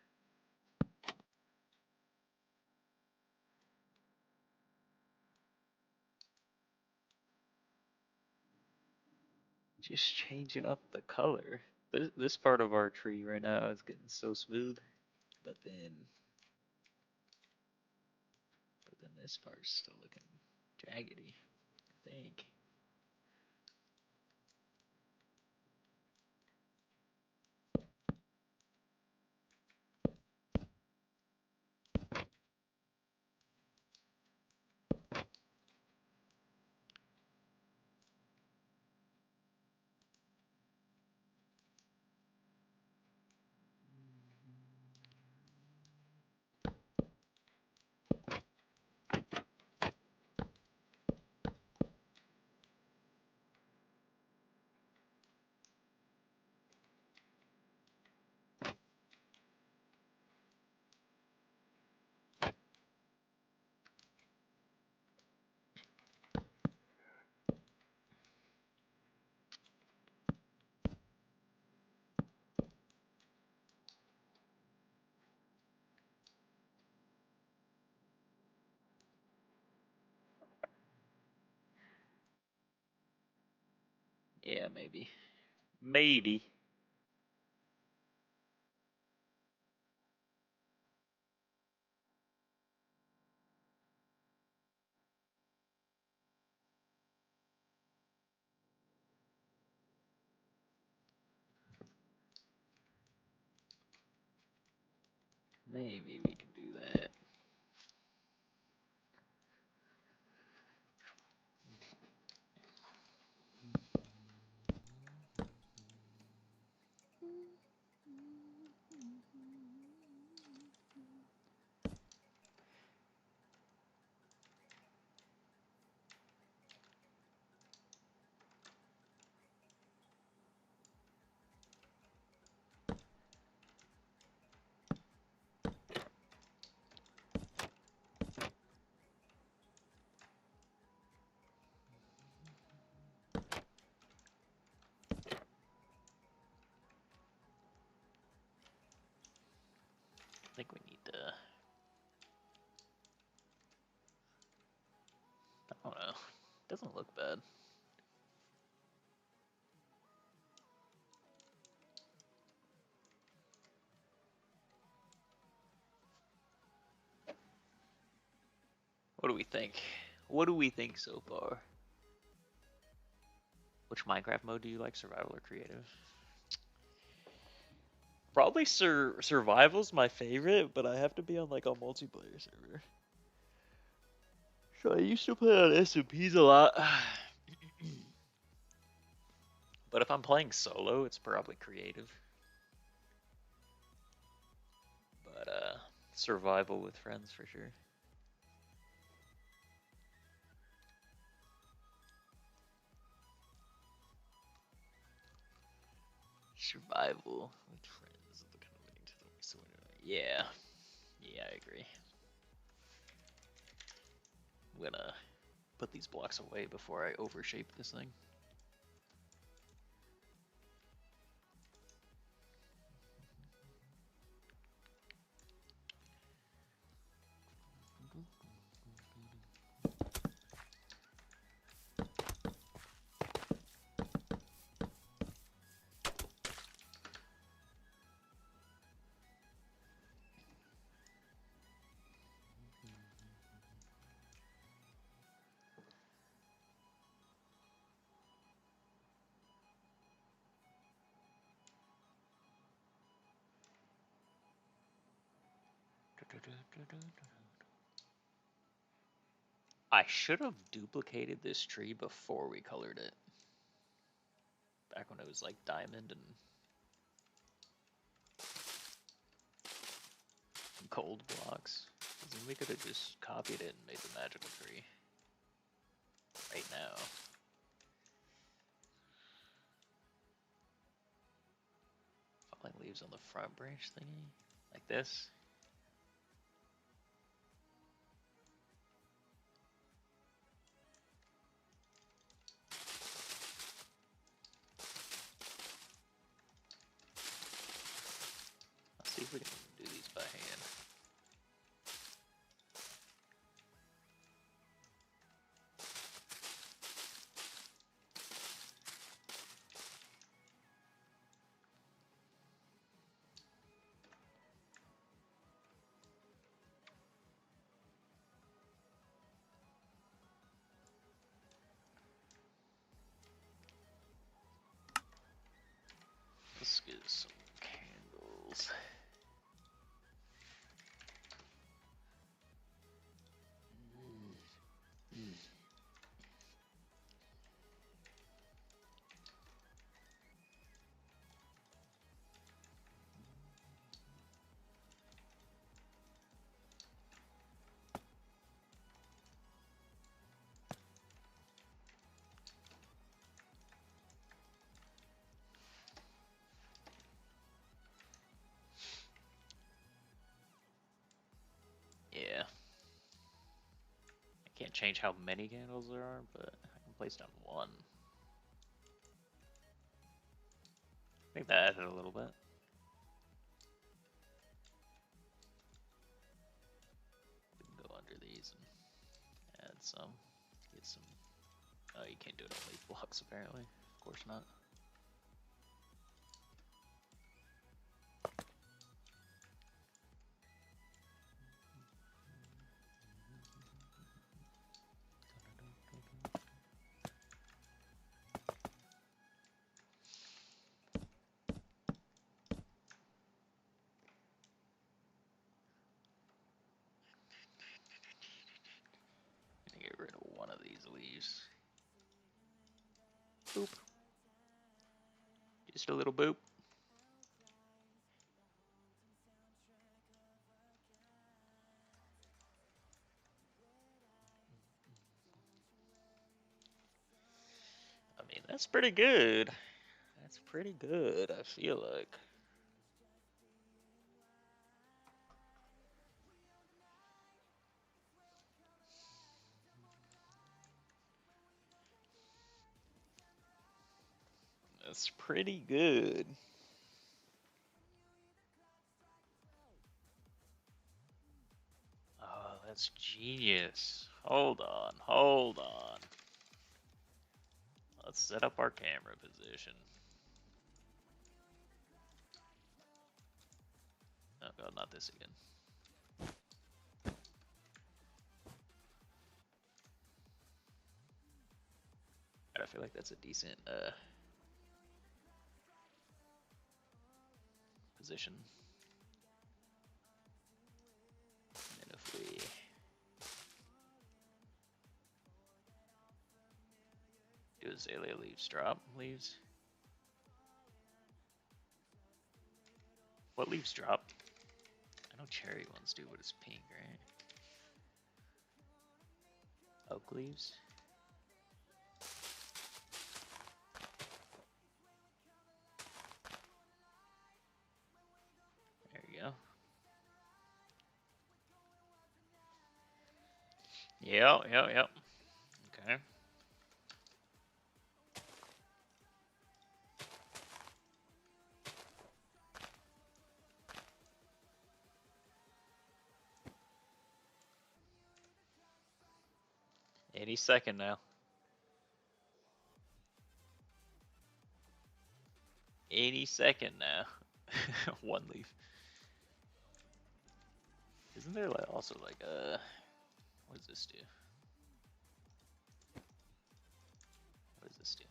Just changing up the color. This part of our tree right now is getting so smooth, but then this part's still looking jaggedy, I think. Yeah, maybe. Maybe. Maybe we can do that. think we need to. I don't know. Doesn't look bad. What do we think? What do we think so far? Which Minecraft mode do you like, survival or creative? Probably survival's my favorite, but I have to be on like a multiplayer server. So I used to play on SMPs a lot. But if I'm playing solo, it's probably creative. But survival with friends for sure. Survival with friends. Yeah. Yeah, I agree. I'm gonna put these blocks away before I overshape this thing. I should have duplicated this tree before we colored it. Back when it was like diamond and gold blocks. Then we could have just copied it and made the magical tree. Right now. Falling leaves on the front branch thingy. Like this. Let's see if we can do these by hand. Let's get some candles. Yeah. I can't change how many candles there are, but I can place down one. I think that added a little bit. We can go under these and add some. Get some. Oh, you can't do it on leaf blocks apparently. Of course not. Gonna get rid of one of these leaves. Boop. Just a little boop. I mean, that's pretty good. That's pretty good, I feel like. That's pretty good. That's genius. Hold on, hold on. Let's set up our camera position. Oh god, not this again. I feel like that's a decent position. And if we do azalea leaves drop, leaves. What leaves drop? I know cherry ones do, but it's pink, right? Oak leaves. There you go. Yep. Okay. Any second now. Any second now. One leaf. Isn't there like also like what does this do? What does this do?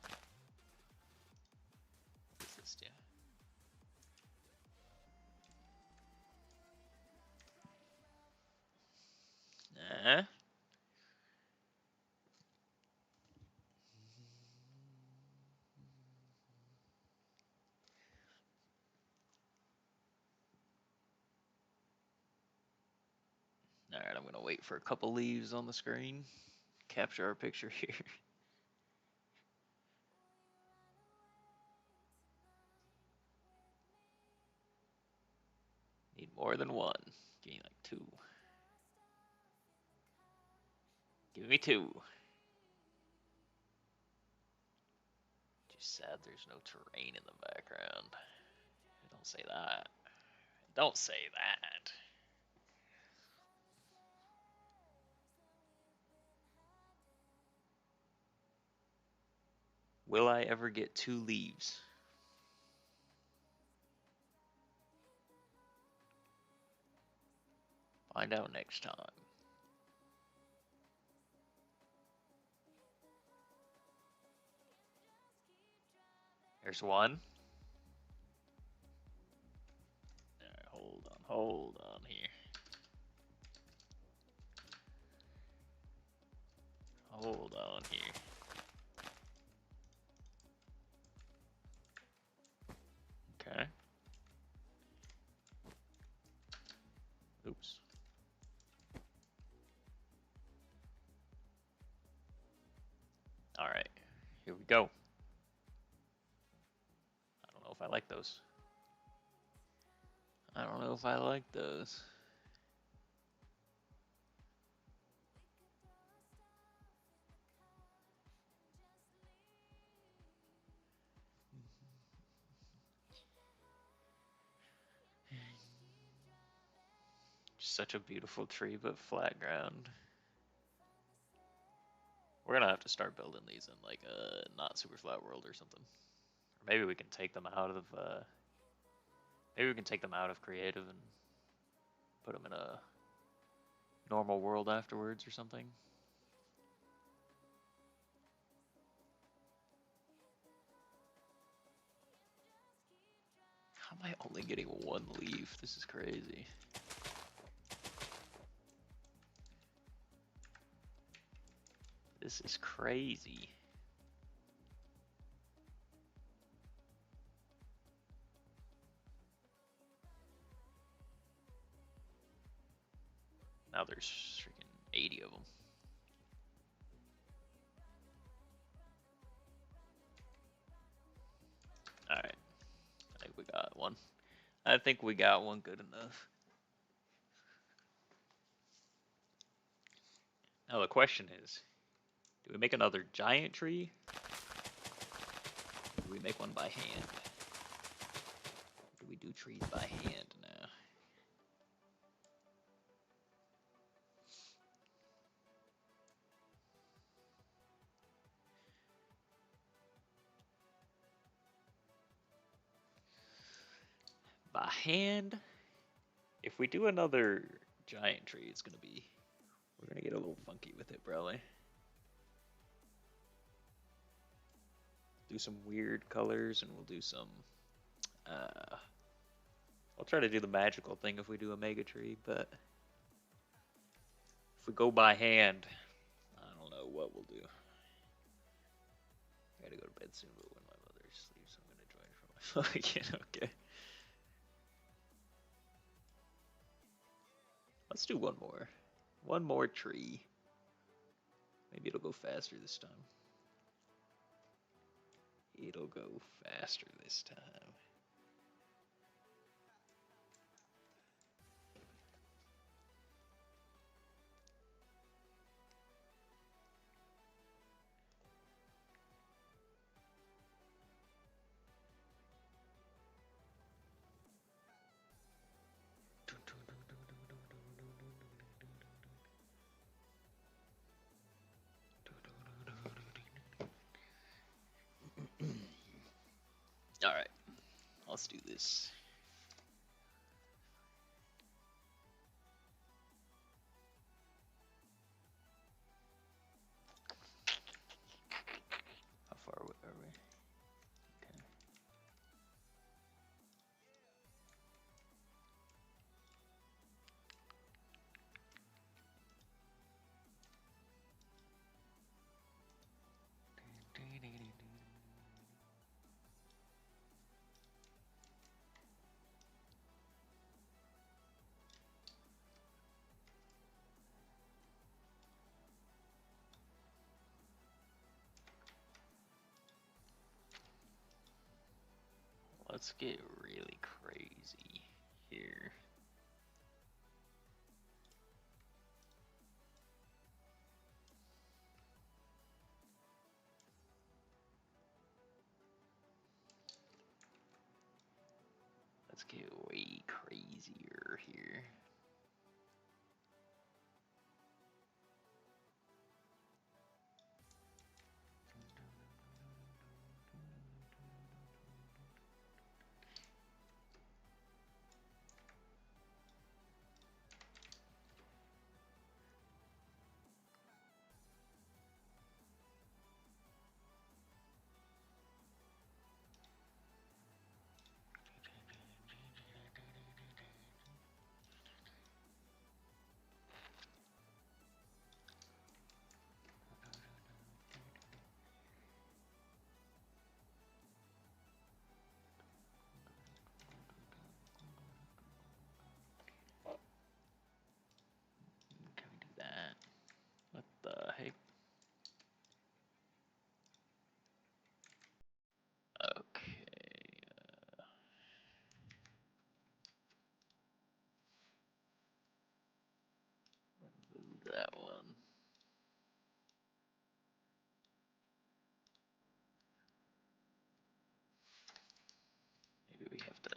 What does this do? Alright, I'm gonna wait for a couple leaves on the screen. Capture our picture here. Need more than one. Give me like two. Give me two. Just sad there's no terrain in the background. Don't say that. Don't say that. Will I ever get two leaves? Find out next time. There's one. Alright, hold on here. Hold on here. Okay. Oops. Alright, here we go. I don't know if I like those. I don't know if I like those. Such a beautiful tree, but flat ground. We're gonna have to start building these in like a not super flat world or something. Or maybe we can take them out of creative and put them in a normal world afterwards or something. How am I only getting one leaf? This is crazy. This is crazy. Now there's freaking 80 of them. Alright. I think we got one. I think we got one good enough. Now the question is, do we make another giant tree? Or do we make one by hand? Do we do trees by hand now? By hand, if we do another giant tree, it's gonna be, we're gonna get a little funky with it, probably. Do some weird colors, and we'll do some, I'll try to do the magical thing if we do a mega tree, but if we go by hand, I don't know what we'll do. I gotta go to bed soon, but when my mother sleeps, I'm gonna join from my phone again. Okay. Let's do one more. One more tree. Maybe it'll go faster this time. It'll go faster this time. Alright, let's do this. How far away are we? Okay. Let's get really crazy here. Let's get way crazier here. Can we do that? What the heck? Okay. That one. Maybe we have to.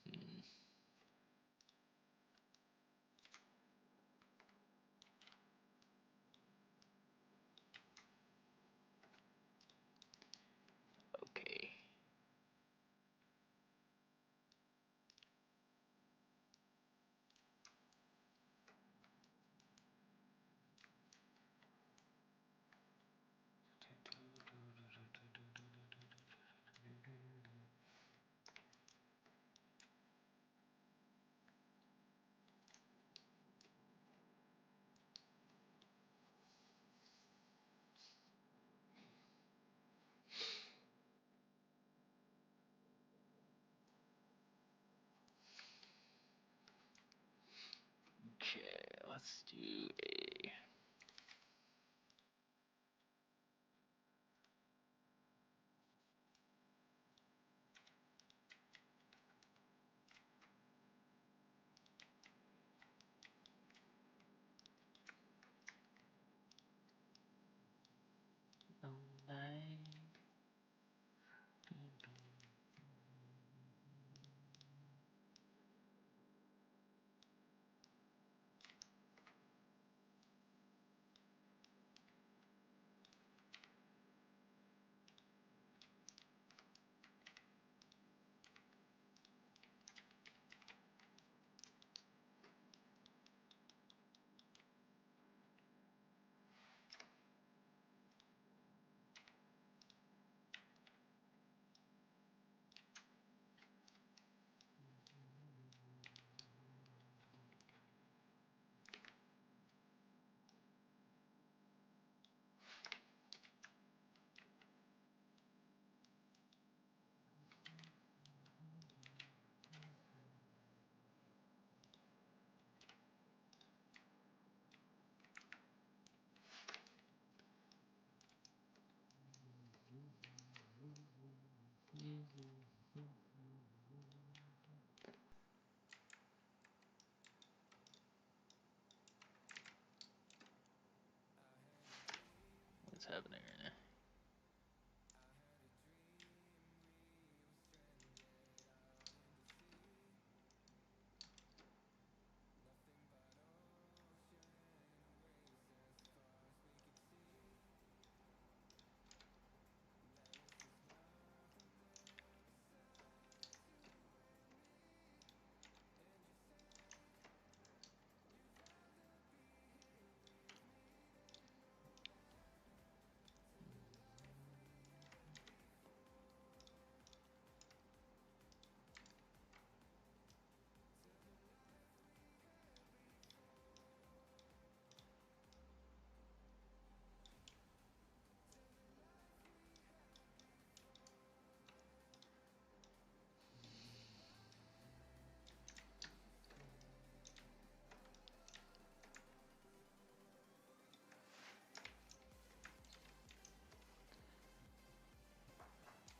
Hmm. Okay. Okay, let's do a.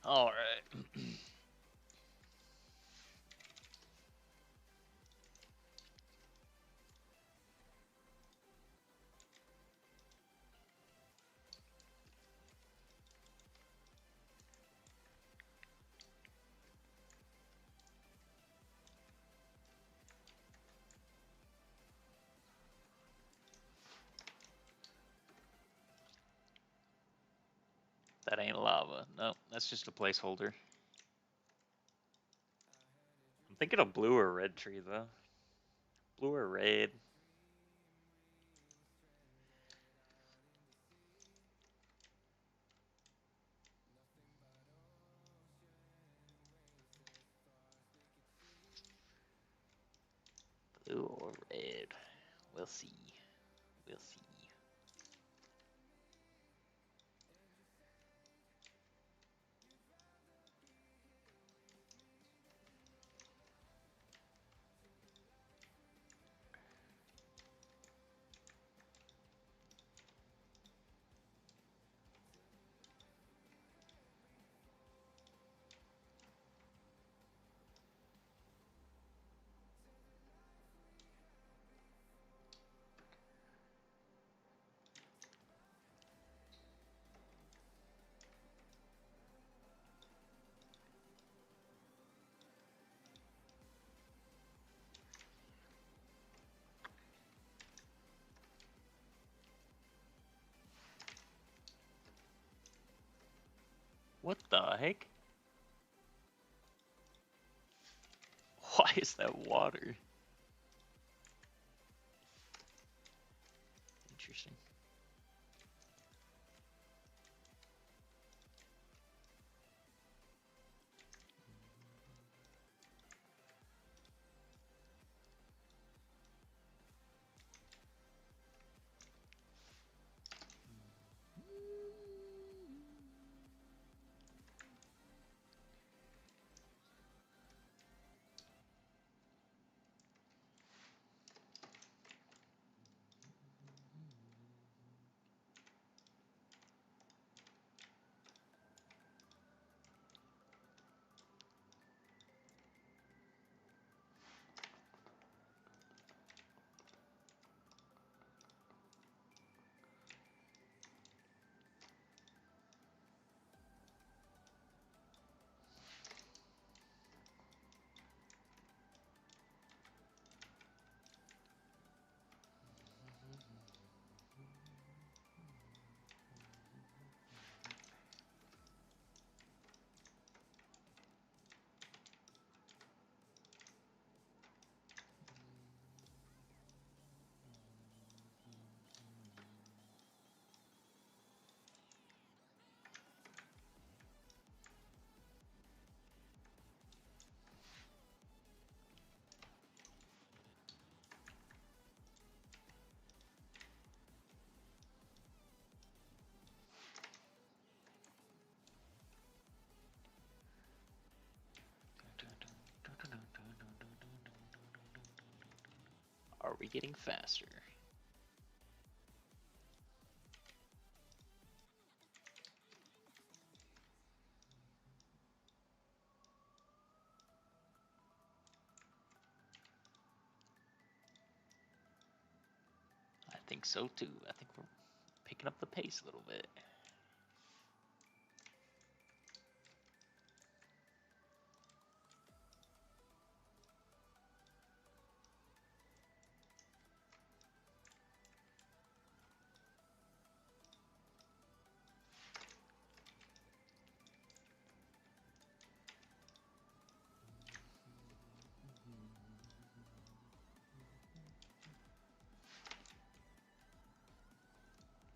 All right. That ain't lava. No, that's just a placeholder. I'm thinking of blue or red tree though. Blue or red. Blue or red. We'll see. We'll see. What the heck? Why is that water? Interesting. Are we getting faster? I think so too. I think we're picking up the pace a little bit.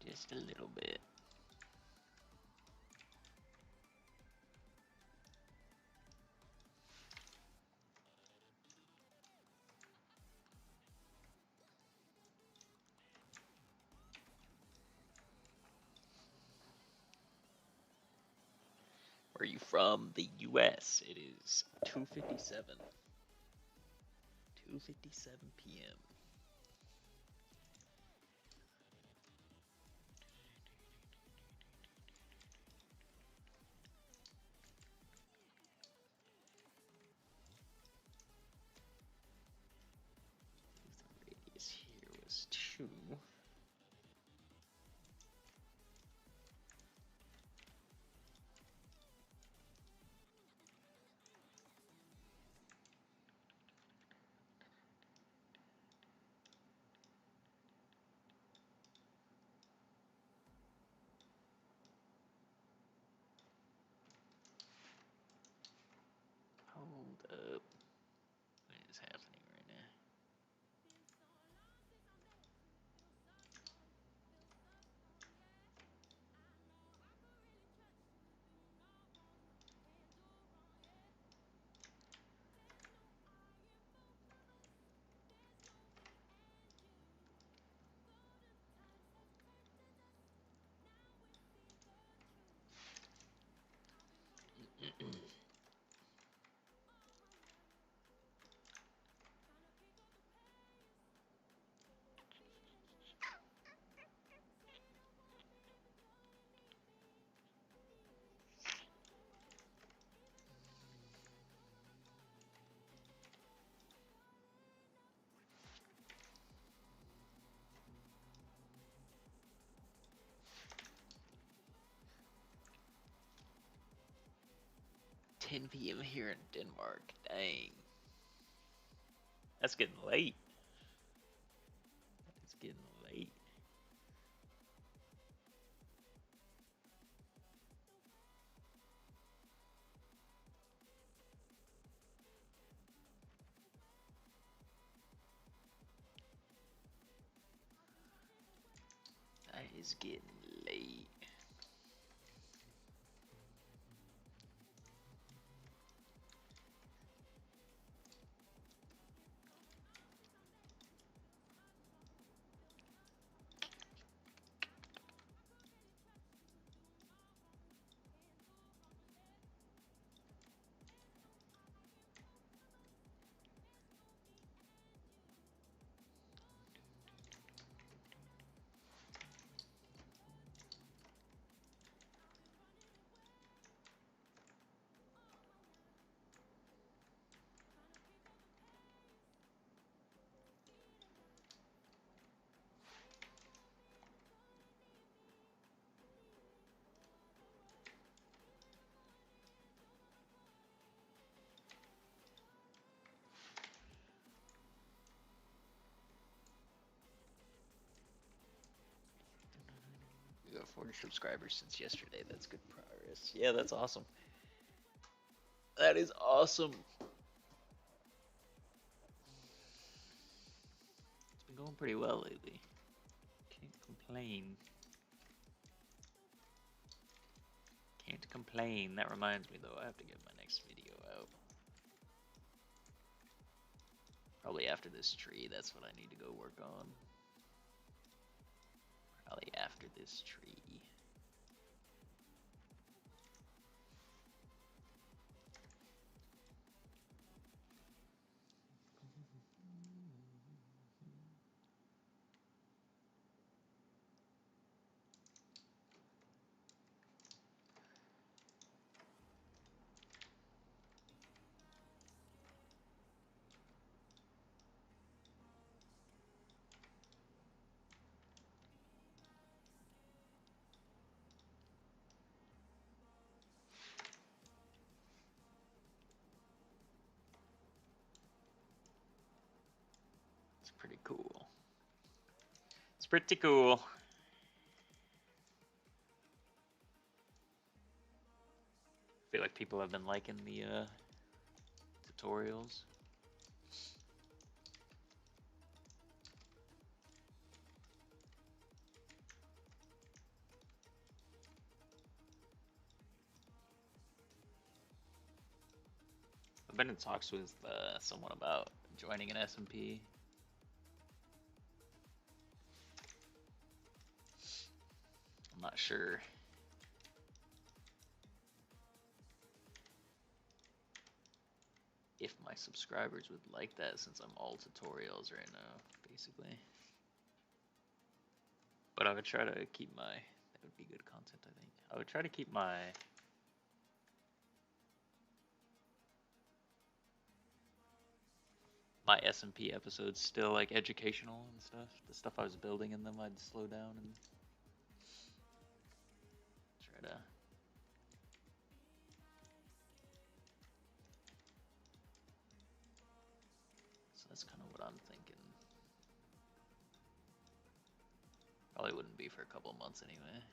Just a little bit. Where are you from? The US. It is 2:57. 2:57 p.m. 10 p.m. here in Denmark. Dang. That's getting late. It's getting late. That is getting late. We got 40 subscribers since yesterday. That's good progress. Yeah, that's awesome. That is awesome. It's been going pretty well lately. Can't complain. Can't complain. That reminds me though, I have to get my next video out. Probably after this tree, that's what I need to go work on. Probably after this tree. It's pretty cool. It's pretty cool. I feel like people have been liking the tutorials. I've been in talks with someone about joining an SMP. I'm not sure if my subscribers would like that since I'm all tutorials right now, basically. But I would try to keep my, that would be good content, I think. I would try to keep my SMP episodes still like educational and stuff. The stuff I was building in them, I'd slow down and try to. So that's kind of what I'm thinking. Probably wouldn't be for a couple months anyway.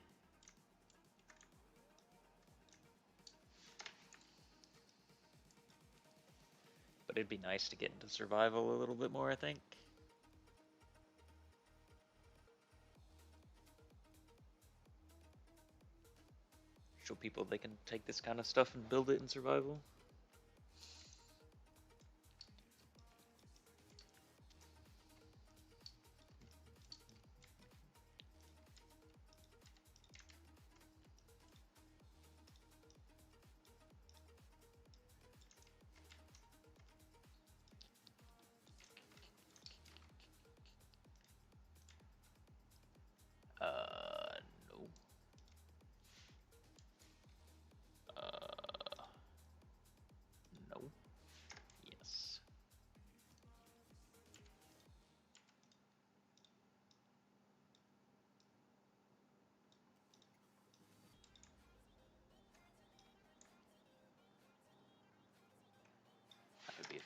But it'd be nice to get into survival a little bit more, I think. Show people they can take this kind of stuff and build it in survival. No.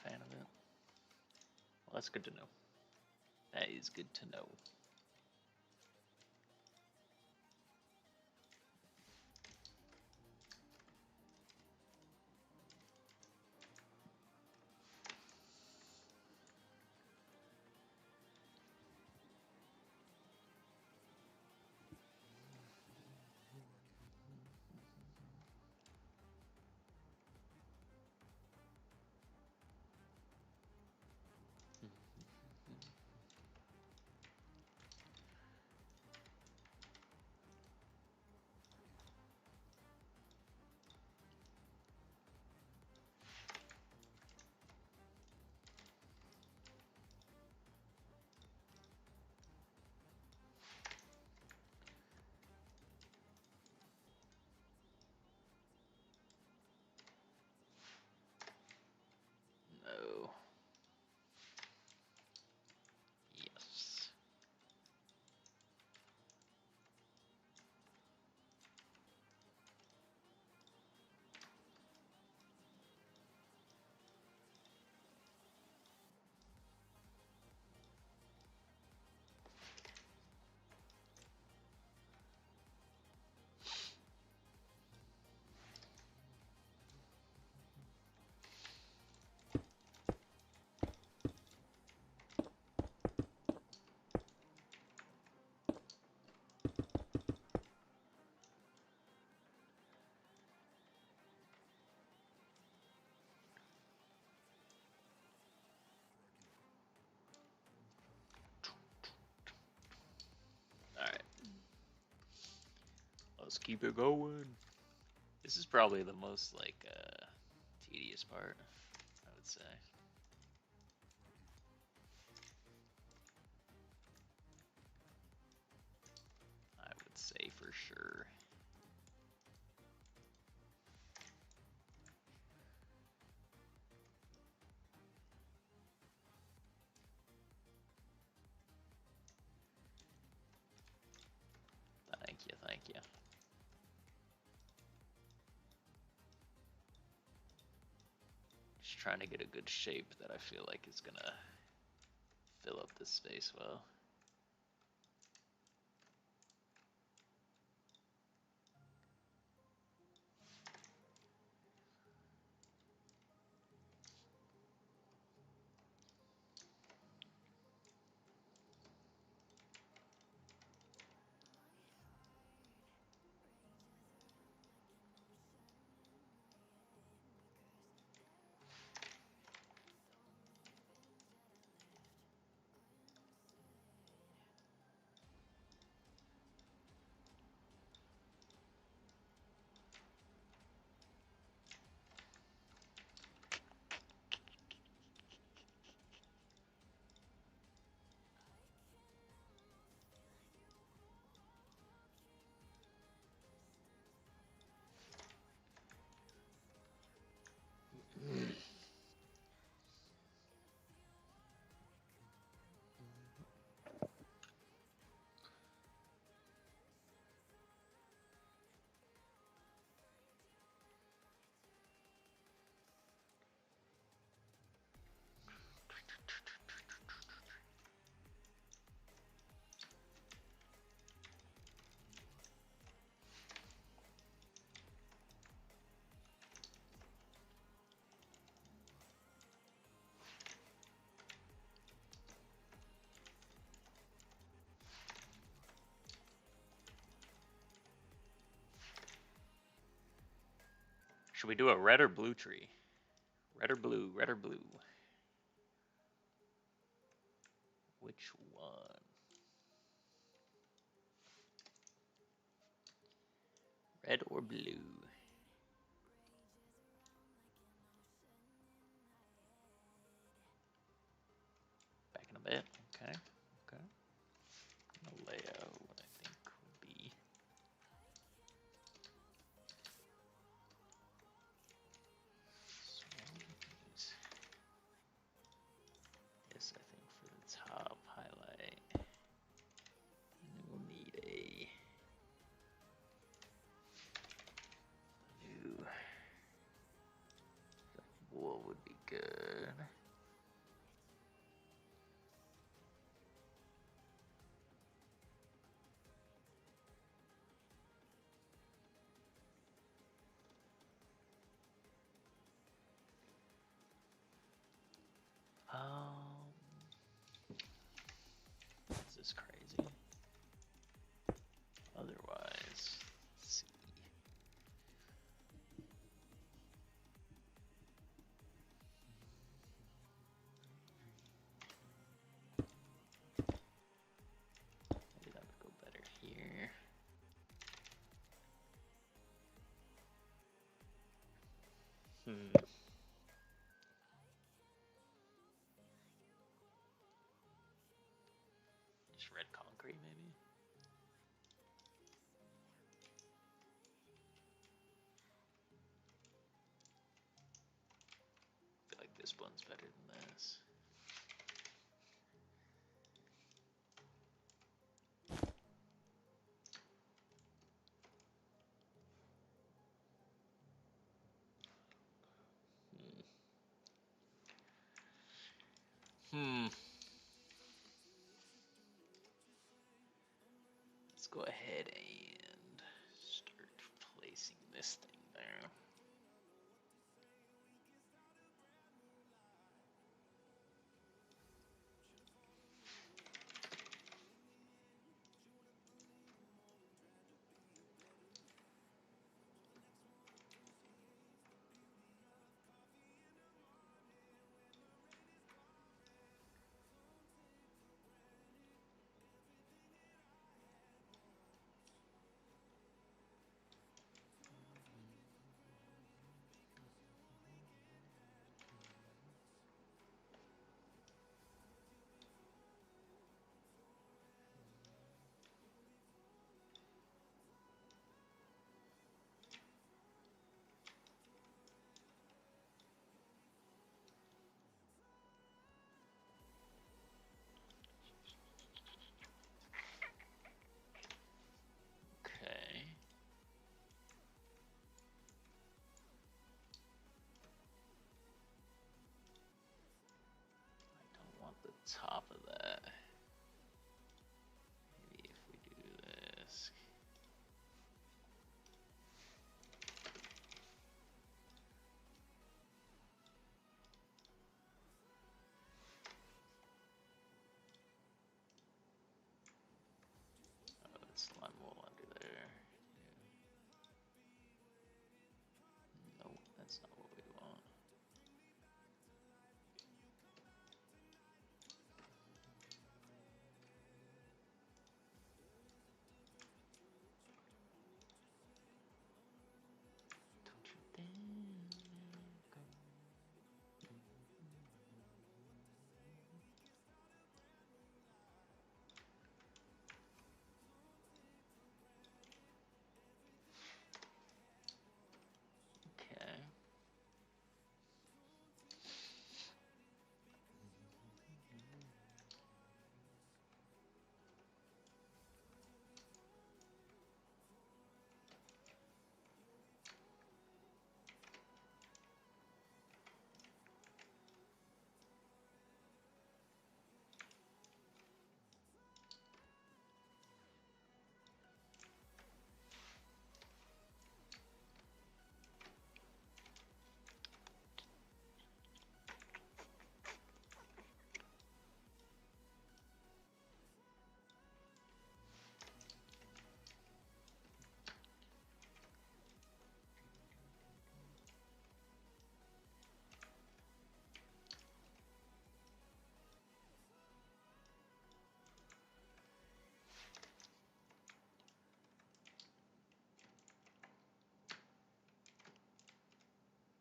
fan of it. Well, that's good to know. That is good to know. No. Yes. Alright. Let's keep it going. This is probably the most, like, tedious part, I would say. I would say for sure. Thank you, thank you. Just trying to get a good shape that I feel like is gonna fill up this space well. Should we do a red or blue tree? Red or blue? Red or blue? Which one? Red or blue? Back in a bit. Okay. Okay. The layout, I think, would be. Yes, I think for the top highlight, we'll need a new. Wool would be good. This is crazy. Otherwise, let's see. Maybe that would go better here. Just red concrete, maybe? I feel like this one's better than this. Let's go ahead and start placing this thing there. Okay. I don't want the top of that. Maybe if we do this. Oh, it's slime wool under there. Nope, that's not what we want. Don't you dare go. Okay.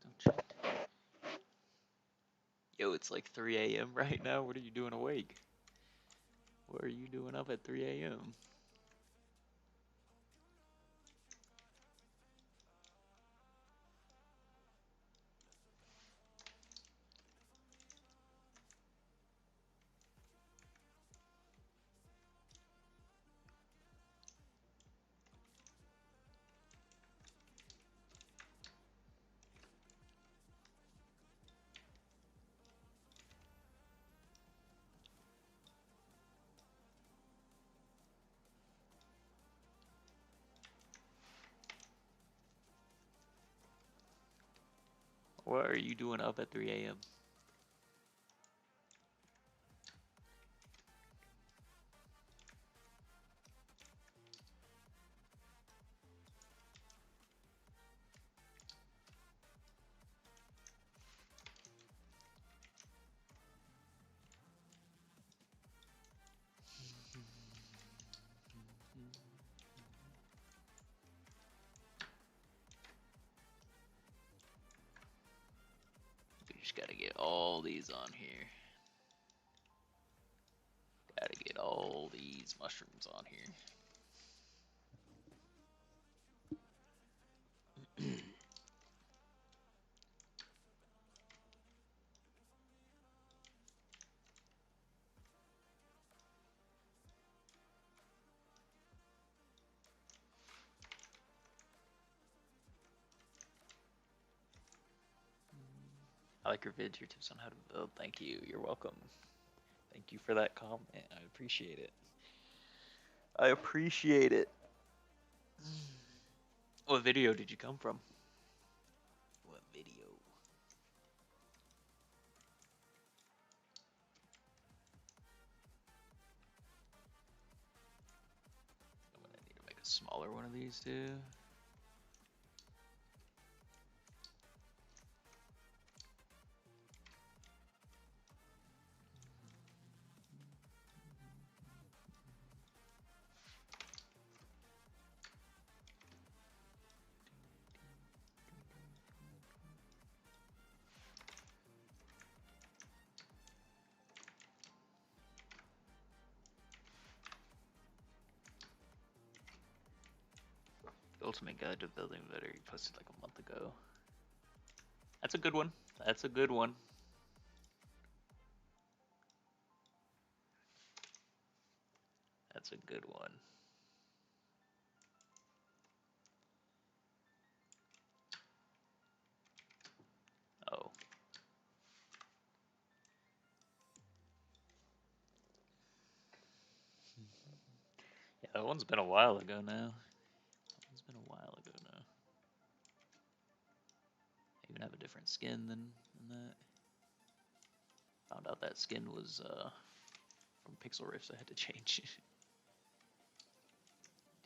Don't you? Yo, it's like 3 a.m. right now. What are you doing awake? What are you doing up at 3 a.m.? What are you doing up at 3 a.m.? We just gotta get all these on here. Gotta get all these mushrooms on here. I like your vids, your tips on how to build. Thank you. You're welcome. Thank you for that comment. I appreciate it. I appreciate it. What video did you come from? What video? I'm gonna need to make a smaller one of these too. The Ultimate Guide to Building Better. You posted like a month ago. That's a good one. That's a good one. That's a good one. Oh. Yeah, that one's been a while ago now. It's been a while ago now. I even have a different skin than that. Found out that skin was from Pixel Rift, so I had to change it.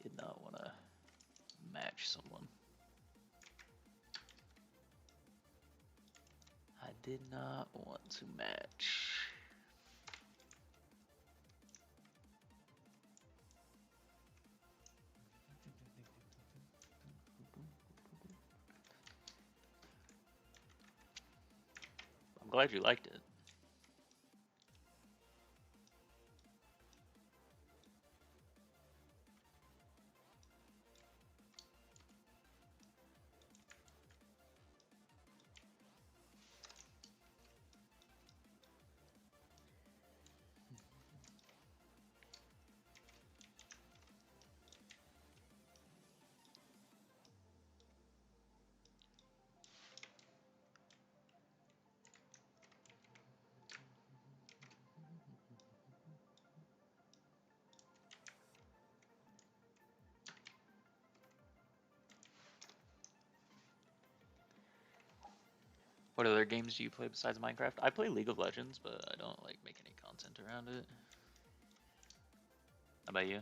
Did not want to match someone. I did not want to match. I'm glad you liked it. What other games do you play besides Minecraft? I play League of Legends, but I don't like make any content around it. How about you?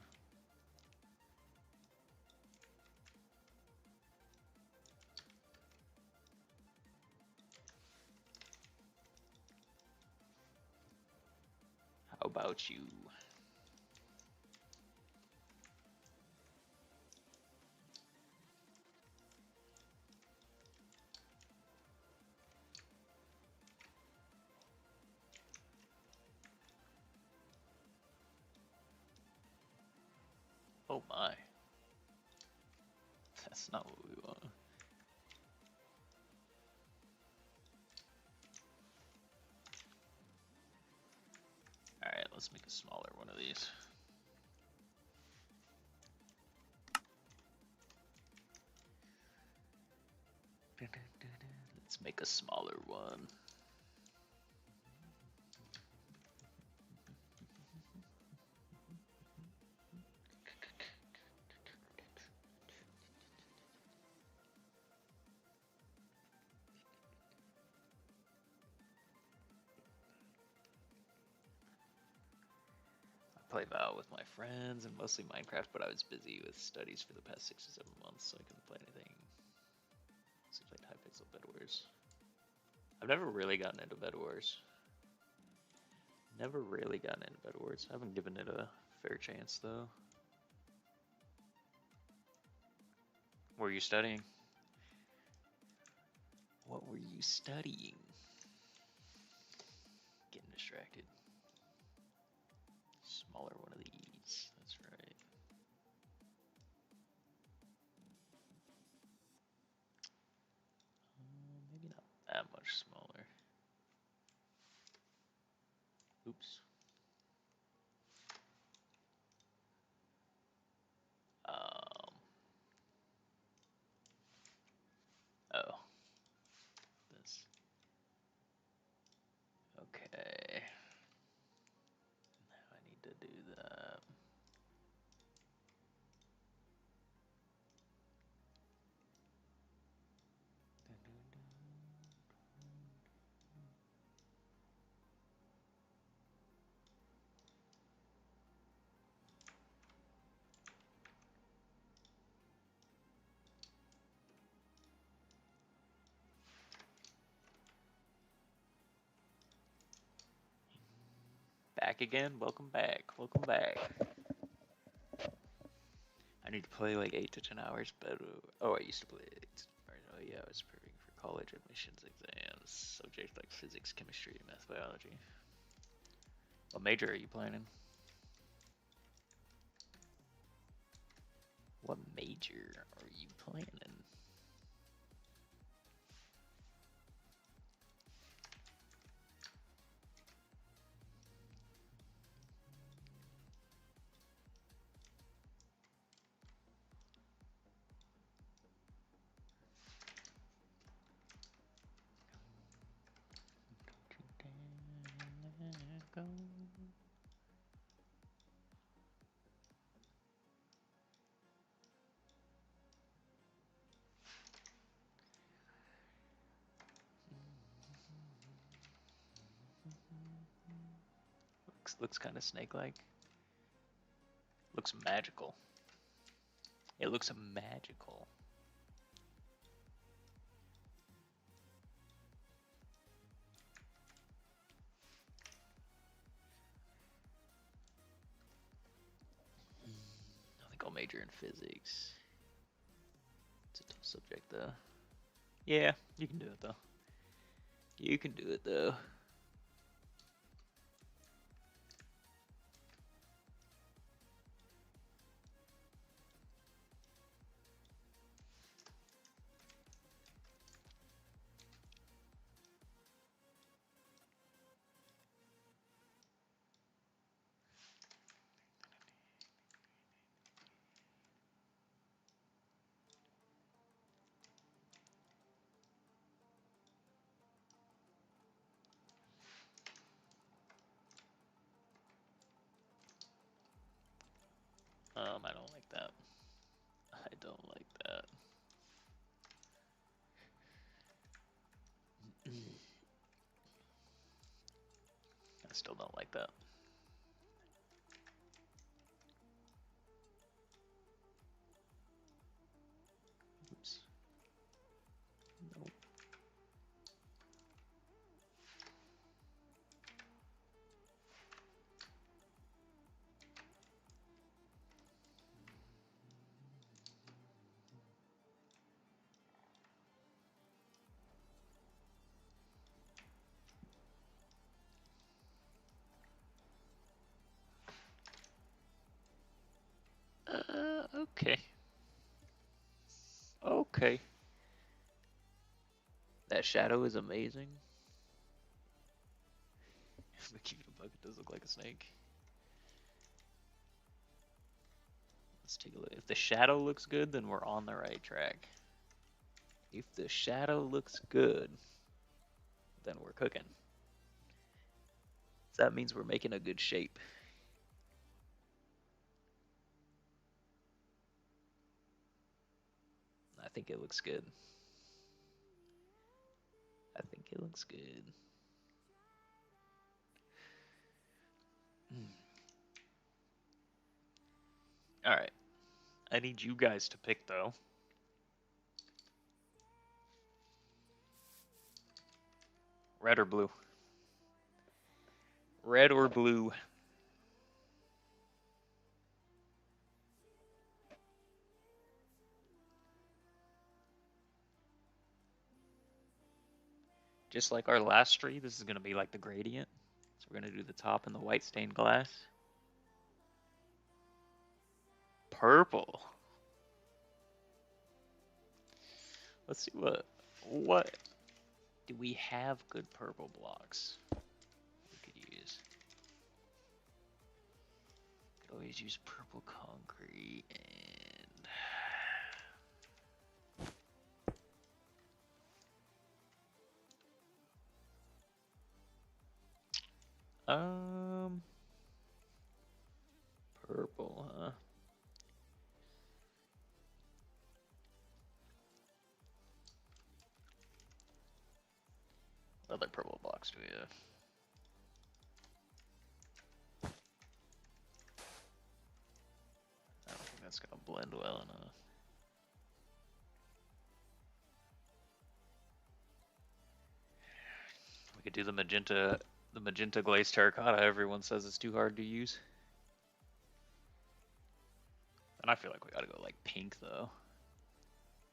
How about you? Oh my. That's not what we want. Alright, let's make a smaller one of these. Let's make a smaller one. play WoW with my friends and mostly Minecraft, but I was busy with studies for the past 6 to 7 months, so I couldn't play anything. Seems like High Pixel Bed Wars. I've never really gotten into Bed Wars. Never really gotten into Bed Wars. I haven't given it a fair chance, though. What were you studying? What were you studying? Getting distracted. Smaller one of these. That's right. Maybe not that much smaller. Oops. Oh. This. Okay. Now I need to do that. Back again? Welcome back. Welcome back. I need to play like 8 to 10 hours, but oh, I used to play 8 to 10 hours. Oh yeah, I was preparing for college admissions exams, subjects like physics, chemistry, math, biology. What major are you planning? What major are you planning? Looks kind of snake-like. Looks magical. It looks magical. I think I'll major in physics. It's a tough subject though. Yeah, you can do it though. You can do it though. I don't like that. I don't like that. I still don't like that. Oops. Nope. Okay. Okay. That shadow is amazing. The cute bucket does look like a snake. Let's take a look. If the shadow looks good, then we're on the right track. If the shadow looks good, then we're cooking. So that means we're making a good shape. I think it looks good. I think it looks good. Alright. I need you guys to pick, though. Red or blue? Red or blue? Just like our last tree, this is going to be like the gradient. So we're going to do the top in the white stained glass. Purple. Let's see what do we have good purple blocks we could use. Could always use purple concrete and purple, huh? What other purple blocks do we have? I don't think that's gonna blend well enough. We could do the magenta glazed terracotta. Everyone says it's too hard to use. And I feel like we gotta go like pink though.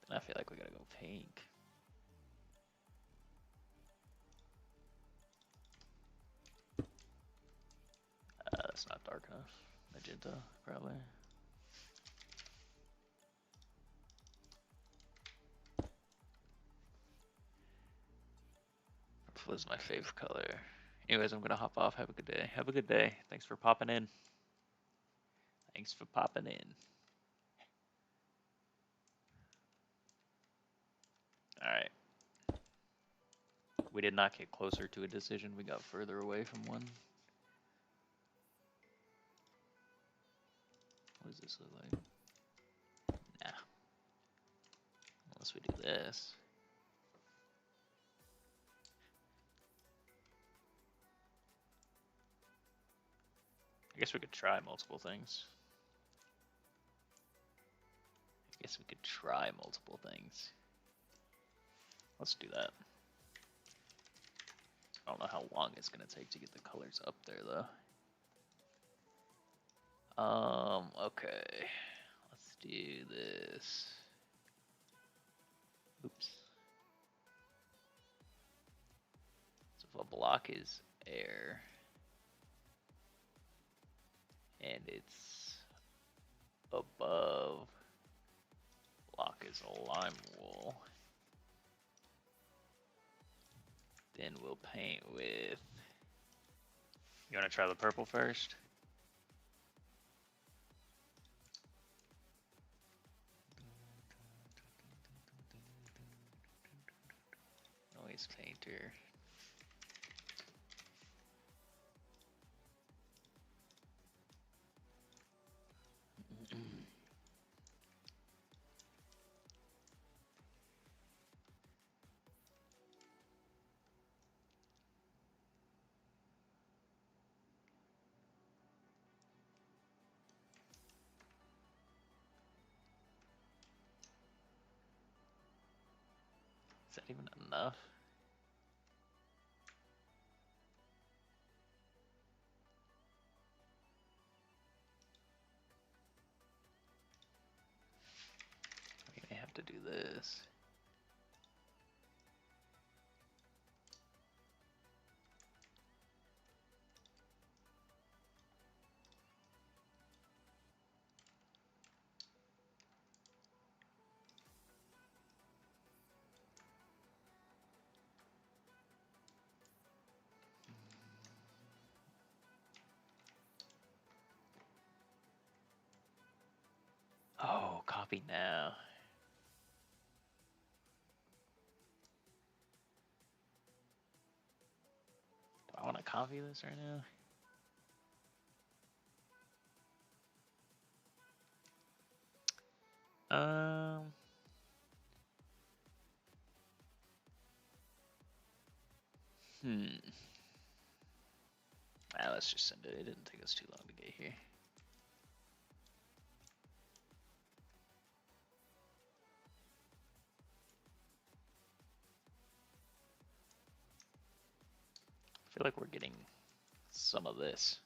And I feel like we gotta go pink. That's not dark enough. Magenta, probably. Purple is my favorite color. Anyways, I'm gonna hop off. Have a good day. Have a good day. Thanks for popping in. Thanks for popping in. Alright. We did not get closer to a decision. We got further away from one. What does this look like? Nah. Unless we do this. I guess we could try multiple things. Let's do that. I don't know how long it's gonna take to get the colors up there though. Okay. Let's do this. Oops. So if a block is air and it's above, block is a lime wool, then we'll paint with, you wanna try the purple first? Noise painter. Is that even enough? We may have to do this. Oh, copy now. Do I want to copy this right now? Um. Let's just send it. It didn't take us too long to get here. feel like we're getting some of this,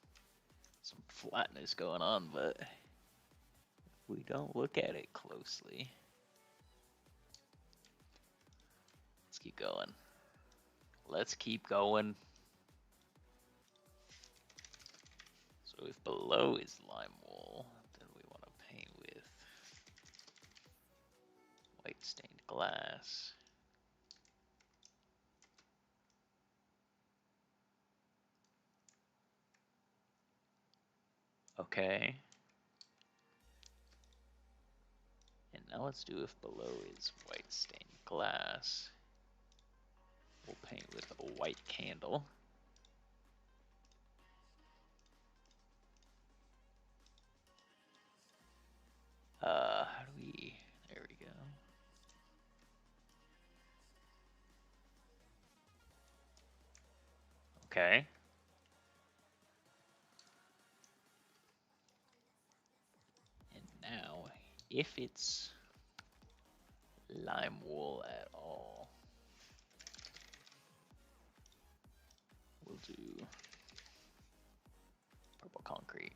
some flatness going on, but if we don't look at it closely. Let's keep going. Let's keep going. So if below is lime wool, then we want to paint with white stained glass. Okay. And now let's do if below is white stained glass. We'll paint with a white candle. How do we, there we go. Okay. And now, if it's lime wool at all, we'll do purple concrete.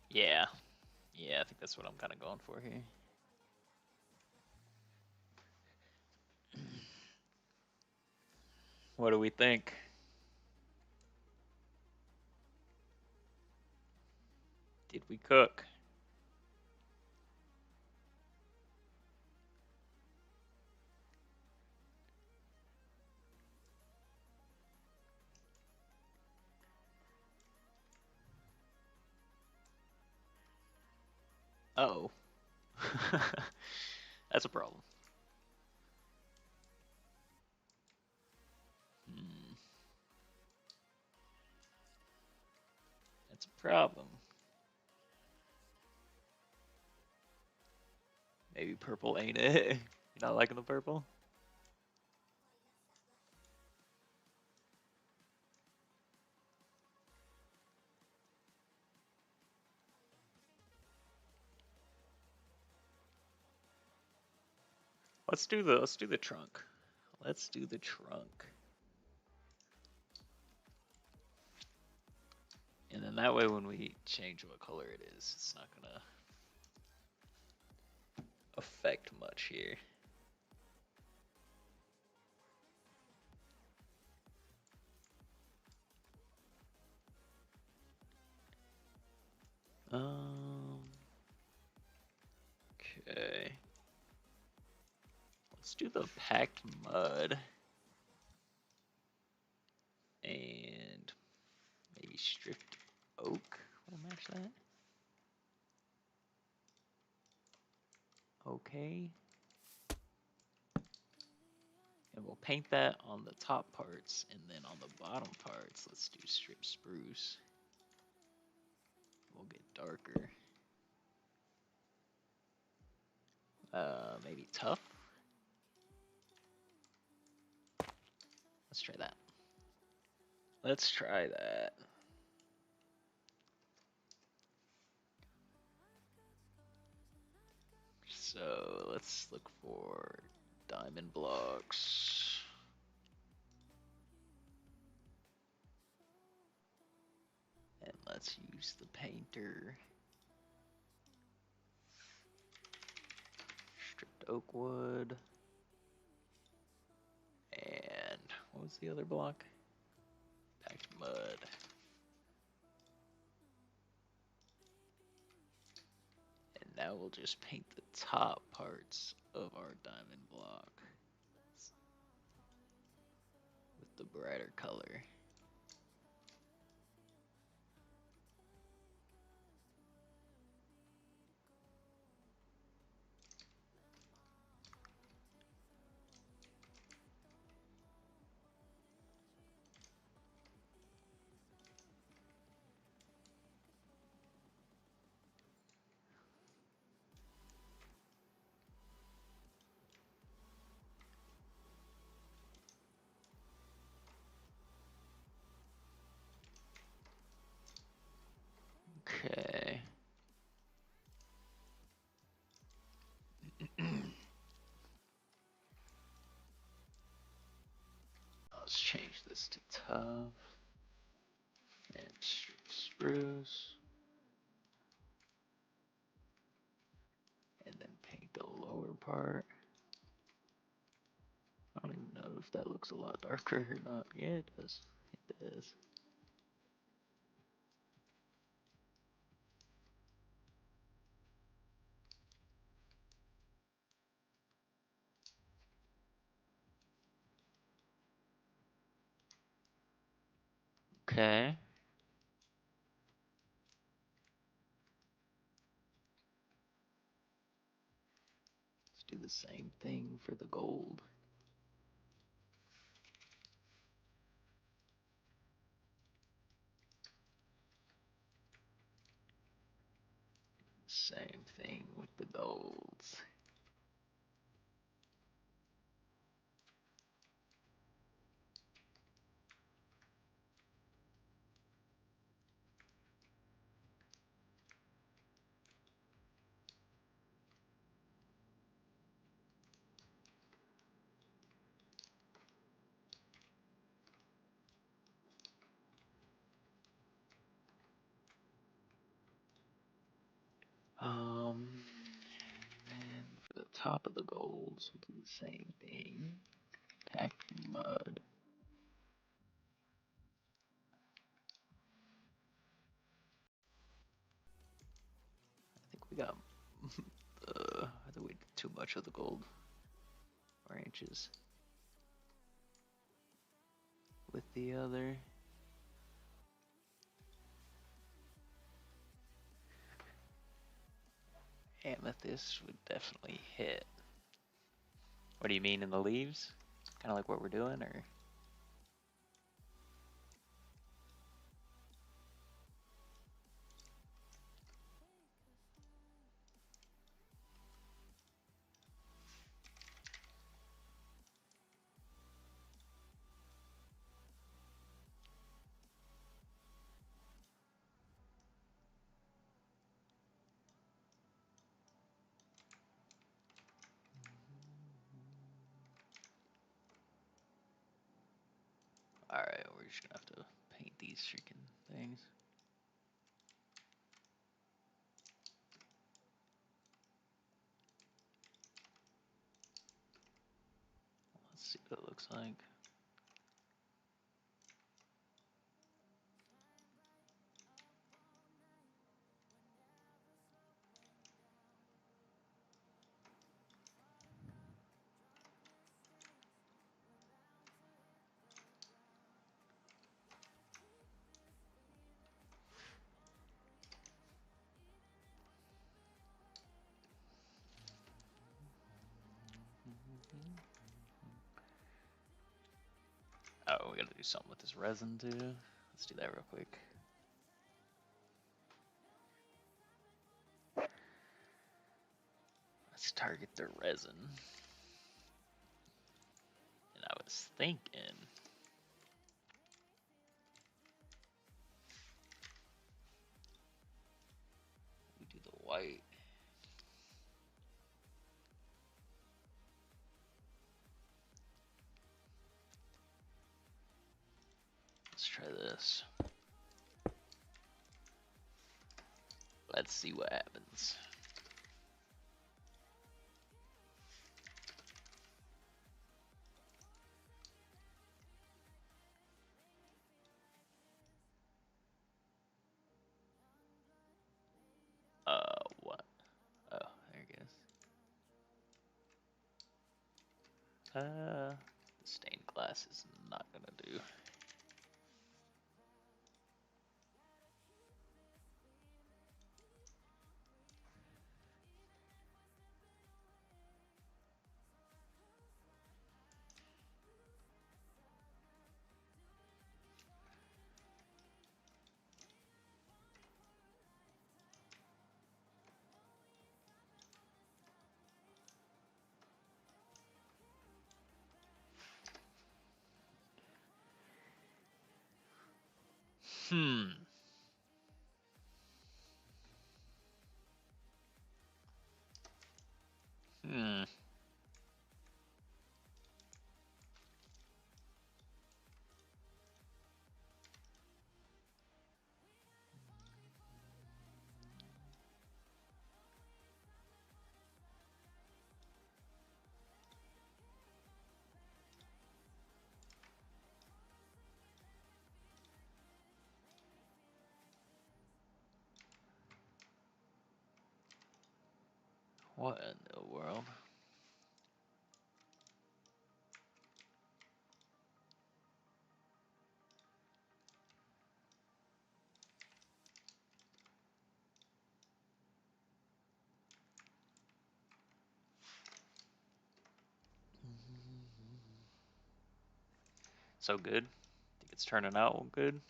Yeah. Yeah, I think that's what I'm kind of going for here. What do we think? Did we cook? Uh-oh. That's a problem. Hmm. That's a problem. Maybe purple ain't it. You not liking the purple? Let's do the trunk. Let's do the trunk. And then that way when we change what color it is, it's not gonna affect much here. Okay. Let's do the packed mud. And maybe stripped oak will match that. Okay. And we'll paint that on the top parts, and then on the bottom parts, let's do strip spruce. We'll get darker. Maybe tough. Let's try that. Let's try that. So let's look for diamond blocks. And let's use the painter. Stripped oak wood. And what was the other block? Packed mud. And now we'll just paint the top parts of our diamond block with the brighter color. Let's change this to tough and spruce, and then paint the lower part. I don't even know if that looks a lot darker or not. Yeah, it does. It does. Okay. Let's do the same thing for the gold. Same thing with the golds. And for the top of the golds, we'll do the same thing. Pack mud. I think we got. I think we did too much of the gold branches with the other. Amethyst would definitely hit. What do you mean in the leaves? Kind of like what we're doing, or? Alright, we're just gonna have to paint these freaking things. Let's see what it looks like. Oh, we gotta do something with this resin too. Let's do that real quick. Let's target the resin. And I was thinking, we do the white. Let's try this. Let's see what happens. What? Oh, there it goes. The stained glass is not gonna do. Hmm. Hmm. What in the world? So good. Think it's turning out good.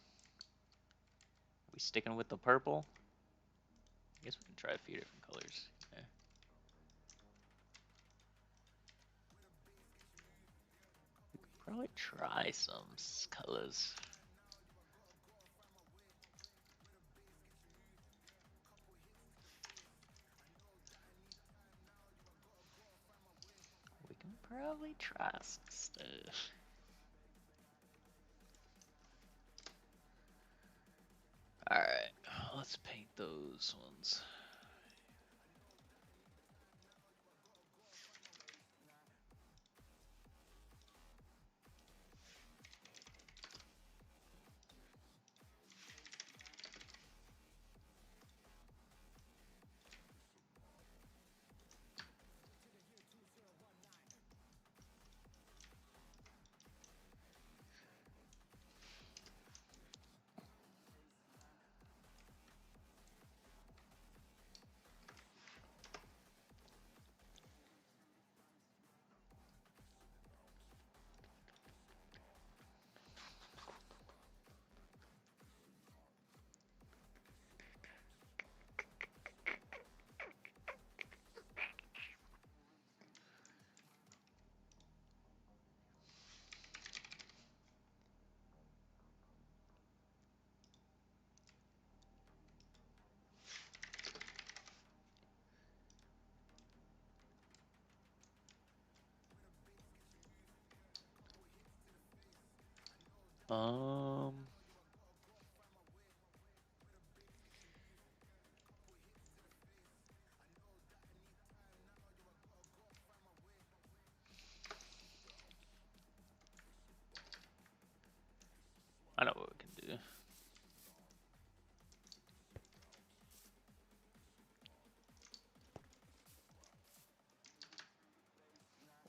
We sticking with the purple? I guess we can try a few different colors. Yeah. We could probably try some colors. We can probably try some stuff. Alright, let's paint those ones. Um, I know what we can do.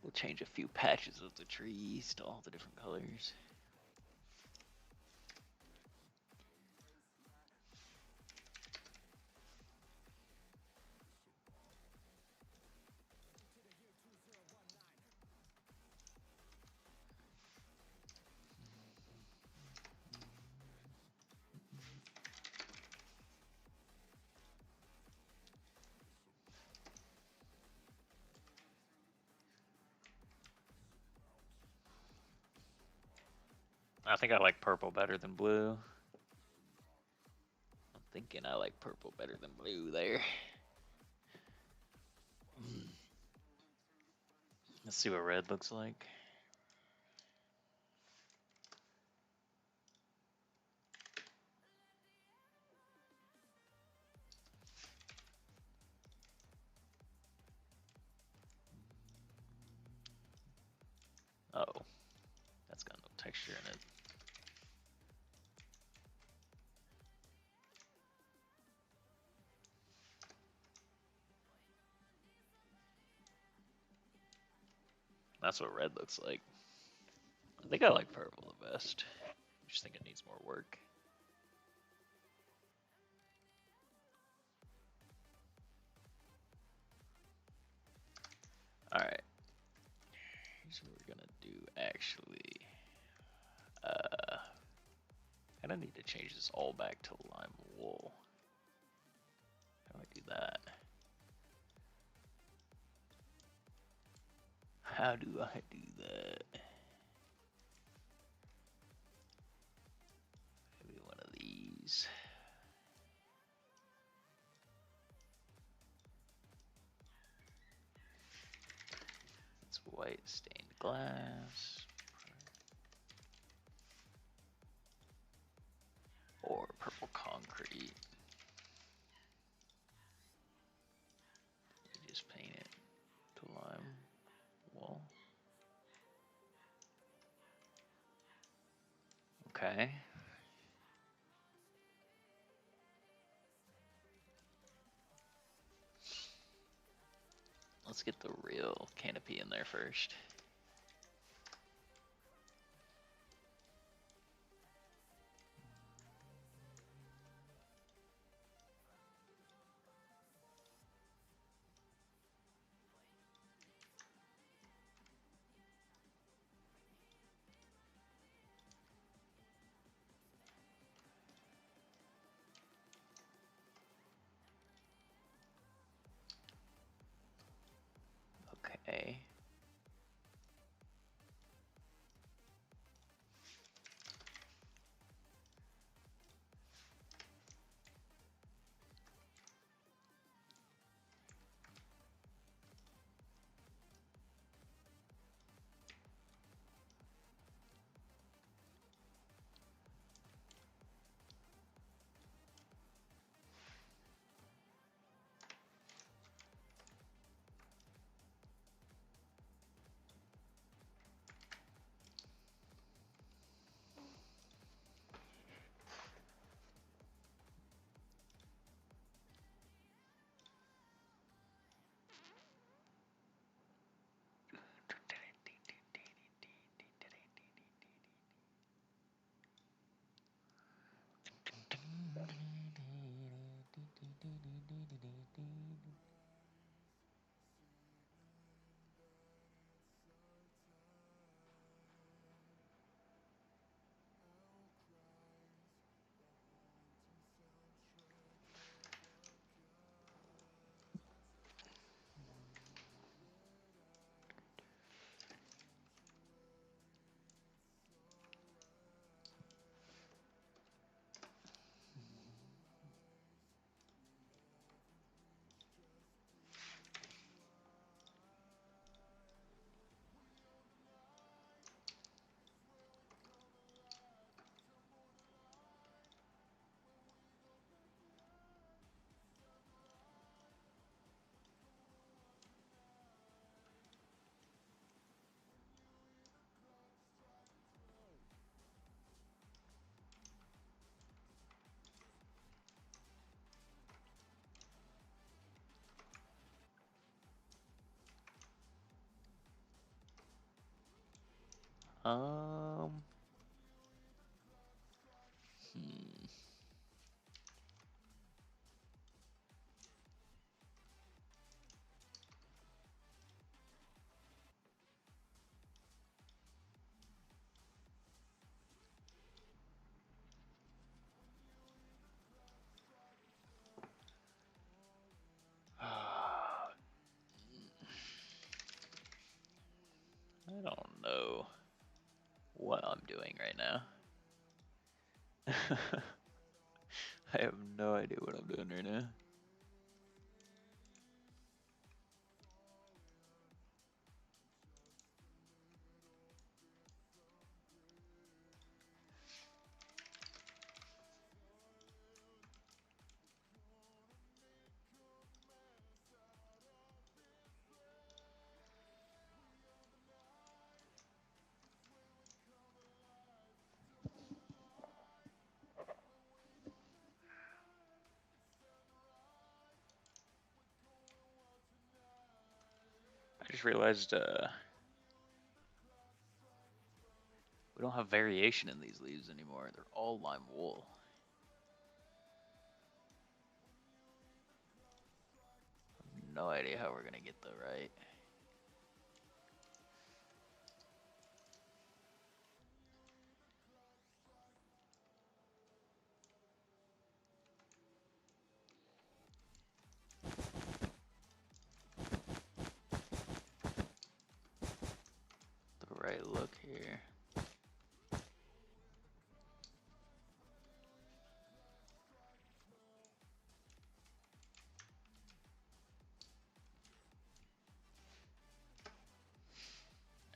We'll change a few patches of the trees to all the different colors. I think I like purple better than blue. I'm thinking I like purple better than blue there. Let's see what red looks like. Oh, that's got no texture in it. That's what red looks like. I think I like purple the best. I just think it needs more work. Alright. Here's what we're gonna do actually. I don't need to change this all back to lime wool. How do I do that? How do I do that? Maybe one of these. It's white stained glass. Or purple concrete. You just paint it to lime wool. Okay. Let's get the real canopy in there first. Okay. Um. Hmm. I don't know what I'm doing right now. I have no idea what I'm doing right now. I just realized we don't have variation in these leaves anymore. They're all lime wool. No idea how we're gonna get the right. The right look here.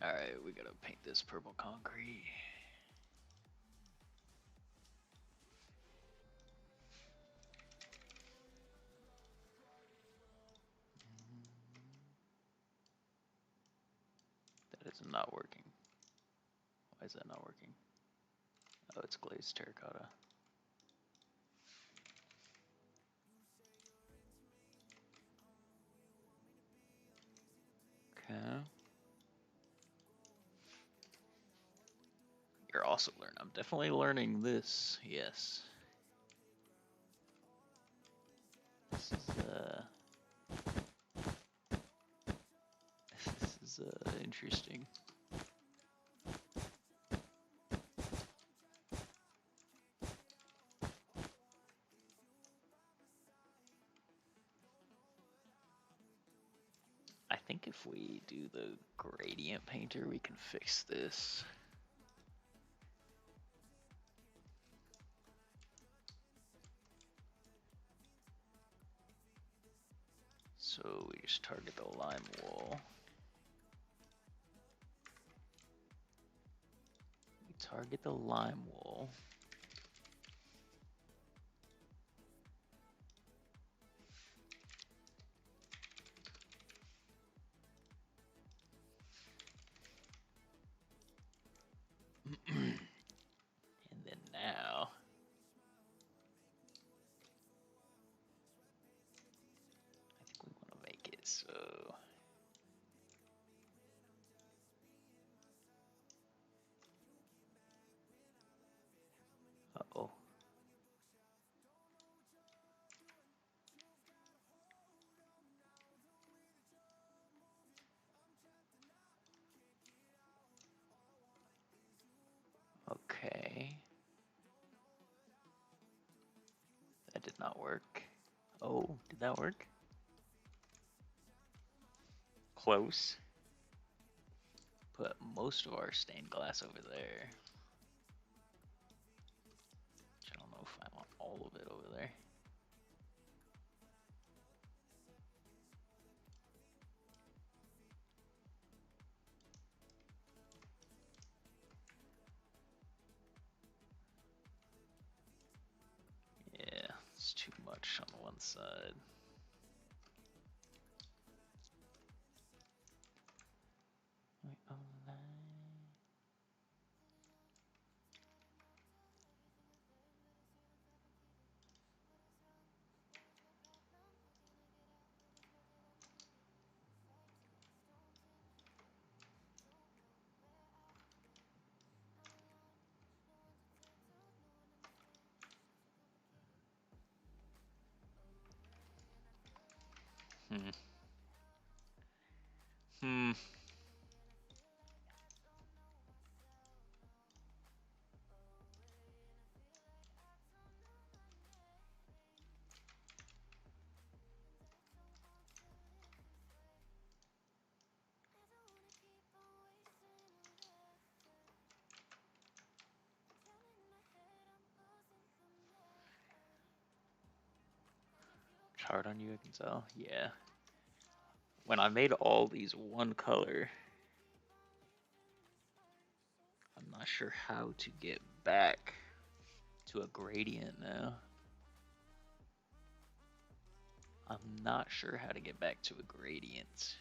Alright, we gotta paint this purple concrete. That is not working. Why is that not working? Oh, it's glazed terracotta. Okay. You're also learning. I'm definitely learning this. Yes. This is interesting. I think if we do the gradient painter, we can fix this. So we just target the lime wool. We target the lime wool. And then now, I think we want to make it so. Uh-oh. Okay. That did not work. Oh, did that work? Close. Put most of our stained glass over there. Which I don't know if I want all of it over there. Yeah, it's too much on one side. Hmm. Hmm. It's hard on you, I can tell. Yeah. When I made all these one color, I'm not sure how to get back to a gradient now. I'm not sure how to get back to a gradient.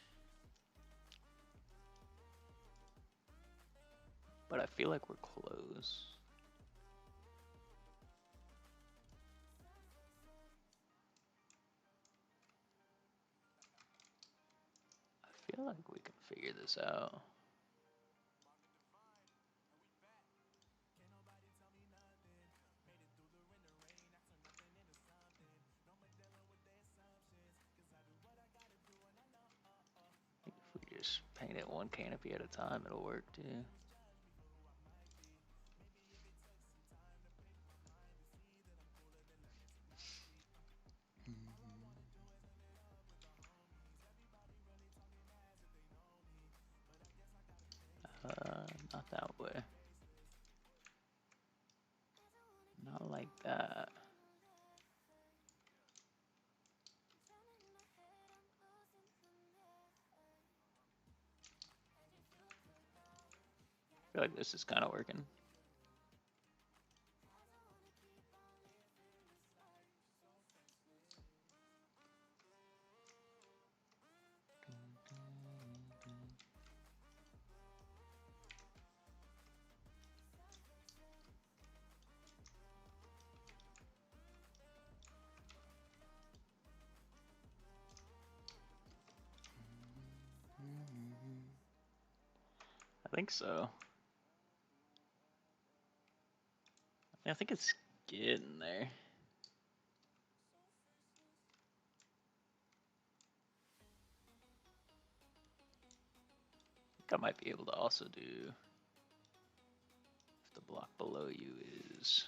But I feel like we're close. I feel like we can figure this out. If we just paint it one canopy at a time, it'll work too. Not that way. Not like that. I feel like this is kind of working. I think so. I think it's getting there. I think I might be able to also do, if the block below you is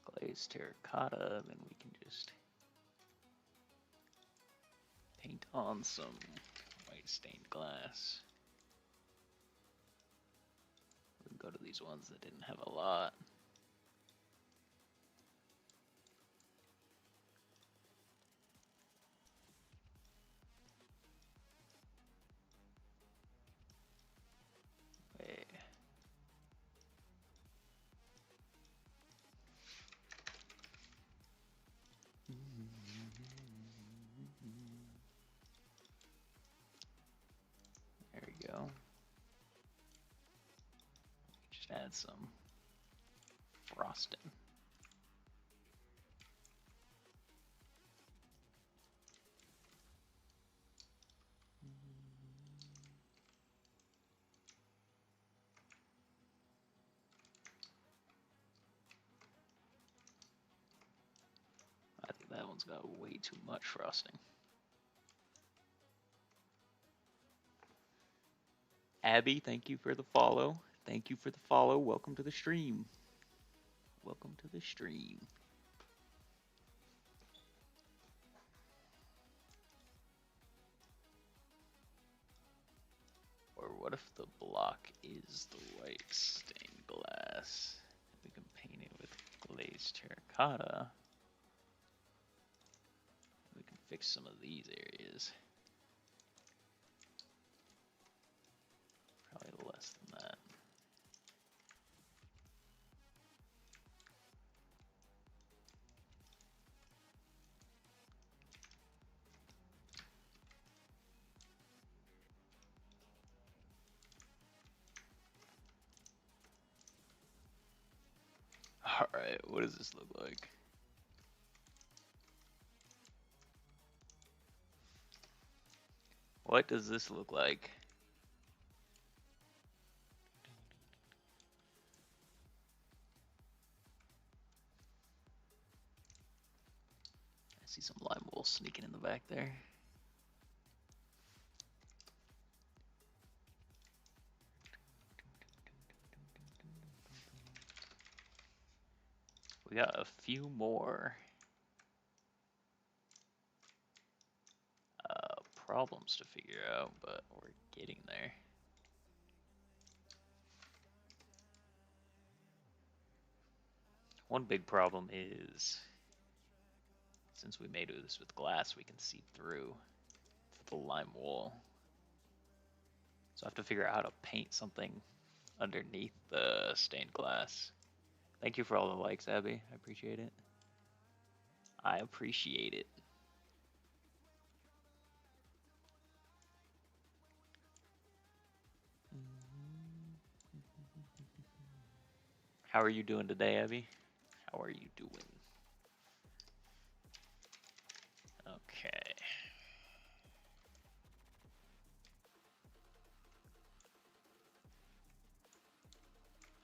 glazed terracotta, then we can just paint on some white stained glass. We can go to these ones that didn't have a lot. Wait. There we go. Just add some frosting. I think that one's got way too much frosting. Abby, thank you for the follow. Thank you for the follow. Welcome to the stream. Welcome to the stream. Or what if the block is the white stained glass? We can paint it with glazed terracotta. We can fix some of these areas. Probably less than that. Alright, what does this look like? What does this look like? I see some lime wool sneaking in the back there. We got a few more problems to figure out, but we're getting there. One big problem is, since we made this with glass, we can see through the lime wool. So I have to figure out how to paint something underneath the stained glass. Thank you for all the likes, Abby. I appreciate it. I appreciate it. How are you doing today, Abby? How are you doing? Okay.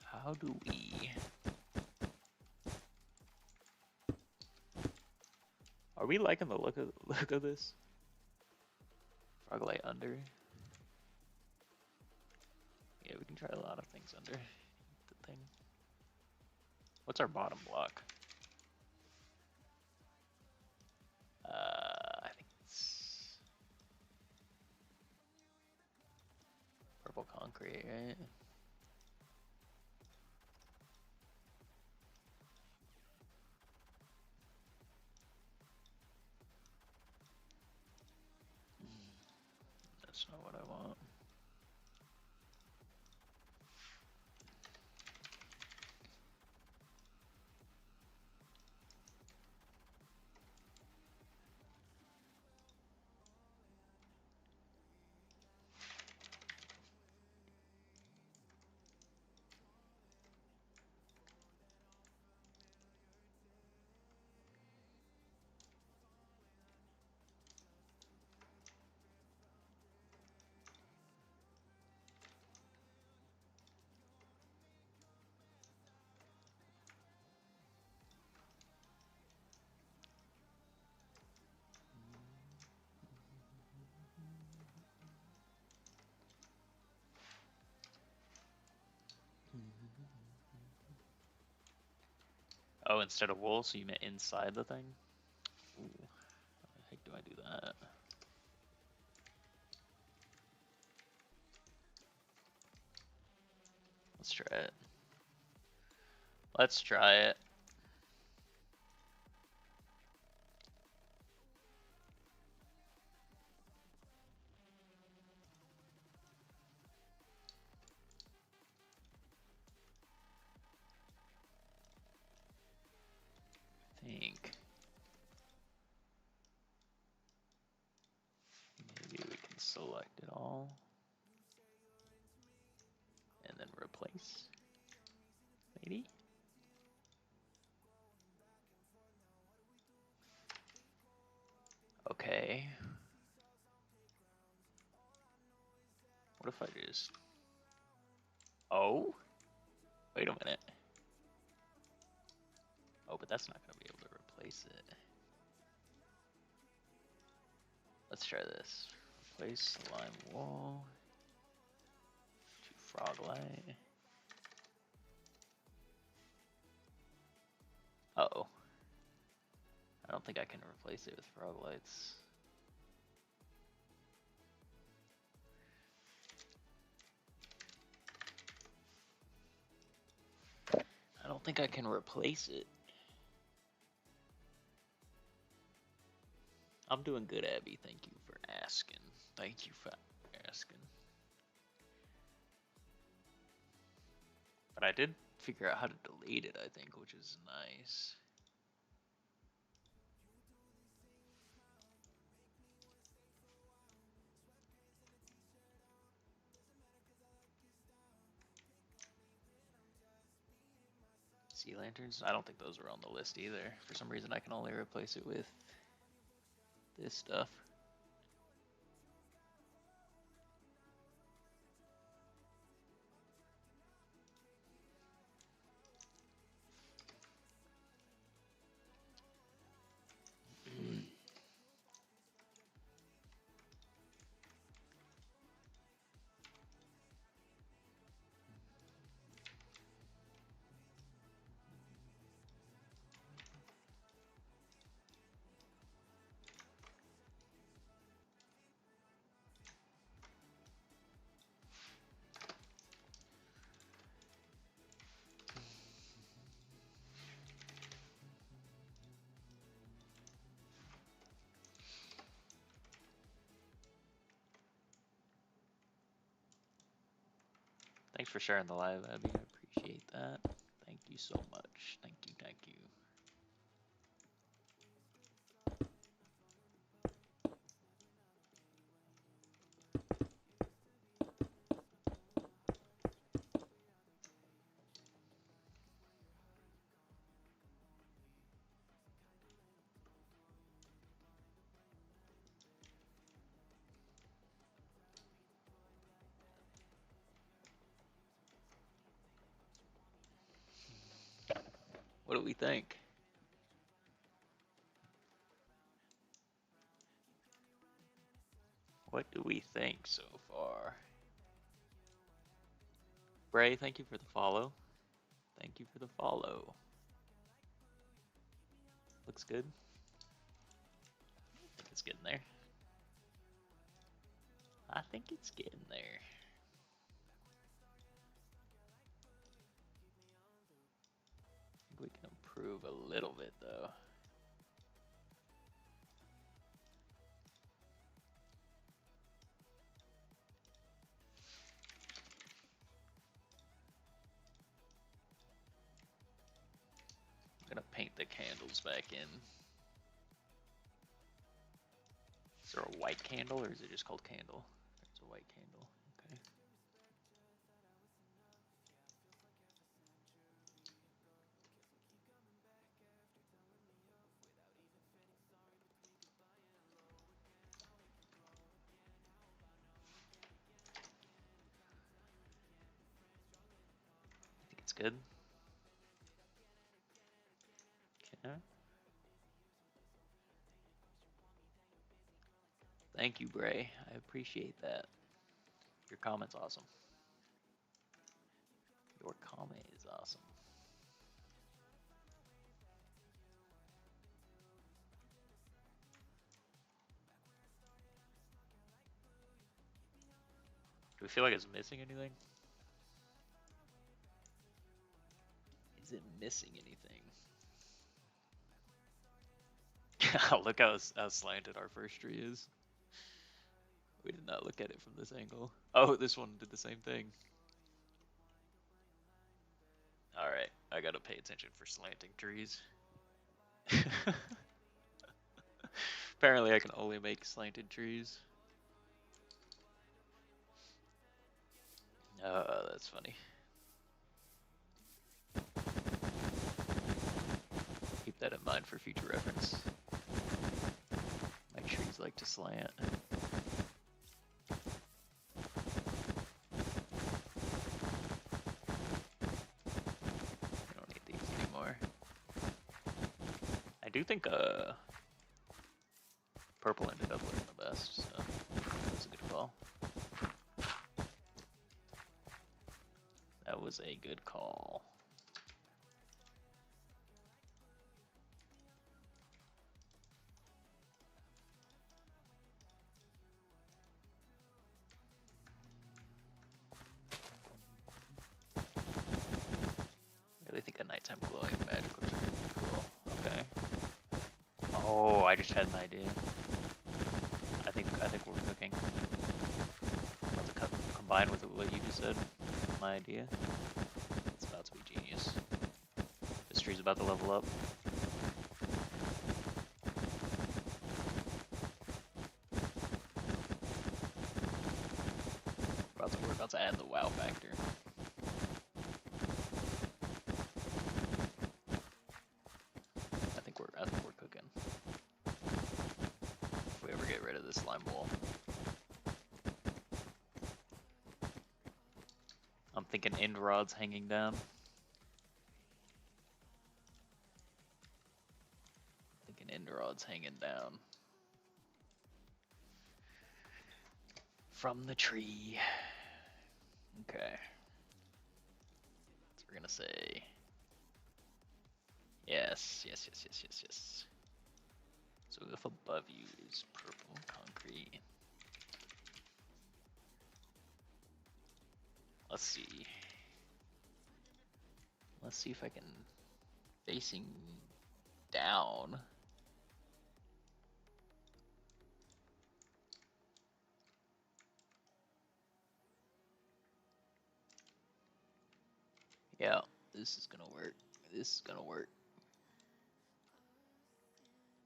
How do we... Are we liking the look of this? Frog light under. Yeah, we can try a lot of things under the thing. What's our bottom block? I think it's purple concrete, right? That's not what I want. Oh, instead of wool, so you meant inside the thing? Ooh, how the heck do I do that? Let's try it. Let's try it. I think maybe we can select it all and then replace, maybe? Okay. What if I just... Oh? Wait a minute. Oh, but that's not going to be able to replace it. Let's try this. Replace lime wool to frog light. Uh-oh. I don't think I can replace it with frog lights. I don't think I can replace it. I'm doing good, Abby. Thank you for asking. Thank you for asking. But I did figure out how to delete it, I think, which is nice. Sea lanterns? I don't think those were on the list either. For some reason, I can only replace it with this stuff. Thanks for sharing the live, Abby. I appreciate that. Thank you so much. Thank you, thank you. What do we think? What do we think so far? Bray, thank you for the follow. Thank you for the follow. Looks good. I think it's getting there. I think it's getting there. I think we can improve a little bit though. I'm gonna paint the candles back in. Is there a white candle or is it just called candle? There's a white candle. Okay. I think it's good. Okay. Thank you, Bray. I appreciate that. Your comment's awesome. Your comment is awesome. feel like it's missing anything? Is it missing anything? Look how slanted our first tree is. We did not look at it from this angle. Oh, this one did the same thing. Alright, I gotta pay attention for slanting trees. Apparently I can only make slanted trees. That's funny. Keep that in mind for future reference. My trees like to slant. I don't need these anymore. I do think purple ended up looking the best, so that was a good call. That was a good call. I really think a nighttime glowing magic looks really cool. Okay. Oh, I just had an idea. I think we're cooking. Once it combined with what you just said, my idea, it's about to be genius. This tree's about to level up. We're about to add the wow factor. I think we're cooking. If we ever get rid of this slime wall. I'm thinking end rods hanging down. Thinking end rods hanging down. From the tree. Okay. So we're gonna say yes. So if above you is purple concrete. Let's see. Let's see if I can facing down. Yeah, this is gonna work. This is gonna work.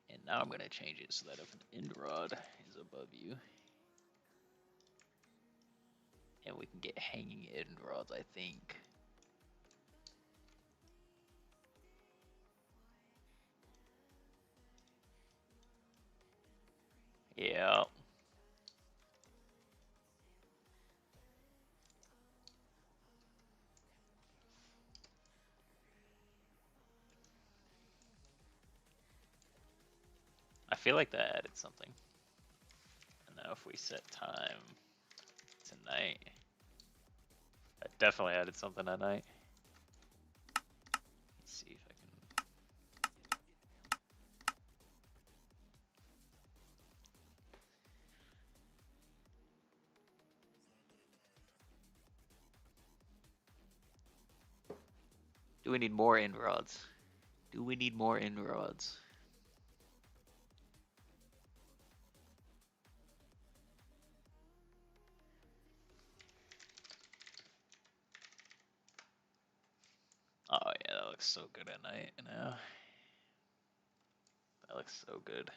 And now I'm gonna change it so that if an end rod is above you, and we can get hanging end rods, I think. Yeah. I feel like that added something. And now if we set time to night, that definitely added something at night. Let's see if I can. Do we need more end rods? Do we need more end rods? Oh yeah, that looks so good at night, you know? That looks so good.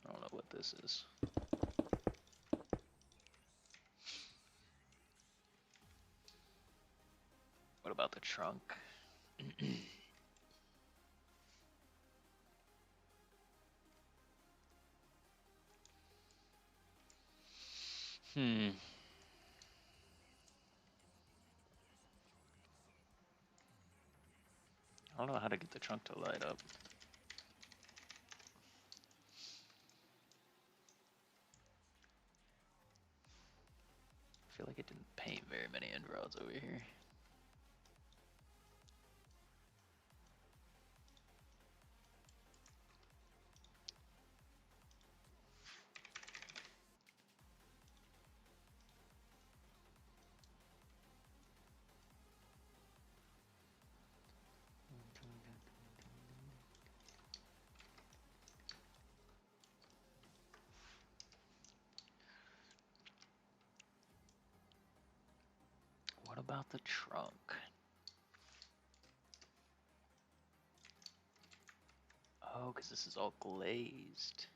I don't know what this is. What about the trunk? I don't know how to get the trunk to light up. I feel like it didn't paint very many end rods over here. about the trunk? Oh, because this is all glazed.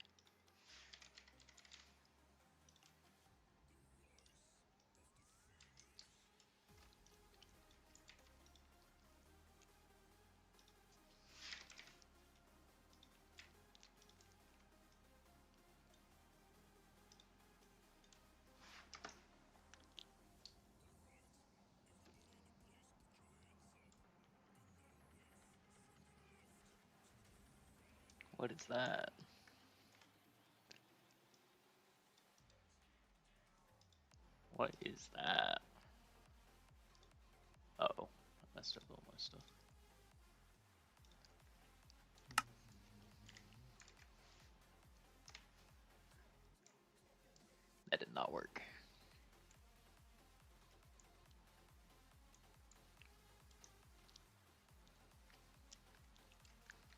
What is that? What is that? Uh-oh, I messed up all my stuff. That did not work.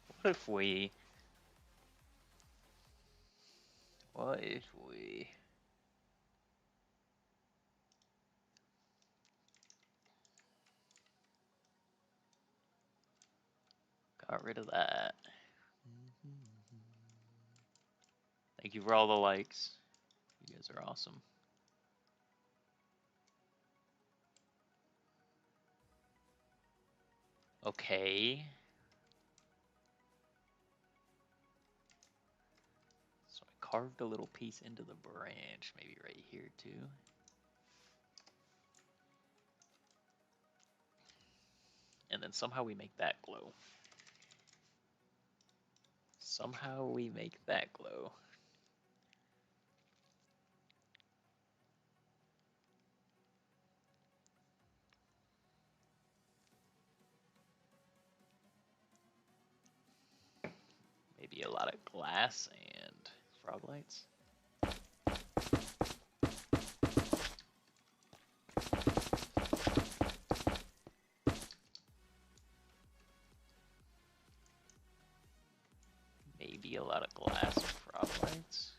What if we got rid of that? Thank you for all the likes. You guys are awesome. Okay. So I carved a little piece into the branch, maybe right here too. And then somehow we make that glow. Somehow we make that glow. Maybe a lot of glass and frog lights. Maybe a lot of glass and frog lights.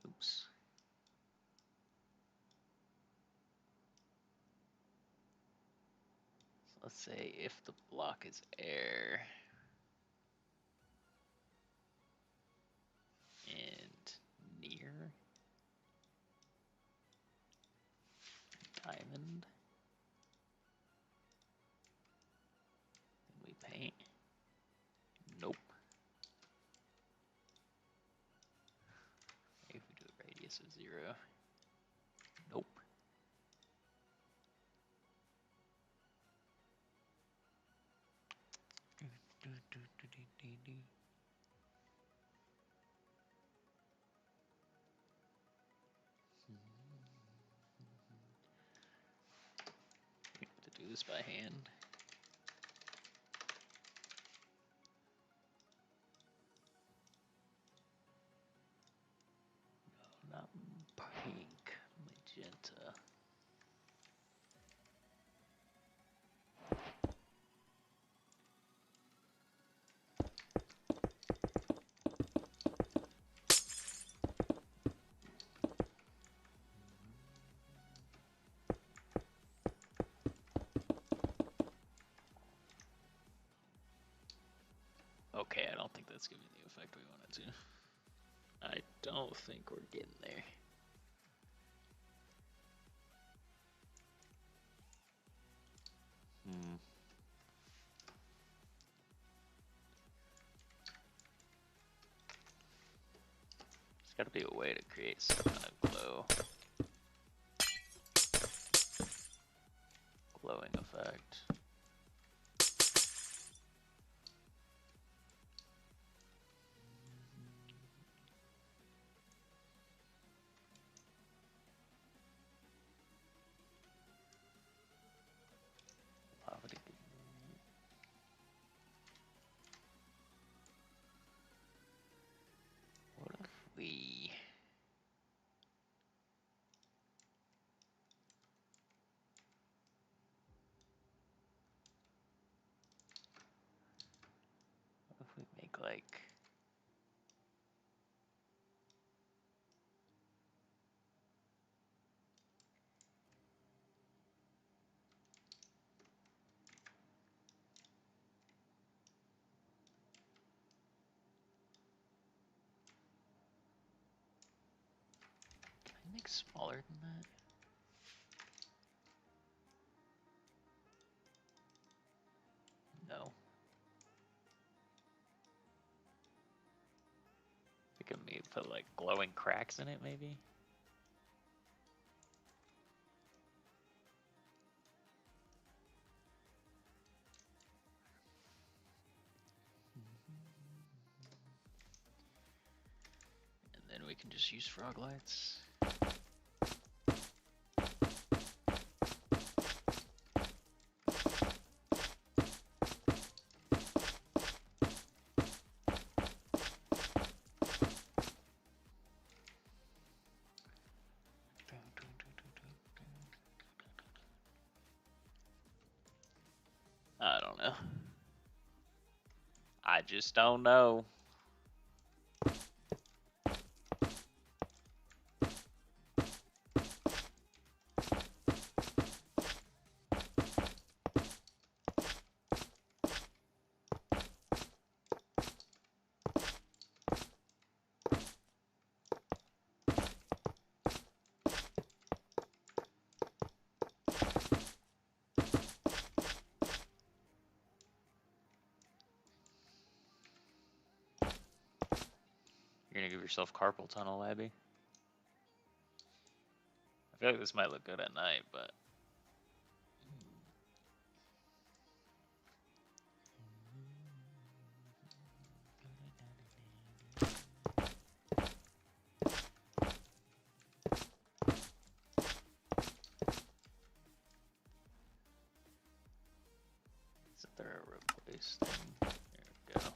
Oops. So let's say if the block is air and near diamond, and we paint. Nope. Maybe if we do a radius of 0. Nope. We have to do this by hand. No, not pink, magenta. Okay, I don't think that's giving the effect we wanted to. I don't think we're getting there. There's gotta be a way to create some kind of glowing effect. like. Can I make smaller than that? No. I can maybe put like glowing cracks in it, maybe. And then we can just use frog lights. I don't know. I just don't know. You're gonna give yourself carpal tunnel, Abby? I feel like this might look good at night, but isn't there a replace thing? There we go.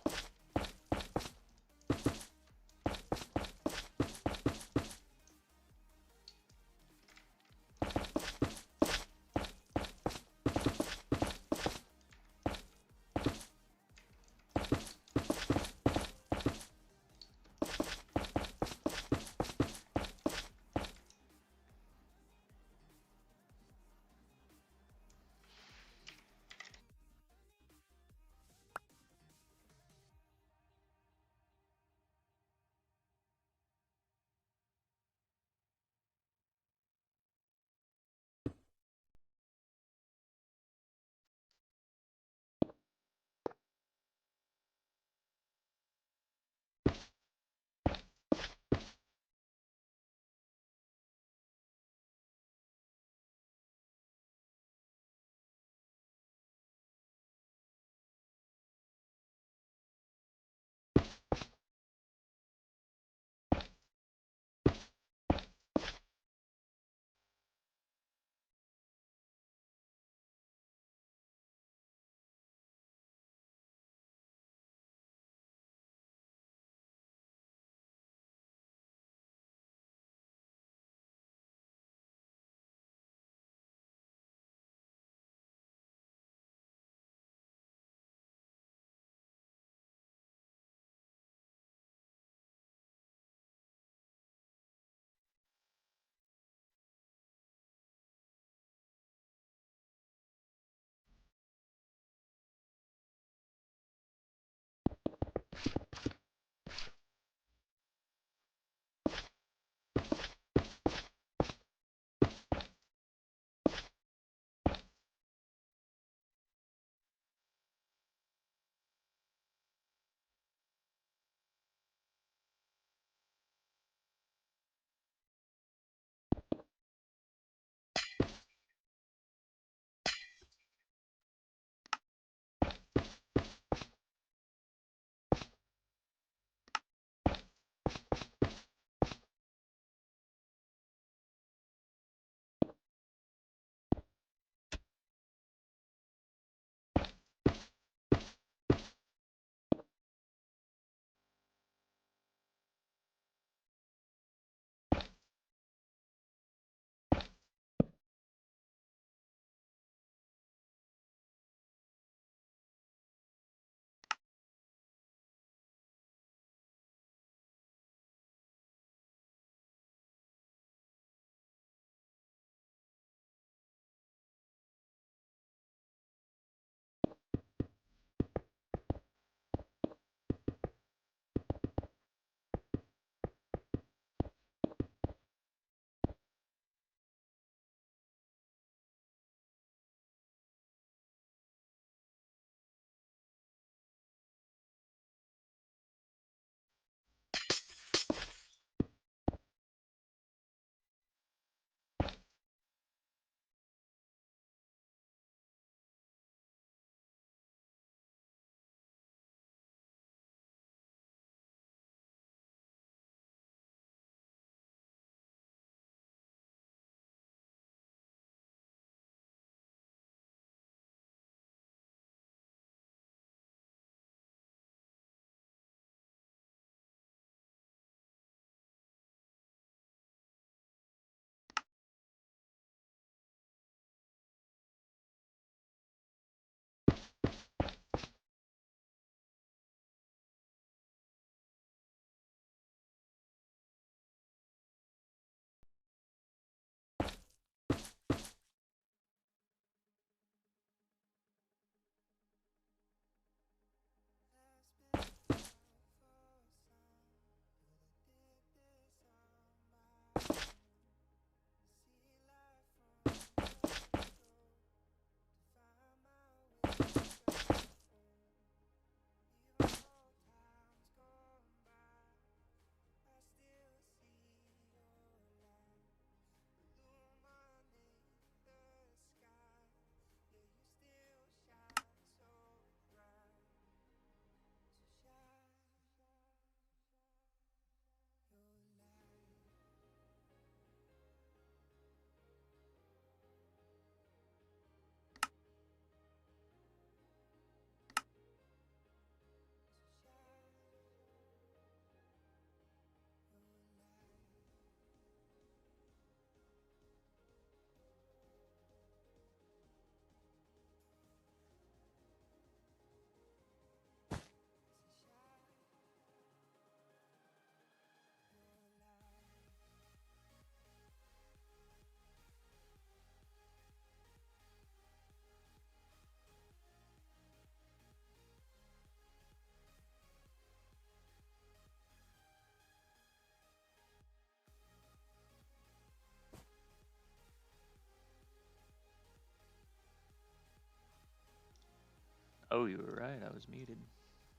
Oh, you were right. I was muted.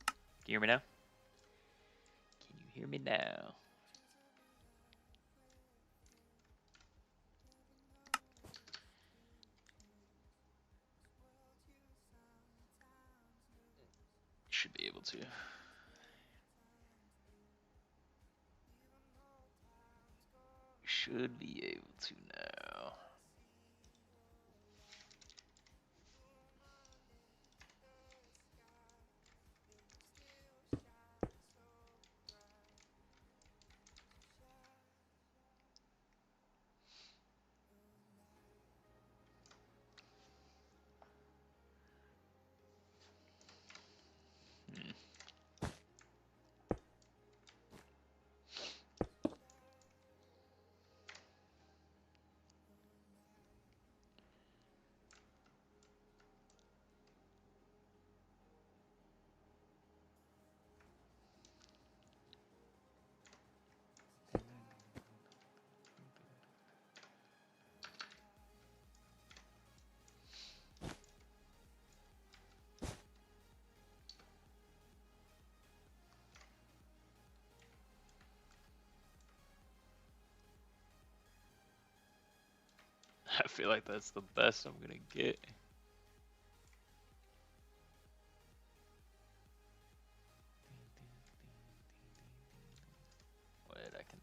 Can you hear me now? Can you hear me now? Should be able to. Should be able to now. Hmm. I feel like that's the best I'm gonna get. Wait, I can.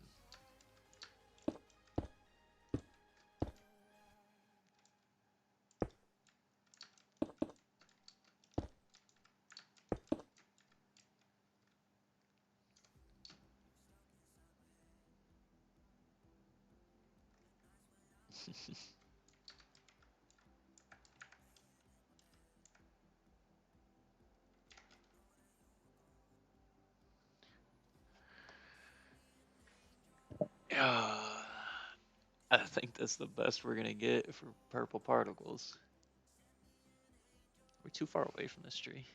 I think that's the best we're gonna get for purple particles. We're too far away from this tree.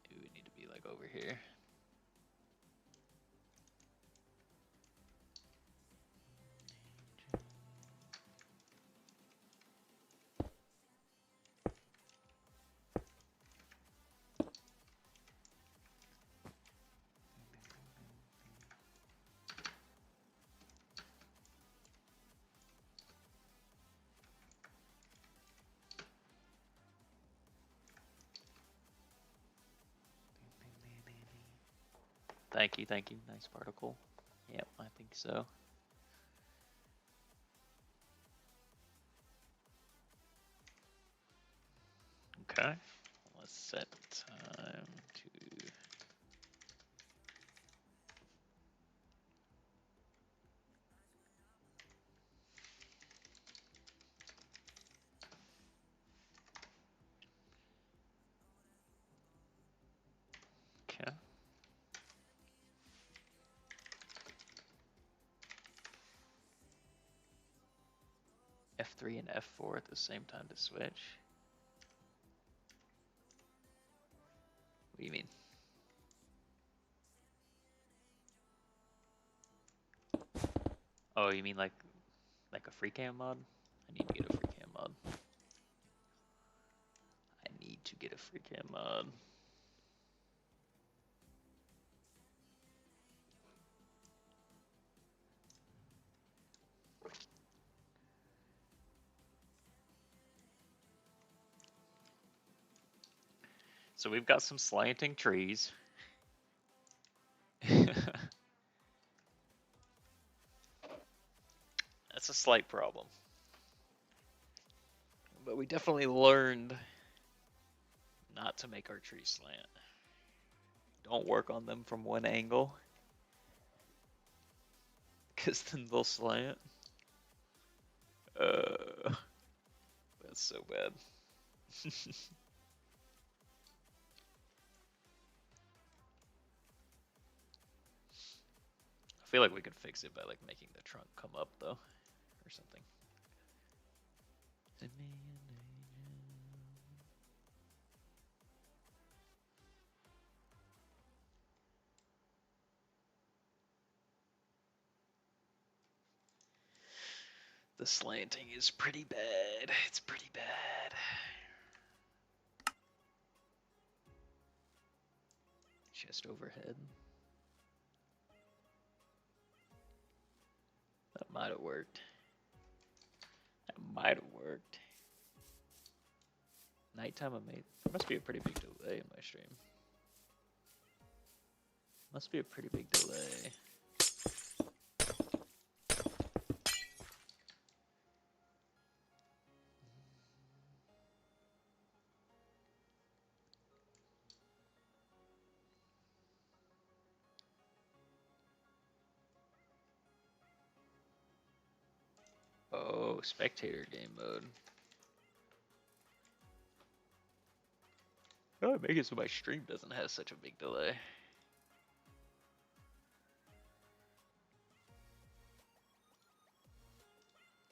Maybe we need to be like over here. Thank you, thank you. Nice particle. Yep, I think so. Okay. Let's set time to okay. F3 and F4 at the same time to switch. What do you mean? Oh, you mean like a free cam mod? I need to get a free cam mod. I need to get a free cam mod. So we've got some slanting trees. That's a slight problem. But we definitely learned not to make our trees slant. Don't work on them from one angle, because then they'll slant. That's so bad. I feel like we could fix it by like making the trunk come up though, or something. The slanting is pretty bad. It's pretty bad. Chest overhead. That might have worked. That might have worked. Nighttime I made. There must be a pretty big delay in my stream. Must be a pretty big delay. Oh, spectator game mode. Oh, make it so my stream doesn't have such a big delay.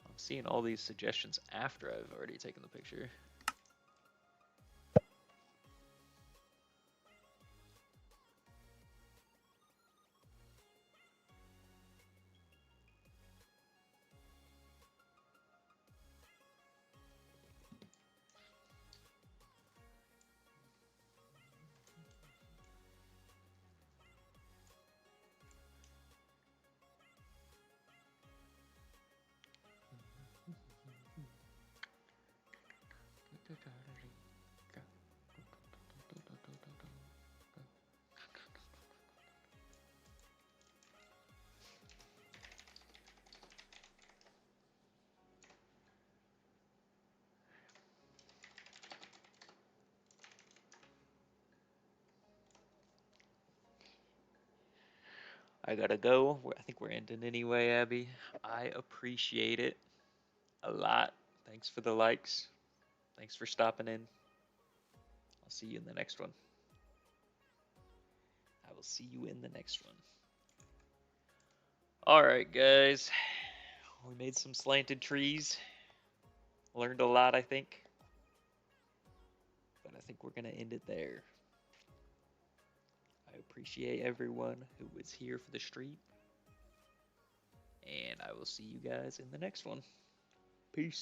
I'm seeing all these suggestions after I've already taken the picture. I gotta go. I think we're ending anyway, Abby. I appreciate it a lot. Thanks for the likes. Thanks for stopping in. I'll see you in the next one. I will see you in the next one. Alright, guys. We made some slanted trees. Learned a lot, I think. But I think we're going to end it there. I appreciate everyone who was here for the stream. And I will see you guys in the next one. Peace.